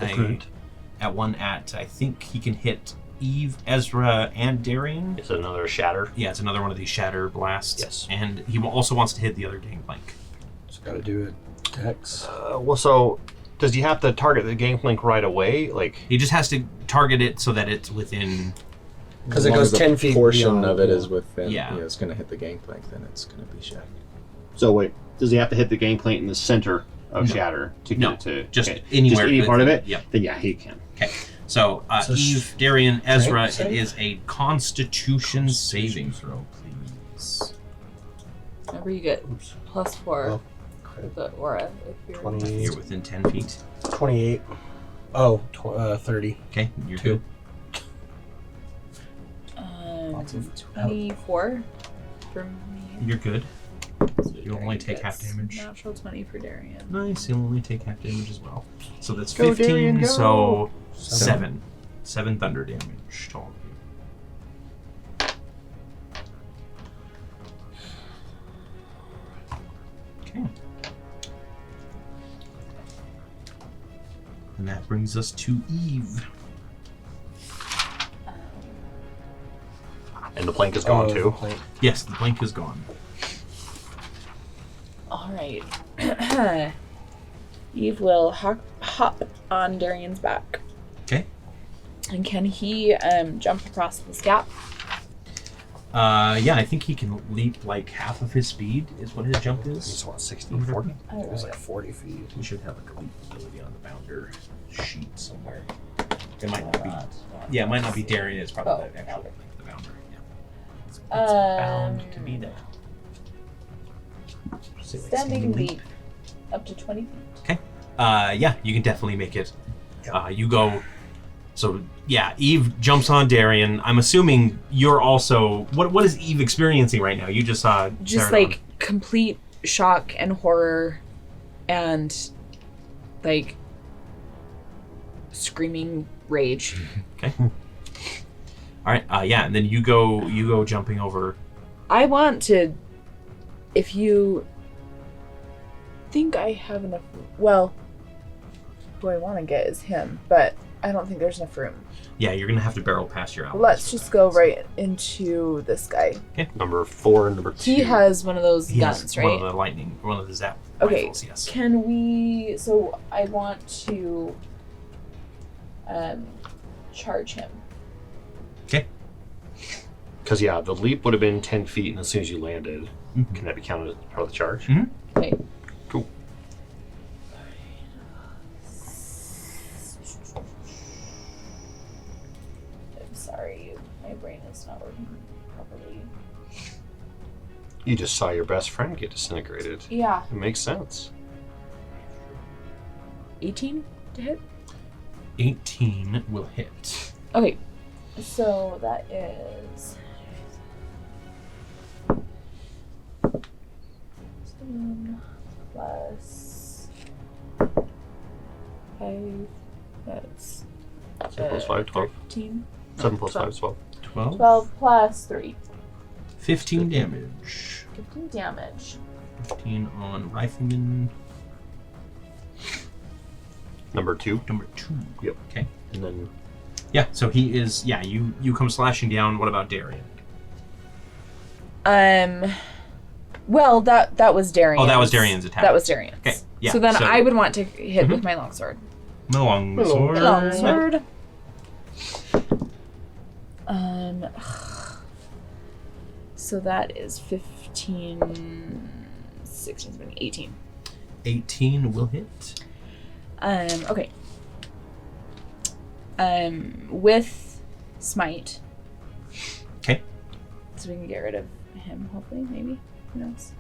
one at I think he can hit Eve, Ezra, and Darian. Is it another shatter? Yeah, it's another one of these shatter blasts. Yes. And he also wants to hit the other gangplank. Just gotta do it. Dex. Well, so does he have to target the gangplank right away? Like, He just has to target it so that it's within. Because As it long goes as 10 feet. portion beyond, of it yeah. is within. Yeah. It's going to hit the gangplank, then it's going to be shattered. So wait, does he have to hit the gangplank in the center of No. Shatter to No, get it to just okay. anywhere Just any part of it? Yep. Then yeah, he can. Okay. So, So Eve, Darian, Ezra, it save? is a Constitution saving throw, please. Remember, you get +4 Oh, with the aura if you're 20, You're within 10 feet. 28. Oh, 30. Okay, you're Two. good. Lots of 24 for me. You're good. So You'll only Darian take half gets damage. Natural 20 for Darian. Nice, you'll only take half damage as well. So that's Go, 15, Darian, go! so 7. 7 thunder damage to all of you. Okay. And that brings us to Eve. and the plank is gone Oh, too. like, Yes, the blink is gone. All right. Eve will hop on Darian's back. Okay. And can he jump across this gap? Yeah, I think he can leap like half of his speed is what his jump it's is. what, 16, 40? Oh, It was right. like 40 feet. He should have like a leap ability on the bounder sheet somewhere. It might not be. Yeah, it might not be Darian. It's probably Oh, the actual length of the bounder. Yeah. It's bound to be there. Say, like, Standing leap up to 20 feet. Yeah, you can definitely make it. You go. So yeah, Eve jumps on Darian. I'm assuming you're also. What is Eve experiencing right now? You just saw. Just Seredan. like complete shock and horror and like screaming rage. Okay. All right. Yeah, and then you go jumping over. I want to, if you think I have enough, well, who I want to get is him, but I don't think there's enough room. Yeah, you're gonna have to barrel past your allies. Let's just go right into this guy. Number 4 and number 2. He has one of those He guns, has right? one of the lightning, one of the zap Okay. rifles. Yes. Can we, so I want to charge him. Because yeah, the leap would have been 10 feet, and as soon as you landed, Mhm. can that be counted as part of the charge? Mhm. Okay. Cool. I'm sorry, my brain is not working properly. You just saw your best friend get disintegrated. Yeah. It makes sense. 18 to hit? 18 will hit. Okay. So that is 7 plus 5. That's 7 plus 5, 12. 13. 7 plus 5 is 12. 12. 12 plus 3. 15 damage. 15 damage. 15 on Rifleman. Number 2. Number 2. Yep. Okay. And then Yeah, so he is. Yeah, you come slashing down. What about Darian? Well, that was Darian's. Oh, that was Darian's attack. That was Darian's. Okay, yeah, So then so- I would want to hit with my longsword. Longsword. Longsword. So that is 15, 16, 17, 18. 18 will hit. Okay. With smite. Okay. So we can get rid of him, hopefully, maybe. Who knows?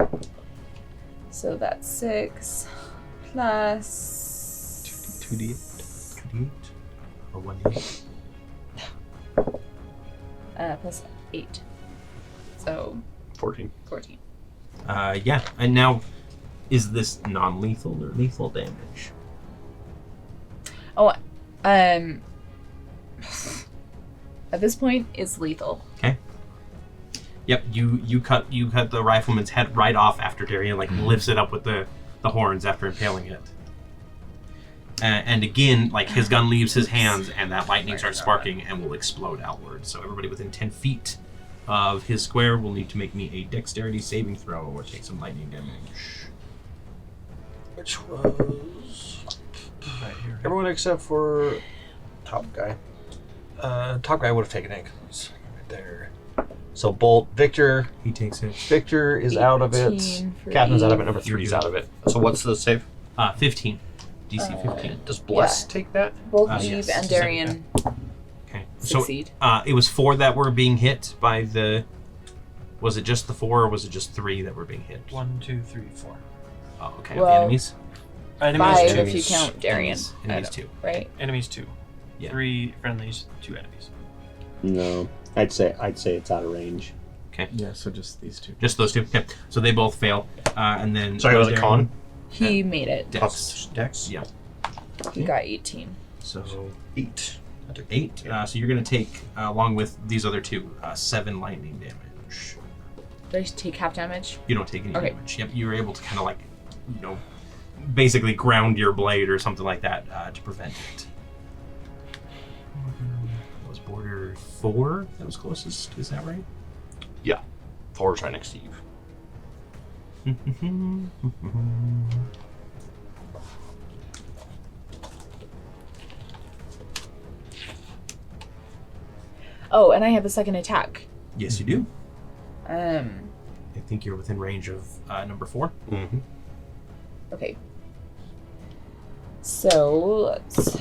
So that's 6 plus 2d8. 2d8 or 1d8. plus 8. So 14. 14. Yeah. And now, is this non-lethal or lethal damage? Oh, at this point, it's lethal. Okay. Yep. You cut the rifleman's head right off after Darian lifts it up with the horns after impaling it. And again, his gun leaves his hands, and that lightning starts sparking and will explode outward. So everybody within 10 feet of his square will need to make me a dexterity saving throw or take some lightning damage. Which was everyone except for top guy. Top guy would have taken it 'cause he's right there. So Bolt, Victor. He takes it. Victor is out of it. 18 for Captain's out of it. Eve. Number 3 is out of it. So what's the save? 15. DC 15. Does Bless Yeah. take that? Both Yes. Eve and Darian Okay. succeed. So it was 4 that were being hit by the. Was it just the 4, or was it just 3 that were being hit? 1, 2, 3, 4. Oh, okay. Well, the enemies. Enemies 5 2. if you count Darian, Enemies 2. right? Enemies 2. Yeah. 3 friendlies, 2 enemies. No, I'd say it's out of range. Yeah, so just these two. Just those 2. Okay. So they both fail, and then. Sorry, was it Darian- con? He made it. Dex. Dex? Yeah. He got 18. So 8. 8. So you're going to take, along with these other 2, 7 lightning damage. Did I take half damage? You don't take any Okay. damage. Yep, you were able to kind of basically ground your blade or something like that to prevent it. That was border 4 that was closest, is that right? Yeah. 4 is right next to you. Oh, and I have a second attack. Yes, you do. Um. I think you're within range of number 4. Mm-hmm. Okay. So let's.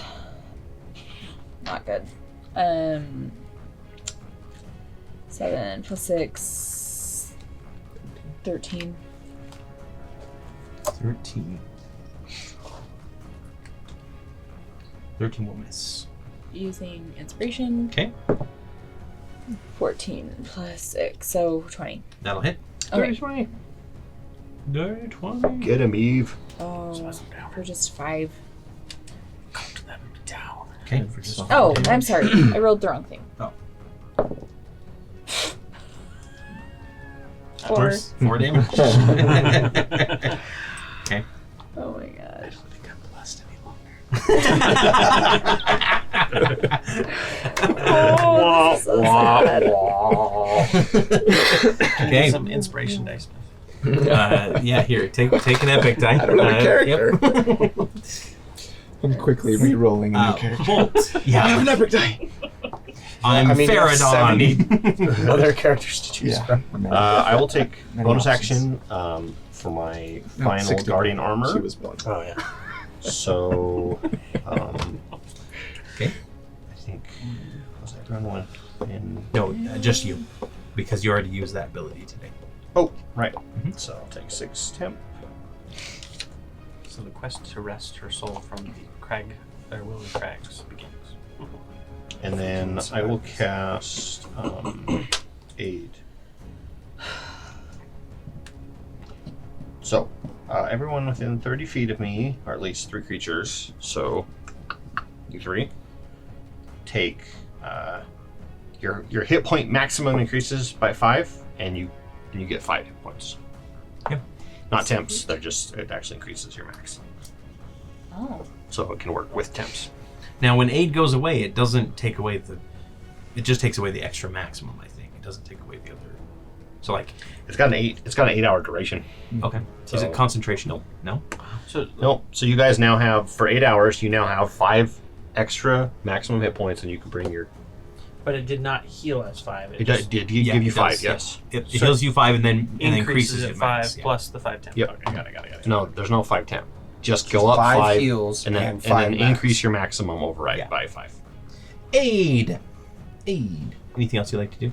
Not good. 7 plus 6. 13. 13. 13 will miss. Using inspiration. Okay. 14 plus 6, so 20. That'll hit. Okay. 20. Dirty 20. Get him, Eve. Oh, for just 5. Calm them down. Okay. For just Oh, I'm sorry. I rolled the wrong thing. Oh. 4. 4 damage. Okay. Oh my gosh. I don't think I'm blessed any longer. Oh, this is so sad. Okay. Some inspiration dice. Yeah, here, take an epic die. I don't have a character. Yep. I'm quickly re-rolling a new character. Bolt. I Yeah. have an epic die. I'm you have Feridon. other characters to choose from. I will take Many bonus options. action for my No, final 60. Guardian She armor. was one. Oh yeah. So, Okay. I think was I run one in? No, just you, because you already used that ability today. Oh, right. So I'll take 6 temp. So the quest to wrest her soul from the crag, or willow crags begins. And then I will cast Aid. So, everyone within 30 feet of me, or at least 3 creatures, so you 3, take your hit point maximum increases by 5, and you get 5 hit points. Yep. Not temps, they're just, it actually increases your max. Oh. So it can work with temps. Now, when aid goes away, it doesn't take away the. It just takes away the extra maximum. I think it doesn't take away the other. So It's got an 8-hour duration. okay, is So- it concentration? No. So Nope. So you guys now have, for 8 hours, you now have 5 extra maximum hit points, and you can bring your. but it did not heal as 5. It did give you 5, does, yes. It So heals you 5 and then increases your at 5 max, yeah. plus the 5 temp. Yep. Okay, got it. No, there's no 5 temp. Just go up 5 heals and then, and 5 and then max. increase your maximum override Yeah. by 5. Aid. Anything else you'd like to do?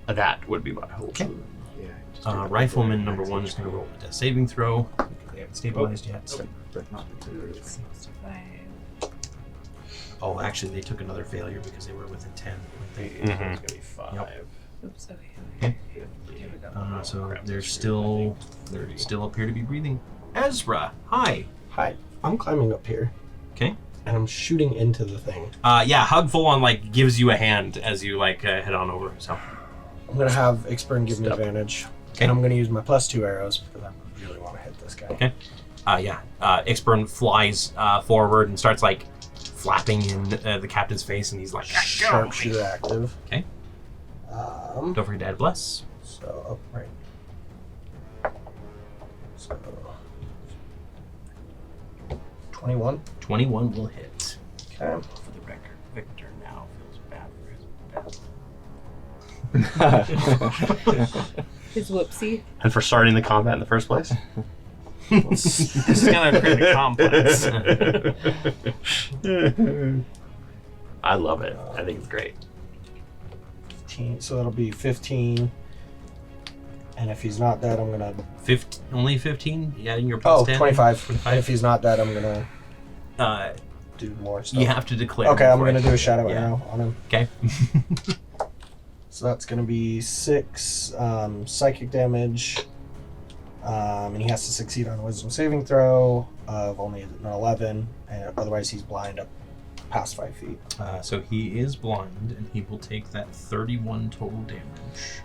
That would be my whole. Okay. Yeah, just do that Rifleman before number 1 is max going to roll a death saving throw. They haven't stabilized yet. HP. But not the two. Oh, actually, they took another failure because they were within 10. It's going to be 5. Yep. Oops. Okay. So they're still appear to be breathing. Ezra, hi. Hi. I'm climbing up here. Okay. And I'm shooting into the thing. Yeah, Hug full on like gives you a hand as you like head on over. So I'm gonna have Expanse give me Step. advantage. Okay. And I'm gonna use my +2 arrows because I really want to hit this guy. Okay. Expanse flies forward and starts like flapping in the captain's face, and he's like, Sharpshooter active. Okay. Don't forget to add bless. So, right. So, 21. 21 will hit. Okay. For the record, Victor now feels bad for his bad. His whoopsie. And for starting the combat in the first place? This is going to create a complex. I love it. I think it's great. 15, so that'll be 15. And if he's not dead, I'm gonna... 15, only 15? Yeah, in your Oh, plus 10? 25. And if he's not dead, I'm gonna do more stuff. You have to declare. Okay, I'm before gonna do a shadow Yeah. arrow on him. Okay. So that's gonna be 6 psychic damage. And he has to succeed on a wisdom saving throw of only an 11. And otherwise he's blind up past 5 feet. So he is blind, and he will take that 31 total damage.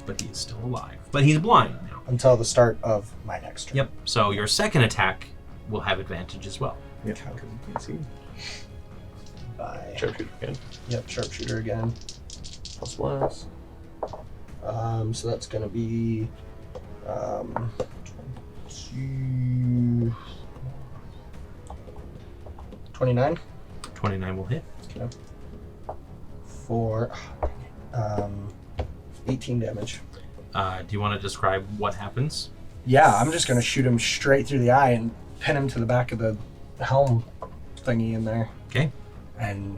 But he is still alive. But he's blind now. Until the start of my next turn. Yep. So your second attack will have advantage as well. Yep. Because you can't see. By, Sharpshooter again. Yep, sharpshooter again. Plus bless. So that's gonna be 29 29 will hit. for 18 damage. Do you want to describe what happens? Yeah, I'm just gonna shoot him straight through the eye and pin him to the back of the helm thingy in there. Okay. And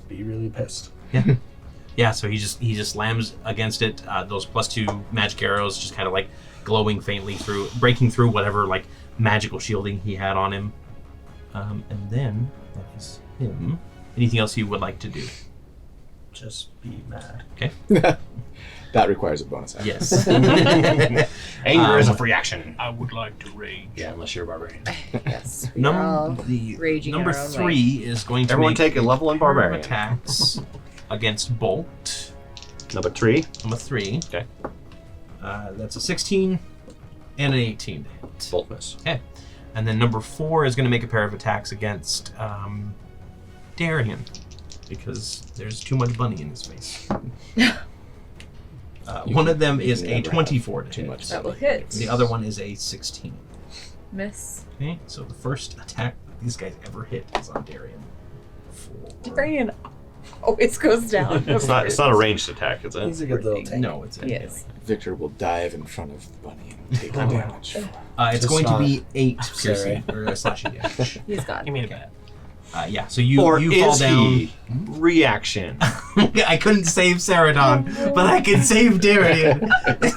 be really pissed. Yeah. Yeah, so he just slams against it. Those +2 magic arrows just kind of like glowing faintly through, breaking through whatever like magical shielding he had on him. And then that is him. Anything else you would like to do? Just be mad. Okay. That requires a bonus action. Yes. Anger is a free action. I would like to rage. Yeah, unless you're a barbarian. Yes. we are all raging Number our own 3 way. is going to Everyone make take a level in pair of barbarian. attacks against Bolt. Number 3. Number 3. Okay. That's a 16 and an 18 to hit. Bolt miss. Okay. And then number 4 is going to make a pair of attacks against Darian, because there's too much bunny in his face. One of them is a never have 24 to too hit. much. That will hit. The other one is a 16. Miss. Okay, so the first attack that these guys ever hit is on Darian. Darian always goes down. It's not a ranged attack, is He's it? a good little tank. No, it's a Yes. Victor will dive in front of the bunny and take the damage. It's Just going to not be 8 Sorry. piercing or slashing damage. He's gone. Give me a bad. Yeah, so you Or you fall is down. he? Reaction. I couldn't save Seredan, but I can save Darian.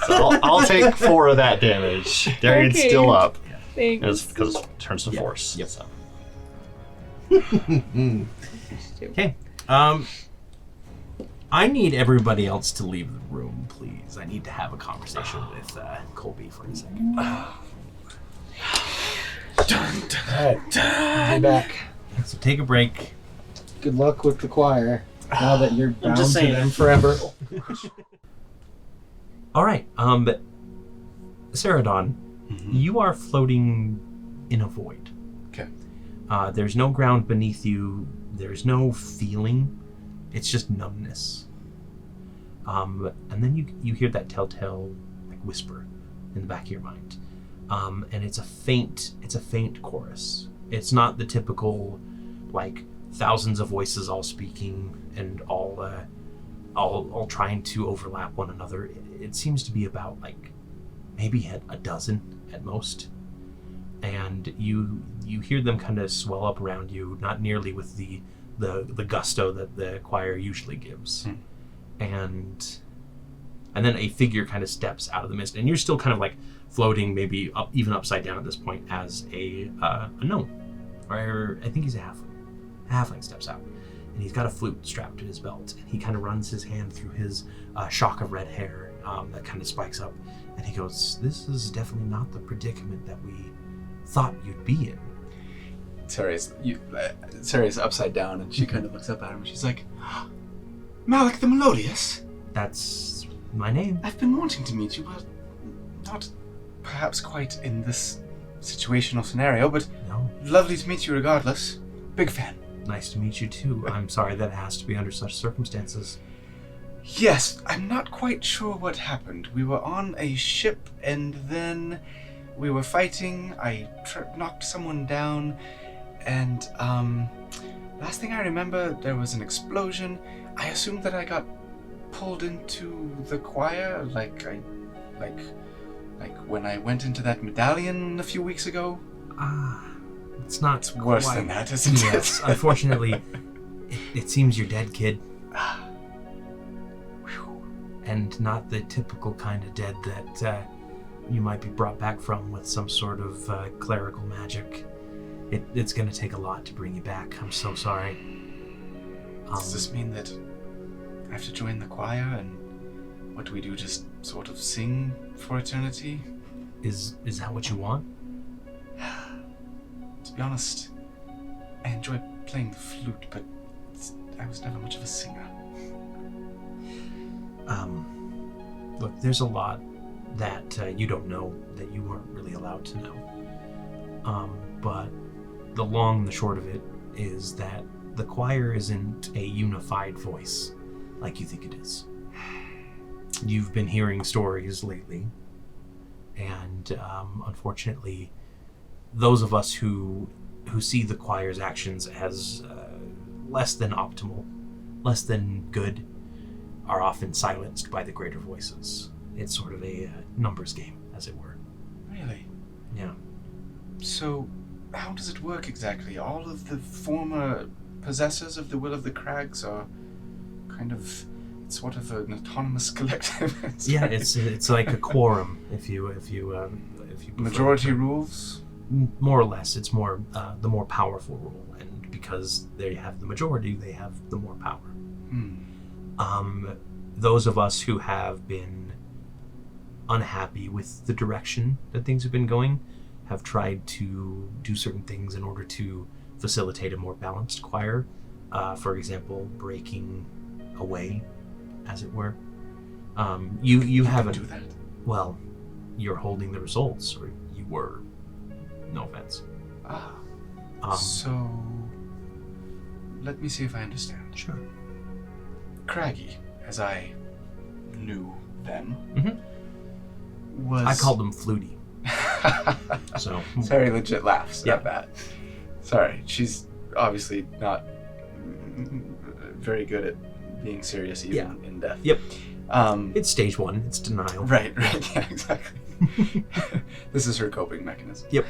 So I'll take 4 of that damage. Darian's Okay. still up. Thanks. Because it turns to force. Yep. So. Okay. I need everybody else to leave the room, please. I need to have a conversation with Colby for a second. Alright, be back. So take a break. Good luck with the choir. Now that you're bound just to saying. them forever. All right. Seredan, you are floating in a void. Okay. There's no ground beneath you. There's no feeling. It's just numbness. And then you hear that telltale like whisper in the back of your mind, and it's a faint chorus. It's not the typical like thousands of voices all speaking and all trying to overlap one another. It seems to be about like maybe a dozen at most, and you hear them kind of swell up around you, not nearly with the gusto that the choir usually gives. And then a figure kind of steps out of the mist, and you're still kind of like floating, maybe even upside down at this point, as a gnome, or I think he's a halfling steps out, and he's got a flute strapped to his belt, and he kind of runs his hand through his shock of red hair that kind of spikes up, and he goes, "This is definitely not the predicament that we thought you'd be in." Sarah's upside down, and she kind of looks up at him, and she's like, "Malik the Melodious? That's my name. I've been wanting to meet you, but not perhaps quite in this situational scenario, but No. lovely to meet you regardless. Big fan." Nice to meet you too. I'm sorry that it has to be under such circumstances. Yes, I'm not quite sure what happened. We were on a ship, and then we were fighting. I knocked someone down, and last thing I remember, there was an explosion. I assumed that I got pulled into the choir, like when I went into that medallion a few weeks ago. It's not. It's worse quite- than that, isn't it? Yes, unfortunately, it seems you're dead, kid. And not the typical kind of dead that you might be brought back from with some sort of clerical magic. It's going to take a lot to bring you back. I'm so sorry. Does this mean that I have to join the choir, and what do we do, just sort of sing for eternity? Is that what you want? To be honest, I enjoy playing the flute, but I was never much of a singer. Look, there's a lot that you don't know that you weren't really allowed to know. But the long and the short of it is that the choir isn't a unified voice like you think it is. You've been hearing stories lately, and unfortunately, those of us who see the choir's actions as less than optimal, less than good, are often silenced by the greater voices. It's sort of a numbers game, as it were. Really? Yeah. So, how does it work exactly? All of the former possessors of the Will of the Crags are kind of sort of an autonomous collective. Yeah, it's like a quorum, if you prefer. Majority rules? More or less, it's more the more powerful rule, and because they have the majority, they have the more power. Those of us who have been unhappy with the direction that things have been going have tried to do certain things in order to facilitate a more balanced choir. For example, breaking away, as it were. You haven't do that. Well, you're holding the results, or you were. No offense. So, let me see if I understand. Sure. Craggy, as I knew them, Mm-hmm. was... I called him Flutie. So Sarah legit laughs Yeah. at that. Sorry, she's obviously not very good at being serious even in death. Yep. It's stage one. It's denial. Right, yeah, exactly. This is her coping mechanism. Yep.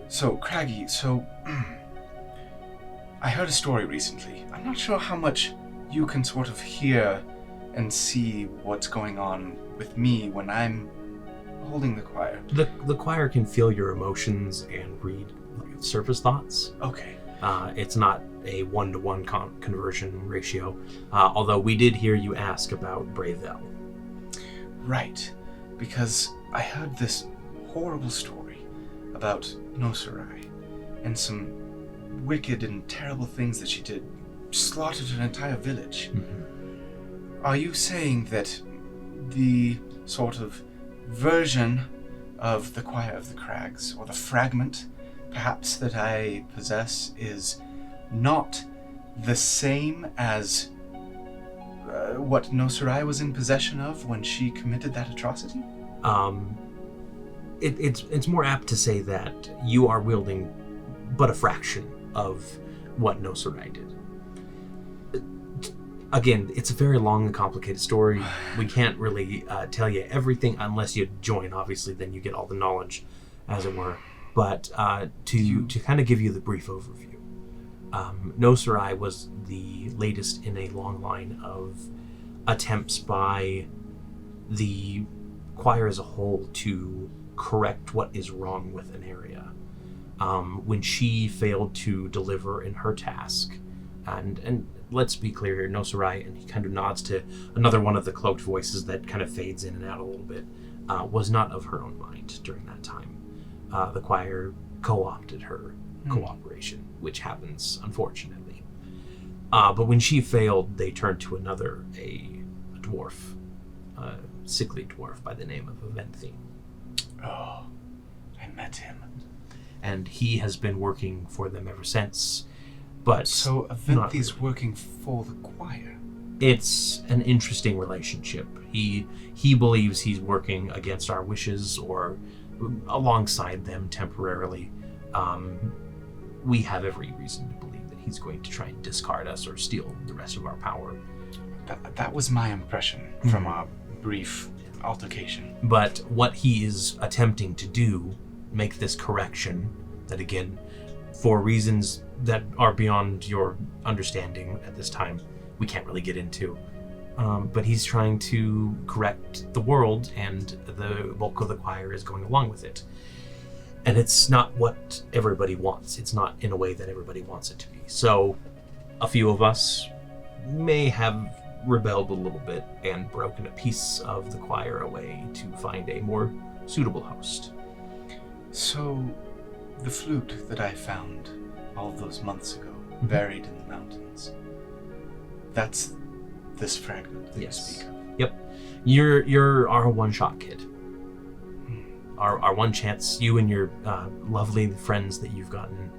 So, Craggy, I heard a story recently. I'm not sure how much you can sort of hear and see what's going on with me when I'm holding the choir. The choir can feel your emotions and read surface thoughts. Okay. It's not a 1-to-1 conversion ratio, although we did hear you ask about Bravel. Right, because I heard this horrible story about Noserai and some wicked and terrible things that she did, slaughtered an entire village. Mm-hmm. Are you saying that the sort of version of the Choir of the Crags, or the fragment, perhaps, that I possess is not the same as what Noserai was in possession of when she committed that atrocity? It's more apt to say that you are wielding but a fraction of what Noserai did. Again, it's a very long and complicated story. We can't really tell you everything unless you join. Obviously, then you get all the knowledge, as it were. But to kind of give you the brief overview, Noserai was the latest in a long line of attempts by the choir as a whole to correct what is wrong with Aneria. When she failed to deliver in her task, and let's be clear here, no Sarai, and he kind of nods to another one of the cloaked voices that kind of fades in and out a little bit, was not of her own mind during that time. The choir co-opted her cooperation, which happens, unfortunately. But when she failed, they turned to another, a dwarf, a sickly dwarf by the name of Aventhi. Oh, I met him. And he has been working for them ever since. But so Aventhi's working for the choir. It's an interesting relationship. He believes he's working against our wishes or alongside them temporarily. We have every reason to believe that he's going to try and discard us or steal the rest of our power. That was my impression from our brief altercation. But what he is attempting to do, make this correction, that again, for reasons that are beyond your understanding at this time, we can't really get into. But he's trying to correct the world, and the bulk of the choir is going along with it. And it's not what everybody wants. It's not in a way that everybody wants it to be. So a few of us may have rebelled a little bit and broken a piece of the choir away to find a more suitable host. So the flute that I found all those months ago, buried in the mountains, that's this fragment that you speak of? Yep. You're our one-shot kid. Our one chance, you and your lovely friends that you've gotten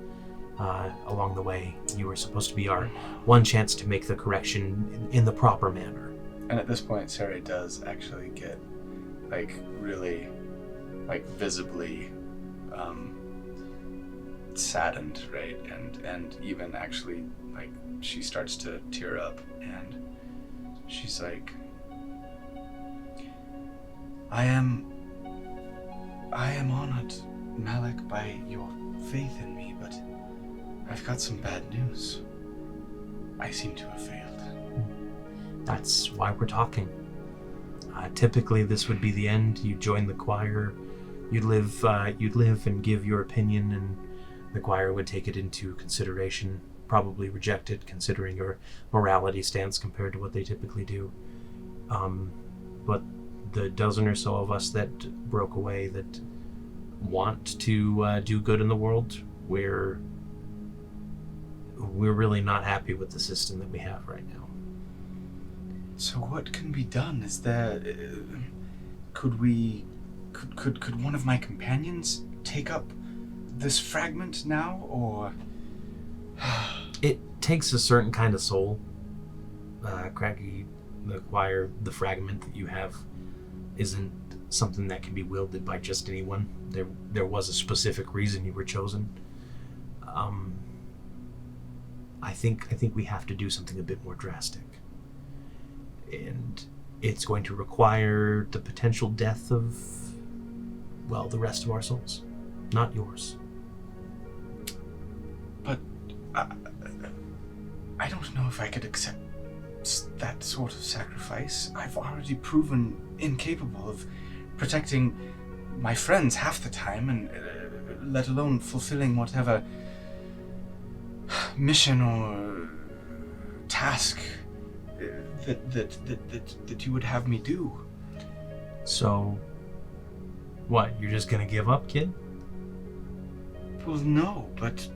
along the way, you were supposed to be our one chance to make the correction in the proper manner. And at this point, Sarah does actually get, really, visibly saddened, right? And even actually, she starts to tear up, and she's like, I am honored, Malik, by your faith in me, but I've got some bad news. I seem to have failed. That's why we're talking. Typically, this would be the end. You join the choir, you'd live and give your opinion, and the choir would take it into consideration, probably reject it, considering your morality stance compared to what they typically do. But the dozen or so of us that broke away that want to do good in the world, we're really not happy with the system that we have right now. So what can be done? Is there... Could one of my companions take up this fragment now, or... It takes a certain kind of soul. Cracky, the choir, the fragment that you have isn't something that can be wielded by just anyone. There was a specific reason you were chosen. I think we have to do something a bit more drastic. And it's going to require the potential death of, well, the rest of our souls. Not yours. But I don't know if I could accept that sort of sacrifice. I've already proven incapable of protecting my friends half the time, and let alone fulfilling whatever mission or task that you would have me do. So, what, you're just gonna give up, kid? Well, no, but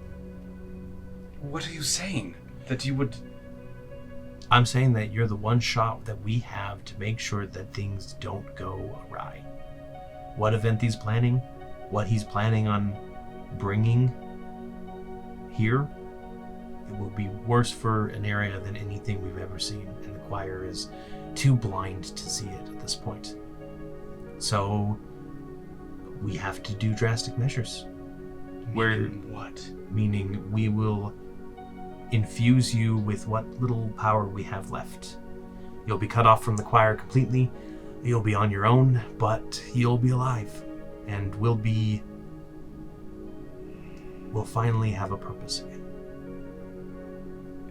what are you saying? That you would... I'm saying that you're the one shot that we have to make sure that things don't go awry. What Aventhi's planning, what he's planning on bringing here, it will be worse for Aneria than anything we've ever seen, and the choir is too blind to see it at this point. So, we have to do drastic measures. Meaning what? Meaning we will infuse you with what little power we have left. You'll be cut off from the choir completely. You'll be on your own, but you'll be alive. And we'll finally have a purpose again.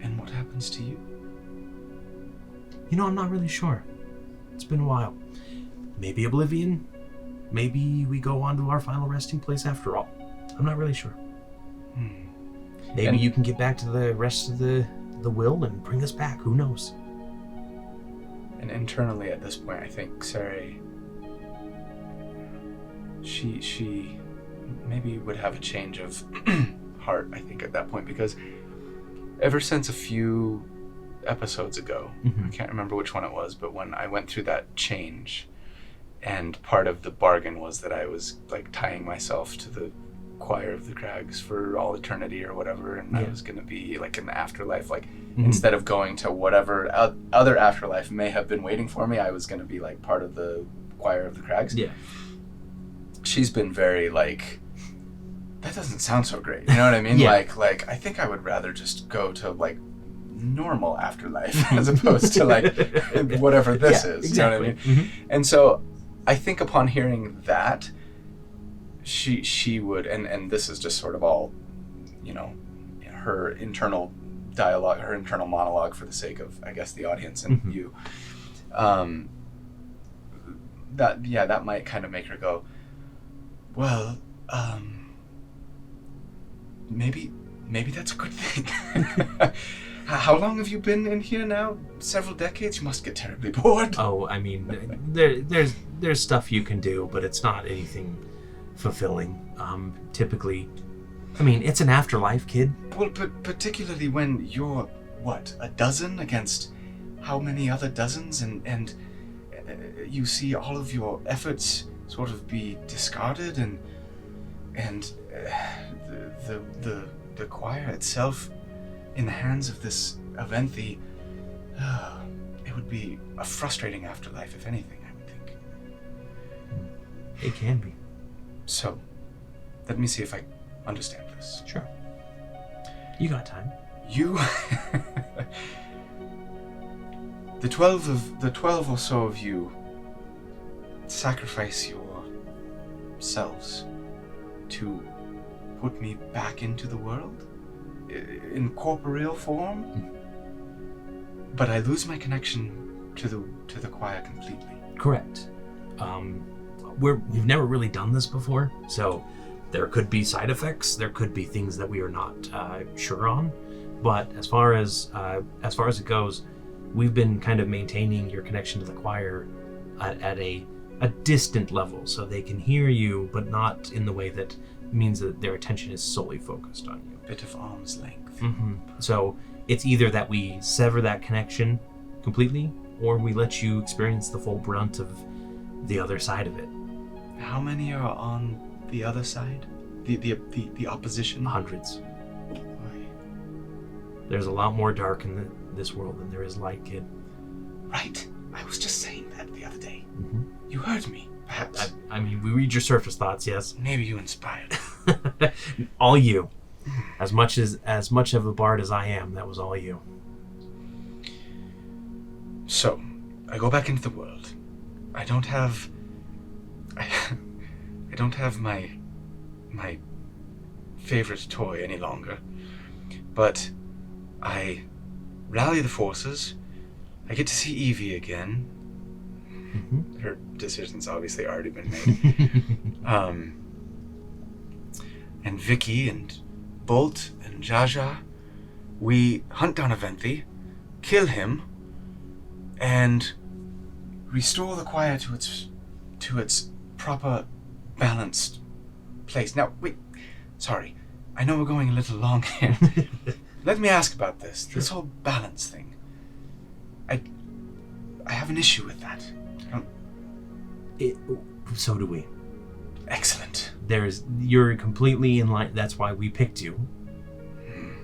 And what happens to you? You know, I'm not really sure. It's been a while. Maybe oblivion, maybe we go on to our final resting place after all. I'm not really sure. Maybe you can get back to the rest of the will and bring us back. Who knows? And internally at this point, I think Sari, she maybe would have a change of heart, I think, at that point, because ever since a few episodes ago, I can't remember which one it was, but when I went through that change, and part of the bargain was that I was like tying myself to the choir of the crags for all eternity or whatever, and I was going to be like in the afterlife, like instead of going to whatever other afterlife may have been waiting for me, I was going to be like part of the choir of the crags. She's been very like, that doesn't sound so great, you know what I mean? Like I think I would rather just go to like normal afterlife as opposed to like whatever this is, exactly. You know what I mean? And so I think upon hearing that, she would, and this is just sort of all, you know, her internal dialogue, her internal monologue for the sake of, I guess, the audience and you, that might kind of make her go, well, maybe that's a good thing. How long have you been in here now? Several decades? You must get terribly bored. Oh, I mean, there's stuff you can do, but it's not anything fulfilling. Typically, I mean, it's an afterlife, kid. Well, but particularly when you're, what, a dozen against how many other dozens, and you see all of your efforts sort of be discarded, and the choir itself in the hands of this Aventhi, it would be a frustrating afterlife, if anything, I would think. It can be. So, let me see if I understand this. Sure. You got time. You... The 12 or so of you sacrifice yourselves to put me back into the world in corporeal form, but I lose my connection to the choir completely. Correct. We've never really done this before, so there could be side effects. There could be things that we are not sure on. But as far as it goes, we've been kind of maintaining your connection to the choir at a distant level, so they can hear you, but not in the way that means that their attention is solely focused on you. Bit of arm's length. So it's either that we sever that connection completely, or we let you experience the full brunt of the other side of it. How many are on the other side? The opposition? Hundreds. There's a lot more dark in this world than there is light, kid. Right. I was just saying that the other day. You heard me, perhaps. I mean, we read your surface thoughts, yes. Maybe you inspired. All you. As much of a bard as I am, that was all you. So, I go back into the world. I don't have my favorite toy any longer. But I rally the forces. I get to see Evie again. Her decision's obviously already been made. And Vicky and Bolt and Jaja, we hunt down Aventhi, kill him, and restore the choir to its proper, balanced place. Now, wait, sorry, I know we're going a little long here. Let me ask about this. Sure. This whole balance thing. I have an issue with that. So do we. Excellent. You're completely in line. That's why we picked you.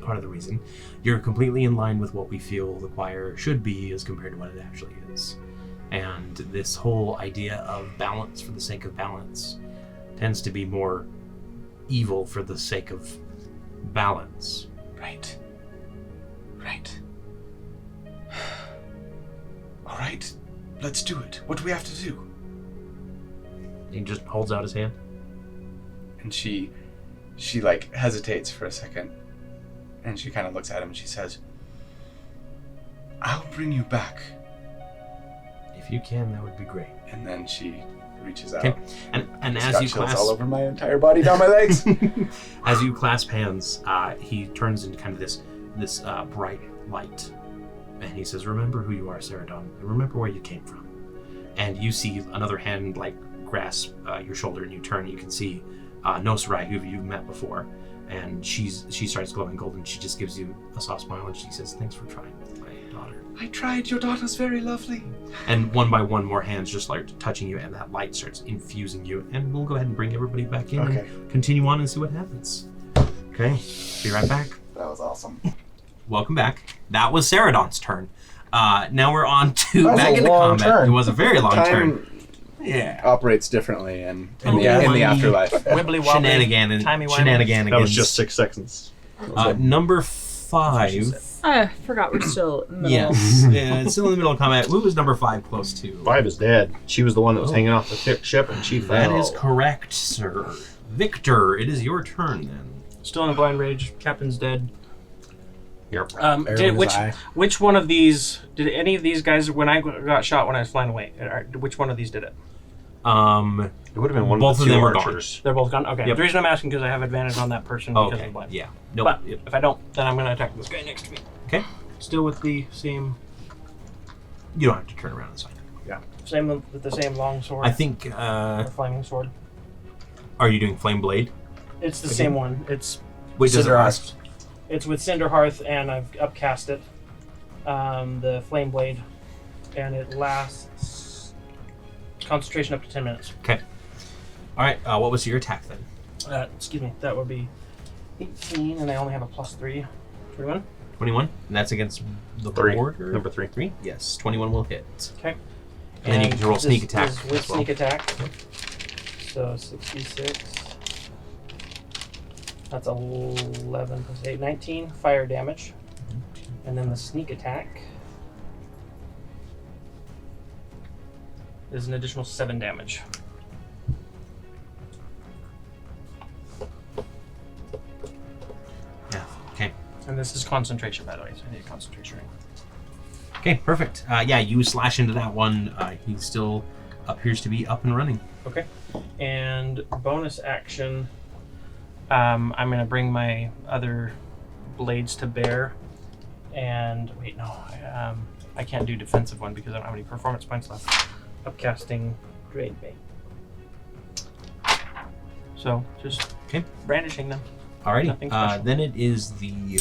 Part of the reason. You're completely in line with what we feel the choir should be as compared to what it actually is. And this whole idea of balance for the sake of balance tends to be more evil for the sake of balance. Right. All right, let's do it. What do we have to do? He just holds out his hand. And she like hesitates for a second, and she kind of looks at him and she says, I'll bring you back. If you can, that would be great. And then she reaches out. Okay. And Just as got you chills clasp all over my entire body, down my legs. as you clasp hands, he turns into kind of this bright light, and he says, "Remember who you are, Seredan, and remember where you came from." And you see another hand like grasp your shoulder, and you turn, and you can see Nosrai, who you've met before, and she starts glowing golden. She just gives you a soft smile, and she says, "Thanks for trying, my daughter." I tried. Your daughter's very lovely. And one by one, more hands just like touching you, and that light starts infusing you. And we'll go ahead and bring everybody back in and continue on and see what happens. Okay, be right back. That was awesome. Welcome back. That was Seredan's turn. Now we're on to That was back a into long combat. turn. It was a very long Time turn. Yeah. operates differently in Oh, the yeah. afterlife. Wibbly wobbly. Shenanigans. That was just 6 seconds. Number 5. I forgot we're still in the middle. Yes. Yeah, it's still in the middle of combat. Who was number 5 close to? 5 is dead. She was the one that was hanging off the ship, and she fell. That is correct, sir. Victor, it is your turn then. Still in a blind rage. Captain's dead. Yep. Which one of these did any of these guys when I got shot when I was flying away? Which one of these did it? It would have been one both of of the them two are gone. archers. They're both gone. Okay. Yep. The reason I'm asking because I have advantage on that person because Okay. I'm blind. Yeah. Nope. But Yep. if I don't, then I'm going to attack this guy next to me. Okay. Still with the same You don't have to turn around and sign. with the same long sword. I think. or flaming sword. Are you doing flame blade? It's the same one. It's Wait, does it Cinder last? It's with Cinder Hearth, and I've upcast it. The Flame Blade, and it lasts concentration up to 10 minutes. Okay. All right. What was your attack then? Excuse me, that would be 18, and I only have a +3. 21? 21, and that's against the 3. board. Or? Number 3. 3. Yes, 21 will hit. Okay. And then you can roll sneak this attack is with as well. sneak attack. So 66. That's 11 plus 8, 19 fire damage. And then the sneak attack is an additional 7 damage. Yeah. Okay. And this is concentration, by the way, so I need a concentration ring. Okay. Perfect. Yeah, you slash into that one. He still appears to be up and running. Okay. And bonus action, I'm going to bring my other blades to bear. And wait, no, I can't do defensive one because I don't have any performance points left. Upcasting drained me. So just brandishing them. Nothing Alrighty. special. Then it is the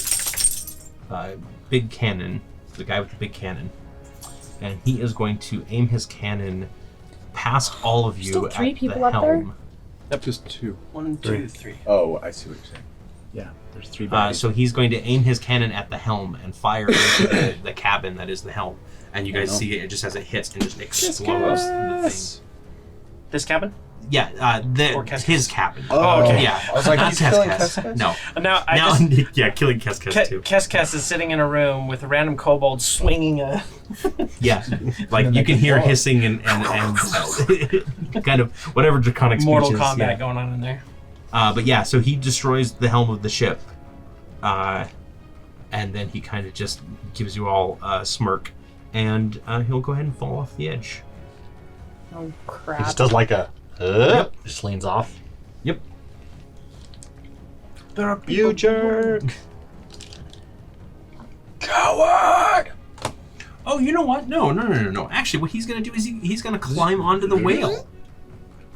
big cannon, the guy with the big cannon, and he is going to aim his cannon past all of you Still 3 at people the up there? helm. Just 2. 1, 2, 3. Oh, I see what you're saying. Yeah, there's 3 bodies. So he's going to aim his cannon at the helm and fire into the cabin that is the helm. And you guys see it just as it hits and just explodes the thing. This cabin? Yeah, Or Kes- his cabin. Oh, okay. Yeah. I was like, Not he's killing Kes. Kes? No. Now, Yeah, killing Kes too. Kes is sitting in a room with a random kobold swinging a... Yeah, like you can hear hissing and kind of whatever draconic speech Mortal is, Kombat yeah. going on in there. But yeah, so he destroys the helm of the ship, and then he kind of just gives you all a smirk, and he'll go ahead and fall off the edge. Oh He crap! just does like a, just leans off. Yep. There are you jerk! Coward! Oh, you know what? No. Actually, what he's gonna do is he's gonna climb onto the whale.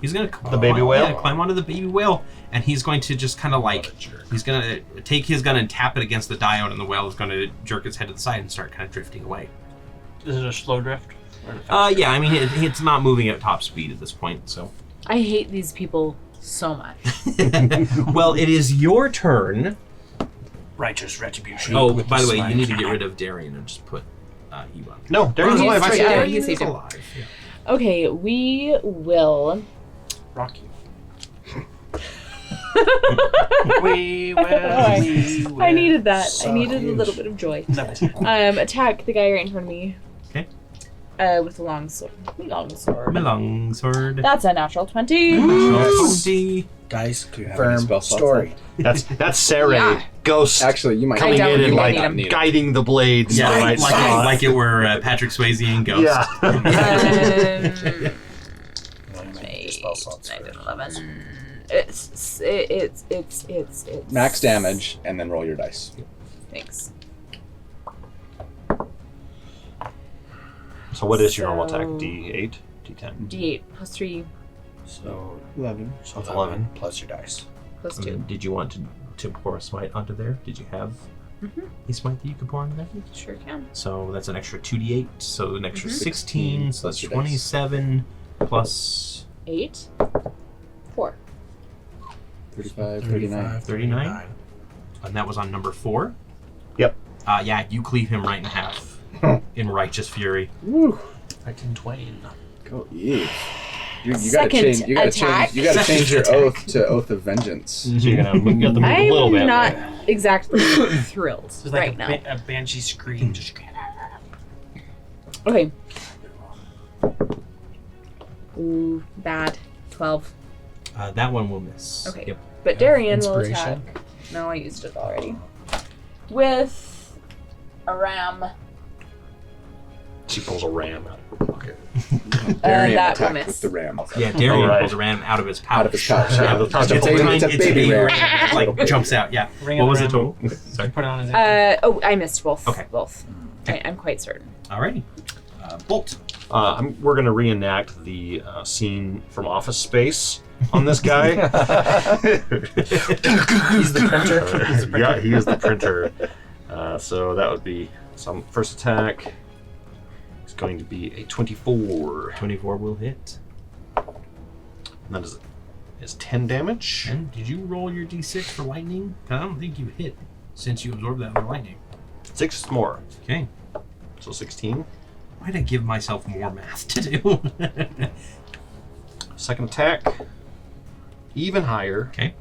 He's gonna The baby whale? Yeah, climb onto the baby whale, and he's going to just kind of like he's gonna take his gun and tap it against the diode, and the whale is gonna jerk its head to the side and start kind of drifting away. Is it a slow drift? Or a fast Yeah, I mean it's not moving at top speed at this point, so. I hate these people so much. Well, it is your turn. righteous retribution? Oh, with by the way, you slime. need to get rid of Darian and just put Eva. No, Darian's alive. I he's see right. Darian. He's Darian is safe. alive. Yeah. Okay, we will. Rocky. We will. I needed that. So I needed huge. a little bit of joy. Love it. Attack the guy right in front of me. Okay. With a long sword. Long sword. Melong sword. That's a natural 20. Nice. 20. Guys, Do you have any confirm spell slots story. That's Sarah, Yeah. ghost, Actually, you might coming don't. in You and might like need 'em. Need 'em. guiding the blades. Yeah, to the right like spot. like it were Patrick Swayze and Ghost. Yeah. spell slots. 9, for 10, 11. It's Max damage, and then roll your dice. Thanks. So what is your normal So- attack? D8? D10? D8 plus 3 So 11. so 11 plus your dice. plus 2. Did you want to pour a smite onto there? Did you have a smite that you could pour onto there? Sure can. So that's an extra 2d8, so an extra 16, so that's plus your dice. 27 plus 8. 4. 35, 39. 39. And that was on number 4? Yep. Yeah, you cleave him right in half in righteous fury. Woo. I can twain. Go Eve. You gotta Second change. You gotta attack. change. You gotta change your Second oath to oath of vengeance. So you're going to get them a I'm little bit. not right? exactly thrilled It's like right now. a banshee scream. Just Okay. Ooh, bad. 12. That one will miss. Okay. Yep. But Darian will Inspiration? attack. No, I used it already. With a ram. She pulls a ram out of her pocket. Darian that will attacked miss. with the ram. Yeah, Darian Alright. pulls a ram out of his pouch. Out of his pouch. Yeah, Yeah. the pouch. It's a baby- it's a baby ram. Like jumps out. Yeah. Ring What of was the the ram. total? Sorry. Put it on his I missed both. Okay. Both. I'm quite certain. Alrighty. Bolt. We're going to reenact the scene from Office Space on this guy. He's the printer. Yeah, he is the printer. So that would be some first attack. It's going to be a 24. 24 will hit. And that is 10 damage. And did you roll your d6 for lightning? 'Cause I don't think you hit since you absorbed that with lightning. 6 more. Okay. So 16. Why'd I give myself more math to do? Second attack. Even higher. Okay.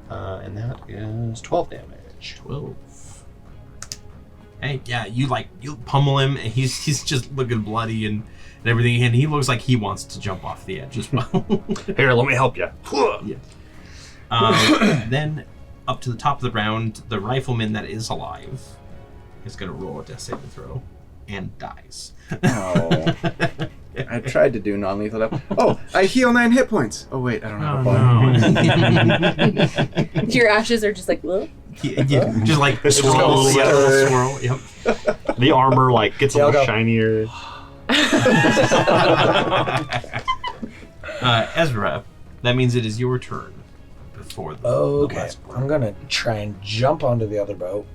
And that is 12 damage. 12. Hey, yeah, you pummel him, and he's just looking bloody and everything, and he looks like he wants to jump off the edge as well. Here, let me help you. Then, up to the top of the round, the rifleman that is alive is going to roll a death saving throw and dies. Oh. I tried to do non-lethal damage. Oh, I heal 9 hit points. Oh wait, I don't have a ball. Your ashes are just like, well. Yeah, just like This swirl, swirl, yeah, yeah. little swirl. Yep. The armor gets a Yeah, I'll little go. shinier. Ezra, that means it is your turn before the Okay, last I'm gonna try and jump onto the other boat.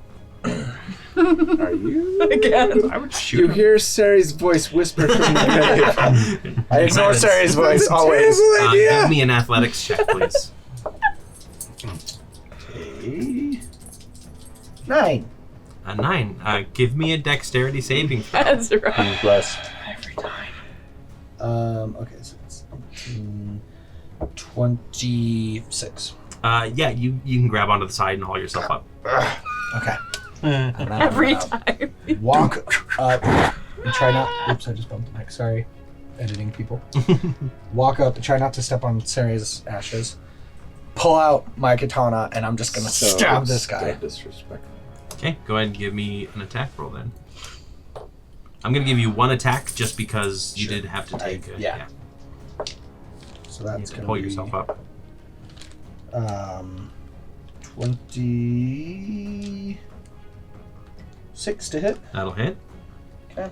Are you? Again. I would You shoot him. hear Sari's voice whisper from the grave. I ignore Sari's voice That's a always. terrible idea. Give me an athletics check, please. Okay. 9. A 9. Give me a dexterity saving throw. That's right. Bless. Every time. Okay, so it's 26. Yeah, you can grab onto the side and haul yourself up. Okay. And then I'm Every gonna time. Walk up and try not. Oops, I just bumped the mic. Sorry, editing people. Walk up and try not to step on Sari's ashes. Pull out my katana and I'm just gonna stab this guy. Disrespectful. Okay, go ahead and give me an attack roll then. I'm going to give you one attack just because you Sure. did have to take a... yeah. So You that's have to gonna pull be, yourself up. 26 to hit. That'll hit. Okay.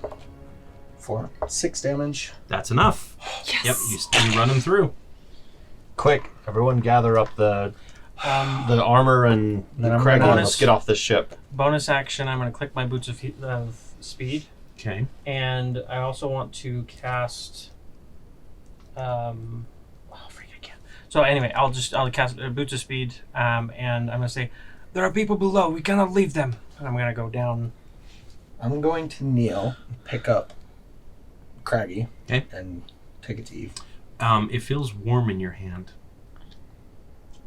6 damage. That's enough. Yes. Yep, you run him through. Quick, everyone gather up the armor and Then I'm Craig, gonna- let's get off this ship. Bonus action, I'm going to click my Boots of Speed. Okay. And I also want to cast... freak, I can't. So anyway, I'll cast Boots of Speed, and I'm going to say, there are people below, we cannot leave them. And I'm going to go down. I'm going to kneel, pick up Craggy, Okay. and take it to Eve. It feels warm in your hand.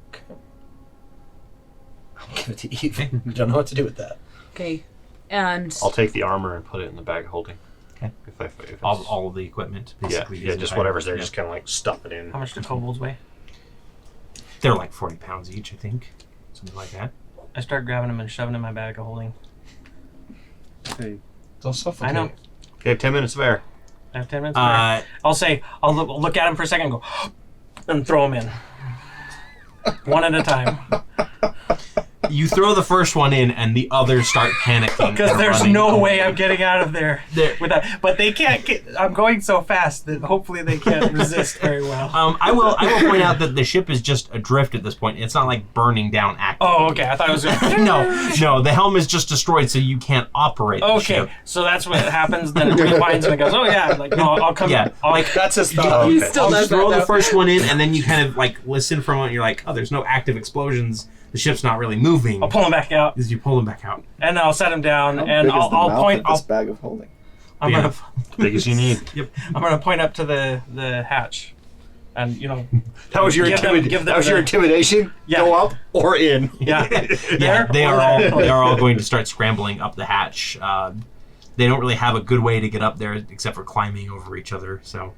Okay. I'll give it to Eve. Okay. I don't know what to do with that. Okay. And I'll take the armor and put it in the bag of holding. Okay. If it's, All of the equipment, basically. yeah, just whatever's there, just kind of stuff it in. How much do kobolds weigh? They're like 40 pounds each, I think. Something like that. I start grabbing them and shoving them in my bag of holding. Hey, They'll suffocate. I know. Okay, 10 minutes of air. I have 10 minutes. I'll look at him for a second and go, and throw him in. One at a time. You throw the first one in, and the others start panicking. Because there's no way I'm getting out of there with that. But they can't get. I'm going so fast that hopefully they can't resist very well. I will point out that the ship is just adrift at this point. It's not like burning down actively. Oh, okay. I thought it was going to... No. The helm is just destroyed, so you can't operate the ship. So that's what happens. Then it rewinds and it goes, oh, yeah. Like, no, I'll come in. That's his thought. You still I'll does throw that, the though. first one in, and then you kind of like listen for a moment. You're like, oh, there's no active explosions. The ship's not really moving. I'll pull him back out. As you pull him back out. And I'll set him down, How and big is the I'll mouth point. of this bag of holding. I'm Yeah. gonna. Big as you need. Yep. I'm gonna point up to the hatch, and That was your Give them your the- intimidation. Yeah. Go up or in. yeah, Yeah, there they or are there. all they are all going to start scrambling up the hatch. They don't really have a good way to get up there except for climbing over each other. So,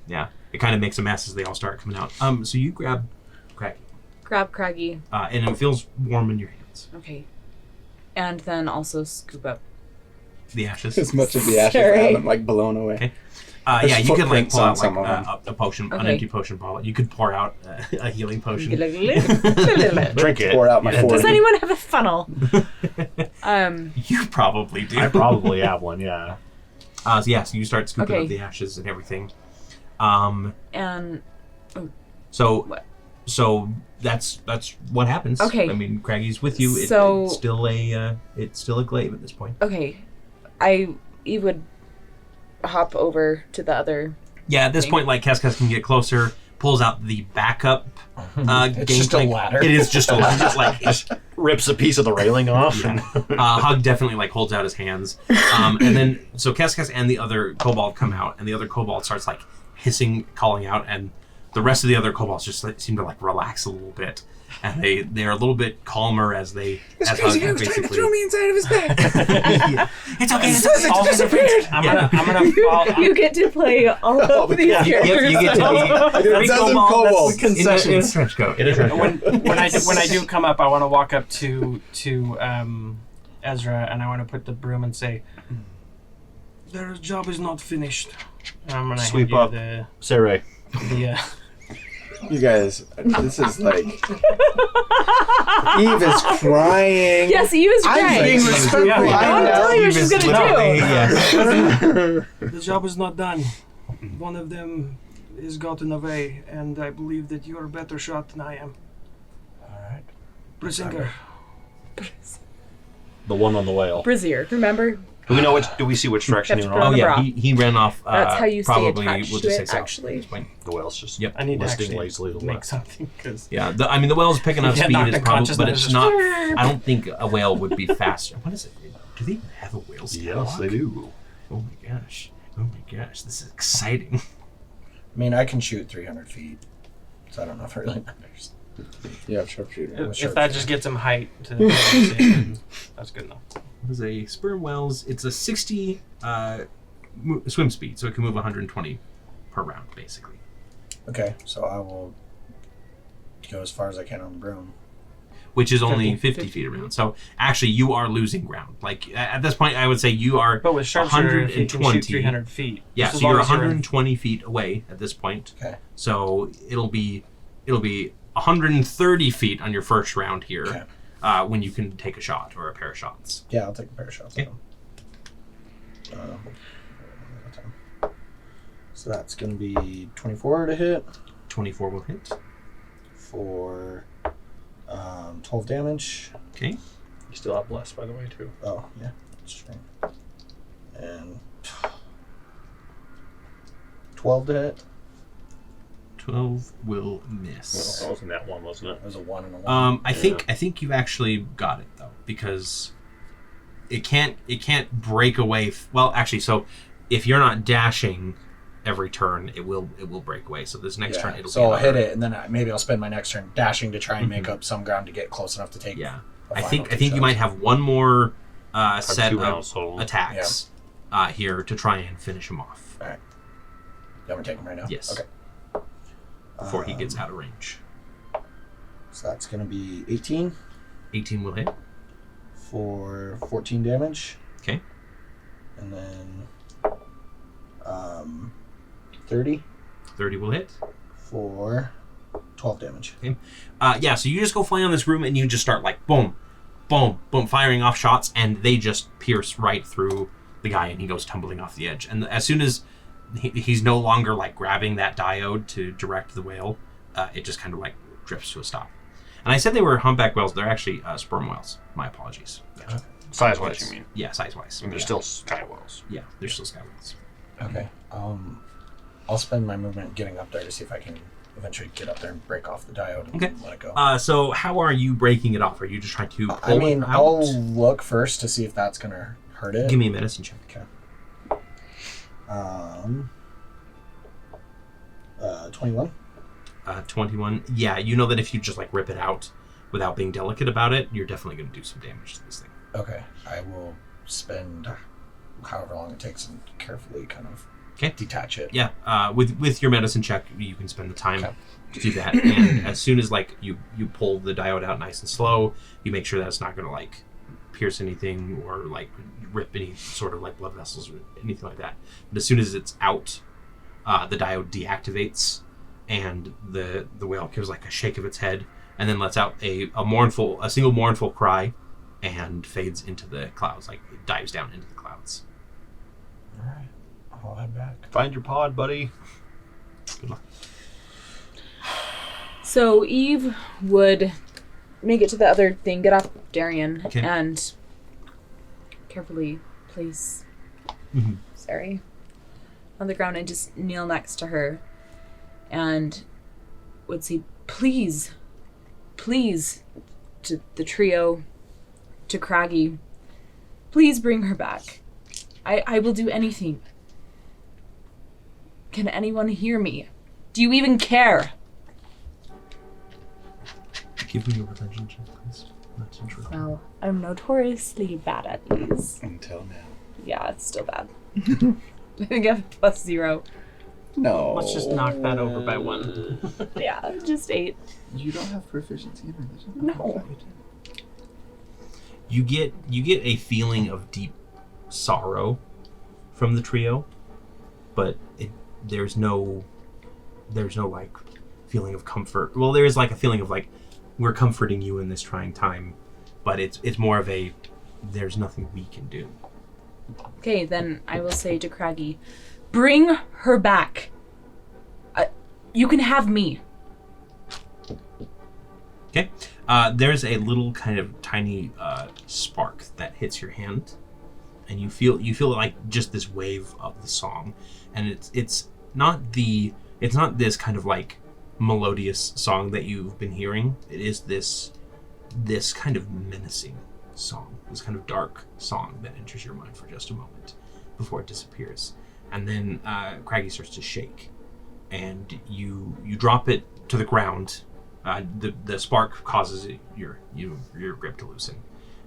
yeah, it kind of makes a mess as they all start coming out. So you grab Craggy, Grab Craggy. and it feels warm in your hands. Okay. And then also scoop up. The ashes. As much of the ashes Sorry. out, I'm like blown away. Okay. There's Yeah, you can like footprints pull on out some like of them. a potion, an Okay. empty potion bottle. You could pour out a healing potion. Drink it. Pour out my Yeah. 40. Does anyone have a funnel? You probably do. I probably have one. Yeah. So yeah, so you start scooping Okay. up the ashes and everything. And So, What? so that's what happens. Okay. I mean, Craggy's with you. So- it's still a glaive at this point. okay, you would hop over to the other. Yeah, at this Okay. point, like Keskas can get closer, pulls out the backup. It's just a gangplank. ladder. It is just a ladder. Just like Rips a piece of the railing off. And Hug definitely like holds out his hands, and then so Keskas and the other kobold come out, and the other kobold starts like hissing, calling out, and the rest of the other kobolds just like, seem to like relax a little bit, and they're a little bit calmer as they. As Hug basically. inside of his bag. Yeah. It's okay. It disappeared. I'm gonna fall. You get to play all of these characters. Yep, you get to be A dozen kobolds. in a trench coat. When I do come up, I want to walk up to Ezra, and I want to put the broom and say, "Their job is not finished." And I'm gonna Sweep hand you up. Sarai. the You guys, this is like. Eve is crying. Yes, Eve is I'm right. being respectful. Yeah. I want to tell you what she's gonna do. Yes. The job is not done. One of them is gotten away, and I believe that you are a better shot than I am. Alright. Brisinger. The one on the whale. Brazier, remember? Do we see which direction he Kept went her off? on Oh the yeah, bra. he ran off. That's how you stay probably, attached we'll to just say it, south actually. at this point. The whale's just Yep. I need to listing actually lazily to the make left. something because Yeah, I mean the whale's picking up Yeah, speed knocked is unconscious, probably, but then it's it's not. just- I don't think a whale would be faster. What is it? Do they even have a whale's Yes, talk? they do. Oh my gosh! Oh my gosh! This is exciting. I mean, I can shoot 300 feet, so I don't know if it really matters. You have sharpshooter. if that just gets him height to the station, that's good enough. What is a sperm whale's? It's a 60 swim speed, so it can move 120 per round, basically. Okay, so I will go as far as I can on the broom. Which is only 50 feet around. So actually, you are losing ground. Like at this point, I would say you are. But with sharpshooter, if you can 120. shoot 300 feet. Yeah, just as so you're long as you're in- 120 feet away at this point. Okay. So it'll be 130 feet on your first round here, Okay. when you can take a shot or a pair of shots. Yeah, I'll take a pair of shots. Okay. at them. So that's going to be 24 to hit 24 will hit. for 12 damage. Okay. You still have blessed, by the way, too. Oh, yeah. That's right. And 12 to hit. 12 will miss. That wasn't that one, wasn't it? It was a 1 and a 1. I think you've actually got it though, because it can't break away. Well, actually, so if you're not dashing every turn, it will break away. So this next turn it'll so be I'll hit another- it, and then maybe I'll spend my next turn dashing to try and make up some ground to get close enough to take. Yeah, a I final think two you shots. might have one more set 2 of rounds total. attacks here to try and finish him off All right. You want me to take him right now? Yes. Okay. before he gets out of range. So that's going to be 18 18 will hit. for 14 damage. Okay. And then 30 30 will hit. for 12 damage. Yeah, so you just go flying on this room and you just start like boom, boom, boom, firing off shots, and they just pierce right through the guy, and he goes tumbling off the edge. And as soon as he's no longer like grabbing that diode to direct the whale, it just kind of like drifts to a stop. And I said they were humpback whales. They're actually sperm whales. My apologies. Yeah. Size-wise, you mean? Yeah, size-wise. And they're still sky whales. Yeah, they're still sky whales. Okay. I'll spend my movement getting up there to see if I can eventually get up there and break off the diode and let it go. So how are you breaking it off? Are you just trying to pull I mean, it out? I'll look first to see if that's going to hurt it. Give me a medicine check. Okay. 21. 21. Yeah, you know that if you just like rip it out without being delicate about it, you're definitely going to do some damage to this thing. Okay. I will spend however long it takes and carefully kind of detach it. Yeah, with your medicine check, you can spend the time to do that. And as soon as like you pull the diode out nice and slow, you make sure that it's not going to like pierce anything or like rip any sort of like blood vessels or anything like that. But as soon as it's out, the diode deactivates, and the whale gives like a shake of its head, and then lets out a single mournful cry, and fades into the clouds. Like it dives down into the clouds. All right. I'll head back. Find your pod, buddy. Good luck. So Eve would make it to the other thing, get off Darian, Okay. and carefully place Sari on the ground and just kneel next to her and would say, please, to the trio, to Craggy, please bring her back. I will do anything. Can anyone hear me? Do you even care? Give me a religion check, please. Not intro. Well, I'm notoriously bad at these. Until now. Yeah, it's still bad. I think I have +0. No. Let's just knock that over by 1. Yeah, just 8. You don't have proficiency in religion? No. You get a feeling of deep sorrow from the trio, but there's no like feeling of comfort. Well, there is like a feeling of like, we're comforting you in this trying time, but it's more of a, there's nothing we can do. Okay, then I will say to Craggy, bring her back. You can have me. Okay. There's a little kind of tiny spark that hits your hand, and you feel like just this wave of the song, and it's not this kind of like melodious song that you've been hearing. It is this kind of menacing song, this kind of dark song that enters your mind for just a moment before it disappears, and then Craggy starts to shake, and you drop it to the ground. The spark causes your grip to loosen,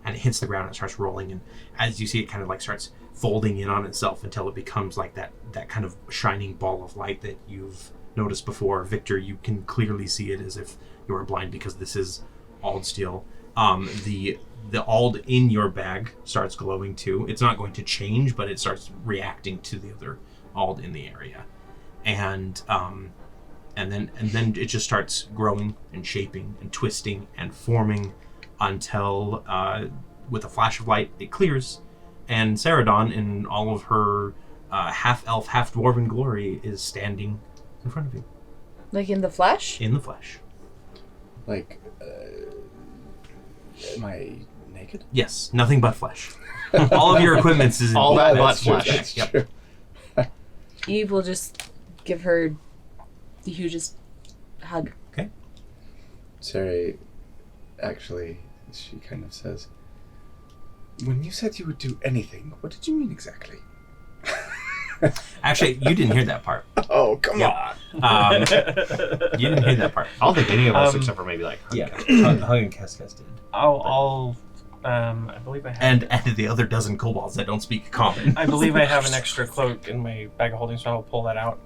and it hits the ground and it starts rolling, and as you see it kind of like starts folding in on itself until it becomes like that kind of shining ball of light that you've noticed before. Victor, you can clearly see it as if you are blind because this is Ald steel. The Ald in your bag starts glowing too. It's not going to change, but it starts reacting to the other Ald in the area, and then it just starts growing and shaping and twisting and forming until, with a flash of light, it clears, and Seredan, in all of her half-elf, half-dwarven glory, is standing in front of you. Like in the flesh? In the flesh. Like, am I naked? Yes, nothing but flesh. All of your equipment is in all that but That's true, flesh. that's Yep. true. Eve will just give her the hugest hug. Okay. Sari, actually, she kind of says, when you said you would do anything, what did you mean exactly? Actually, you didn't hear that part. Oh, come Yeah. on. You didn't hear that part. I don't think any of us, except for maybe like Hug and Cascas did. I believe I have. And the other dozen kobolds that don't speak common. I believe I have an extra cloak in my bag of holding, so I'll pull that out.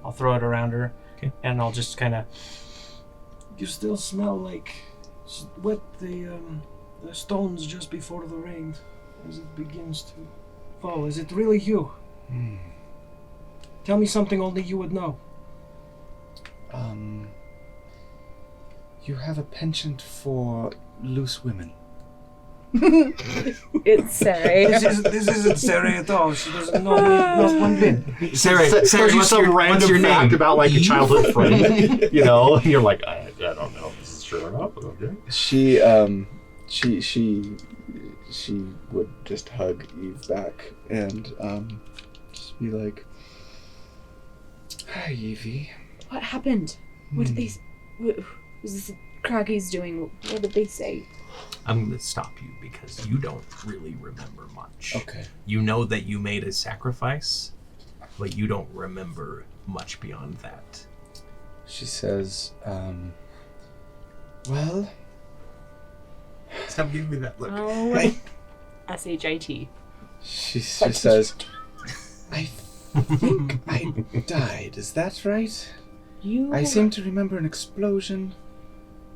I'll throw it around her, okay, and I'll just kind of. You still smell like wet the stones just before the rain as it begins to fall. Is it really you? Tell me something only you would know. You have a penchant for loose women. It's Sarah. This isn't Sarah at all. She doesn't know me not one bit. Sarah, Tells you some what's your random fact name? about like a Eve? childhood friend. You know, and you're like, I don't know if this is true or not, but okay. She would just hug Eve back and just be like, "Hi, Evie." What happened? What did they? What was this Craggy's doing? What did they say? I'm going to stop you because you don't really remember much. Okay. You know that you made a sacrifice, but you don't remember much beyond that. She says, well... Stop giving me that look. Oh, SHIT. She says, I think I died. Is that right? I seem to remember an explosion,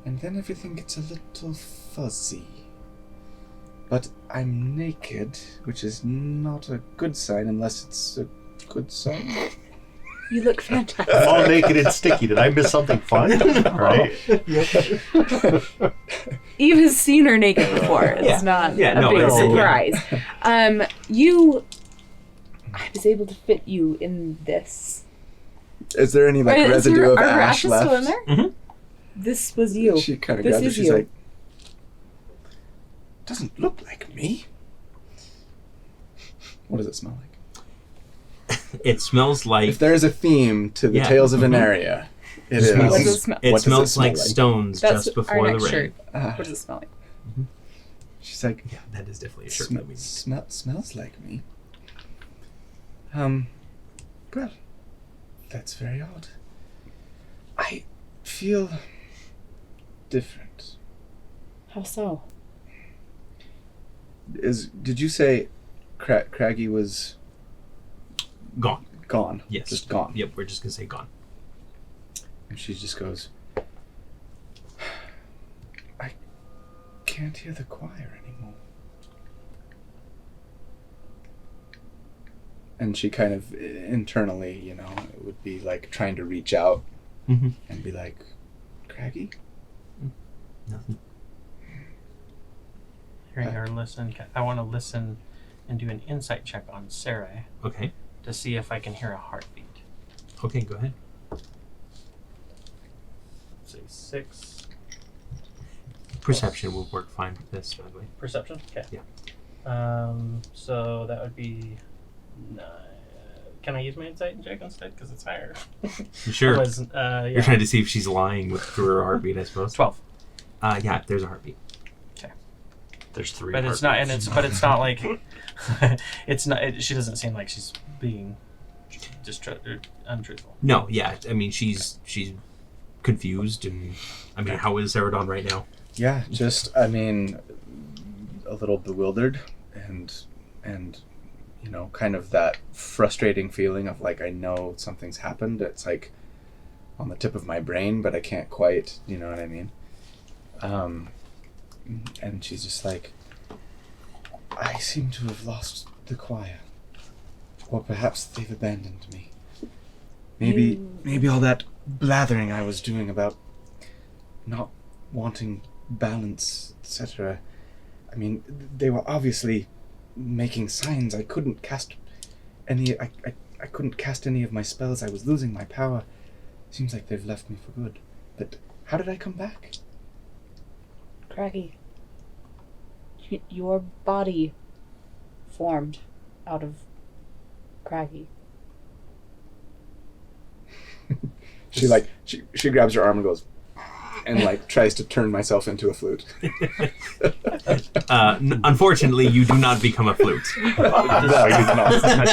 and then everything gets a little fuzzy. But I'm naked, which is not a good sign unless it's a good sign. You look fantastic. I'm all naked and sticky. Did I miss something fun? Right? Eve has seen her naked before. It's not a big surprise. I was able to fit you in this. Is there any residue of ash left? Still in there? Mm-hmm. This was you. She kind of This grabs it. is She's you. like, doesn't look like me. What does it smell like? It smells like... If there is a theme to the Tales of Aneria, it is. What does it smell? It What does smells it smell like stones That's just our before the next rain. shirt. What does it smell like? She's like, Yeah, that is definitely a shirt that we need. smells like me. Well, that's very odd. I feel different. How so? Did you say Craggy was Gone. gone? Yes. Just gone. Yep, we're just going to say gone. And she just goes, I can't hear the choir anymore. And she kind of internally, it would be like trying to reach out and be like, Craggy? Nothing. Hearing her listen, I want to listen and do an insight check on Sarah Okay. to see if I can hear a heartbeat. Okay, go ahead. Say 6. Perception will work fine with this, by the way. Perception? Okay. Yeah. So that would be 9. Can I use my insight check instead? Because it's higher. Sure. Yeah. You're trying to see if she's lying through her heartbeat, I suppose. 12. Yeah, there's a heartbeat. There's 3. But it's not, but it's not like, it's not. She doesn't seem like she's being untruthful. No, yeah. I mean, she's confused, and I mean, how is Seredan right now? Yeah, just, a little bewildered and kind of that frustrating feeling of like, I know something's happened. It's like on the tip of my brain, but I can't quite, you know what I mean? And she's just like, I seem to have lost the choir. Or perhaps they've abandoned me. Maybe all that blathering I was doing about not wanting balance, etc. They were obviously making signs. I couldn't cast any I couldn't cast any of my spells. I was losing my power. Seems like they've left me for good. But how did I come back? Craggy. Your body formed out of Craggy. She grabs her arm and goes, and tries to turn myself into a flute. Unfortunately, you do not become a flute. A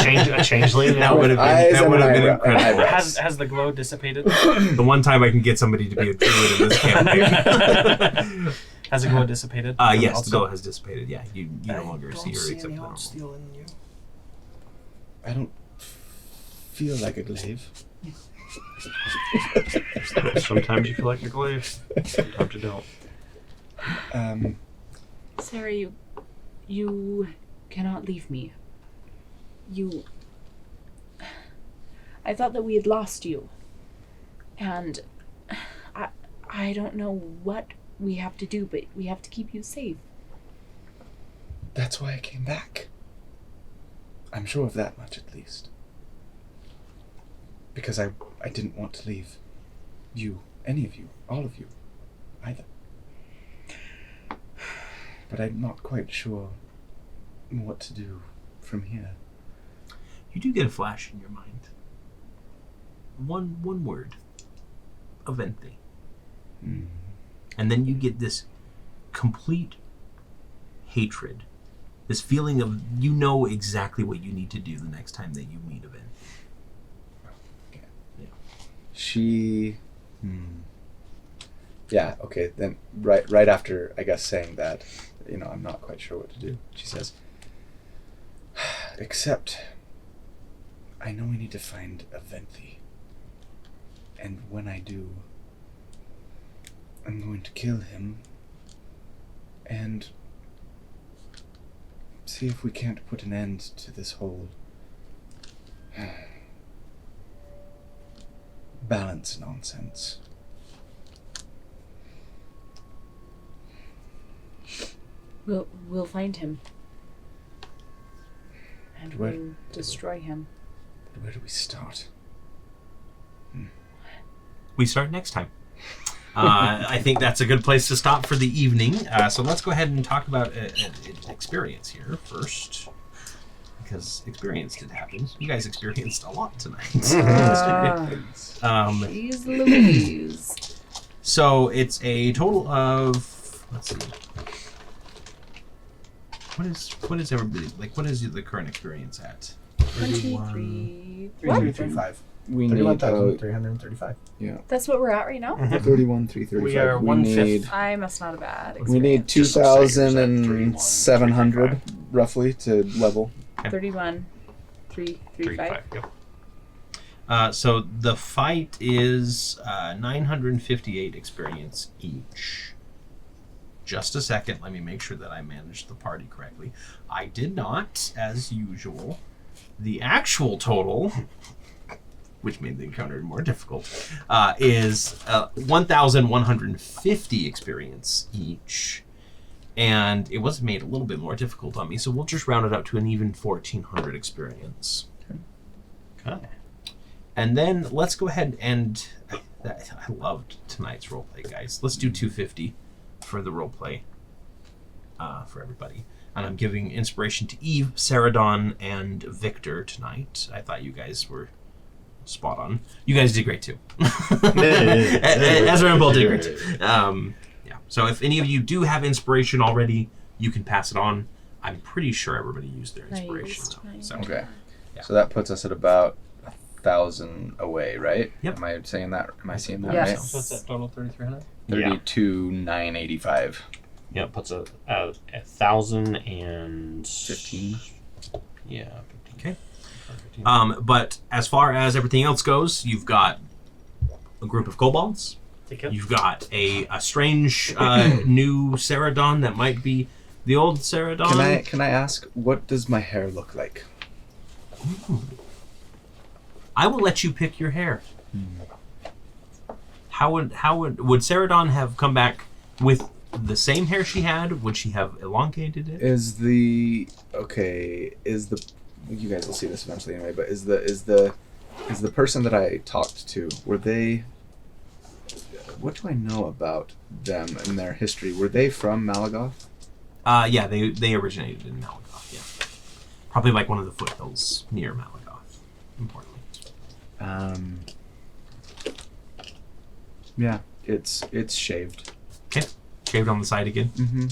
changeling? That would have been incredible. Has the glow dissipated? The one time I can get somebody to be a druid in this campaign. Has the glow dissipated? Yes, the glow has dissipated. Yeah, you no longer see her except for the normal. Still in you. I don't feel like a glaive. Sometimes you feel like a glaive. Sometimes you don't. Sarah, you cannot leave me. I thought that we had lost you. And I don't know what we have to do, but we have to keep you safe. That's why I came back. I'm sure of that much, at least. Because I didn't want to leave you, any of you, all of you, either. But I'm not quite sure what to do from here. You do get a flash in your mind. One word. Avente. And then you get this complete hatred. This feeling of you know exactly what you need to do the next time that you meet Avente. Okay. Yeah. She... Yeah, okay, then right after, I guess, saying that, I'm not quite sure what to do, she says, except, I know we need to find Avente. And when I do, I'm going to kill him and see if we can't put an end to this whole balance nonsense. We'll find him. And we'll destroy him. Where do we start? We start next time. I think that's a good place to stop for the evening. So let's go ahead and talk about an experience here first. Because experience did happen. You guys experienced a lot tonight. Jeez Louise. So it's a total of... Let's see. What is everybody... What is the current experience at? 23. 335. We need 31,335. Yeah. That's what we're at right now? 31,335. We are 1/5. I must not have had experience. We need 2,700 roughly to level. 31, 335. Yep. So the fight is 958 experience each. Just a second, let me make sure that I managed the party correctly. I did not, as usual. The actual total, which made the encounter more difficult, is 1,150 experience each. And it was made a little bit more difficult on me, so we'll just round it up to an even 1,400 experience. Okay. And then let's go ahead and... I loved tonight's roleplay, guys. Let's do 250 for the roleplay for everybody. And I'm giving inspiration to Eve, Seredan, and Victor tonight. I thought you guys were spot on. You guys did great too. Ezra and Bull did great too. Yeah. So if any of you do have inspiration already, you can pass it on. I'm pretty sure everybody used their inspiration. So, Okay. Yeah. So that puts us at about 1,000 away, right? Yep. Am I saying that? Am I seeing that Yes. right? So what's that total? 3,300? 32,985. Yeah, it puts a 1,015. yeah. Okay. But as far as everything else goes, you've got a group of kobolds. You've got a strange new Seredan that might be the old Seredan. Can I ask, what does my hair look like? I will let you pick your hair. How would Seredan have come back with the same hair she had? Would she have elongated it? You guys will see this eventually anyway, but is the person that I talked to, were they, what do I know about them and their history? Were they from Malagoth? Yeah, they originated in Malagoth, yeah. Probably like one of the foothills near Malagoth, importantly. Yeah, it's shaved. Okay. Shaved on the side again? Mm-hmm.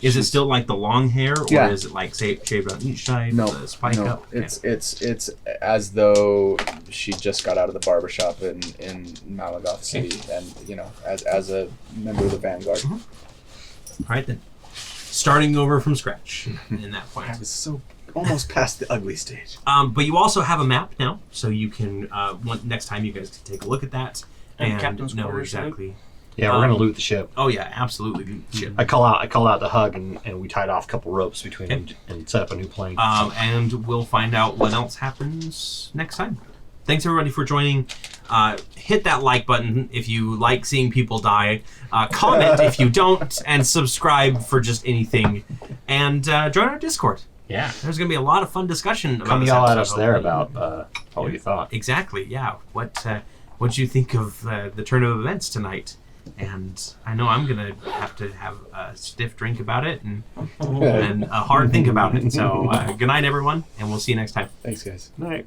Is it still like the long hair, or Yeah. is it like shaved on each side? No, with a spike no, up? Okay. it's as though she just got out of the barbershop in Malagoth City, and as a member of the Vanguard. All right then, starting over from scratch in that point. I was so almost past the ugly stage. But you also have a map now, so you can next time you guys can take a look at that And captain's know quarters, exactly. Yeah, we're gonna loot the ship. Oh yeah, absolutely. Shit. I call out the hug, and we tied off a couple ropes between them and set up a new plane. And we'll find out what else happens next time. thanks everybody for joining. Hit that like button if you like seeing people die. Comment if you don't, and subscribe for just anything. And join our Discord. Yeah. There's going to be a lot of fun discussion about Come this yell at episode, us there hopefully. about what you thought. Exactly, yeah. What you think of the turn of events tonight? And I know I'm going to have a stiff drink about it and a hard think about it. So good night, everyone, and we'll see you next time. Thanks, guys. Night.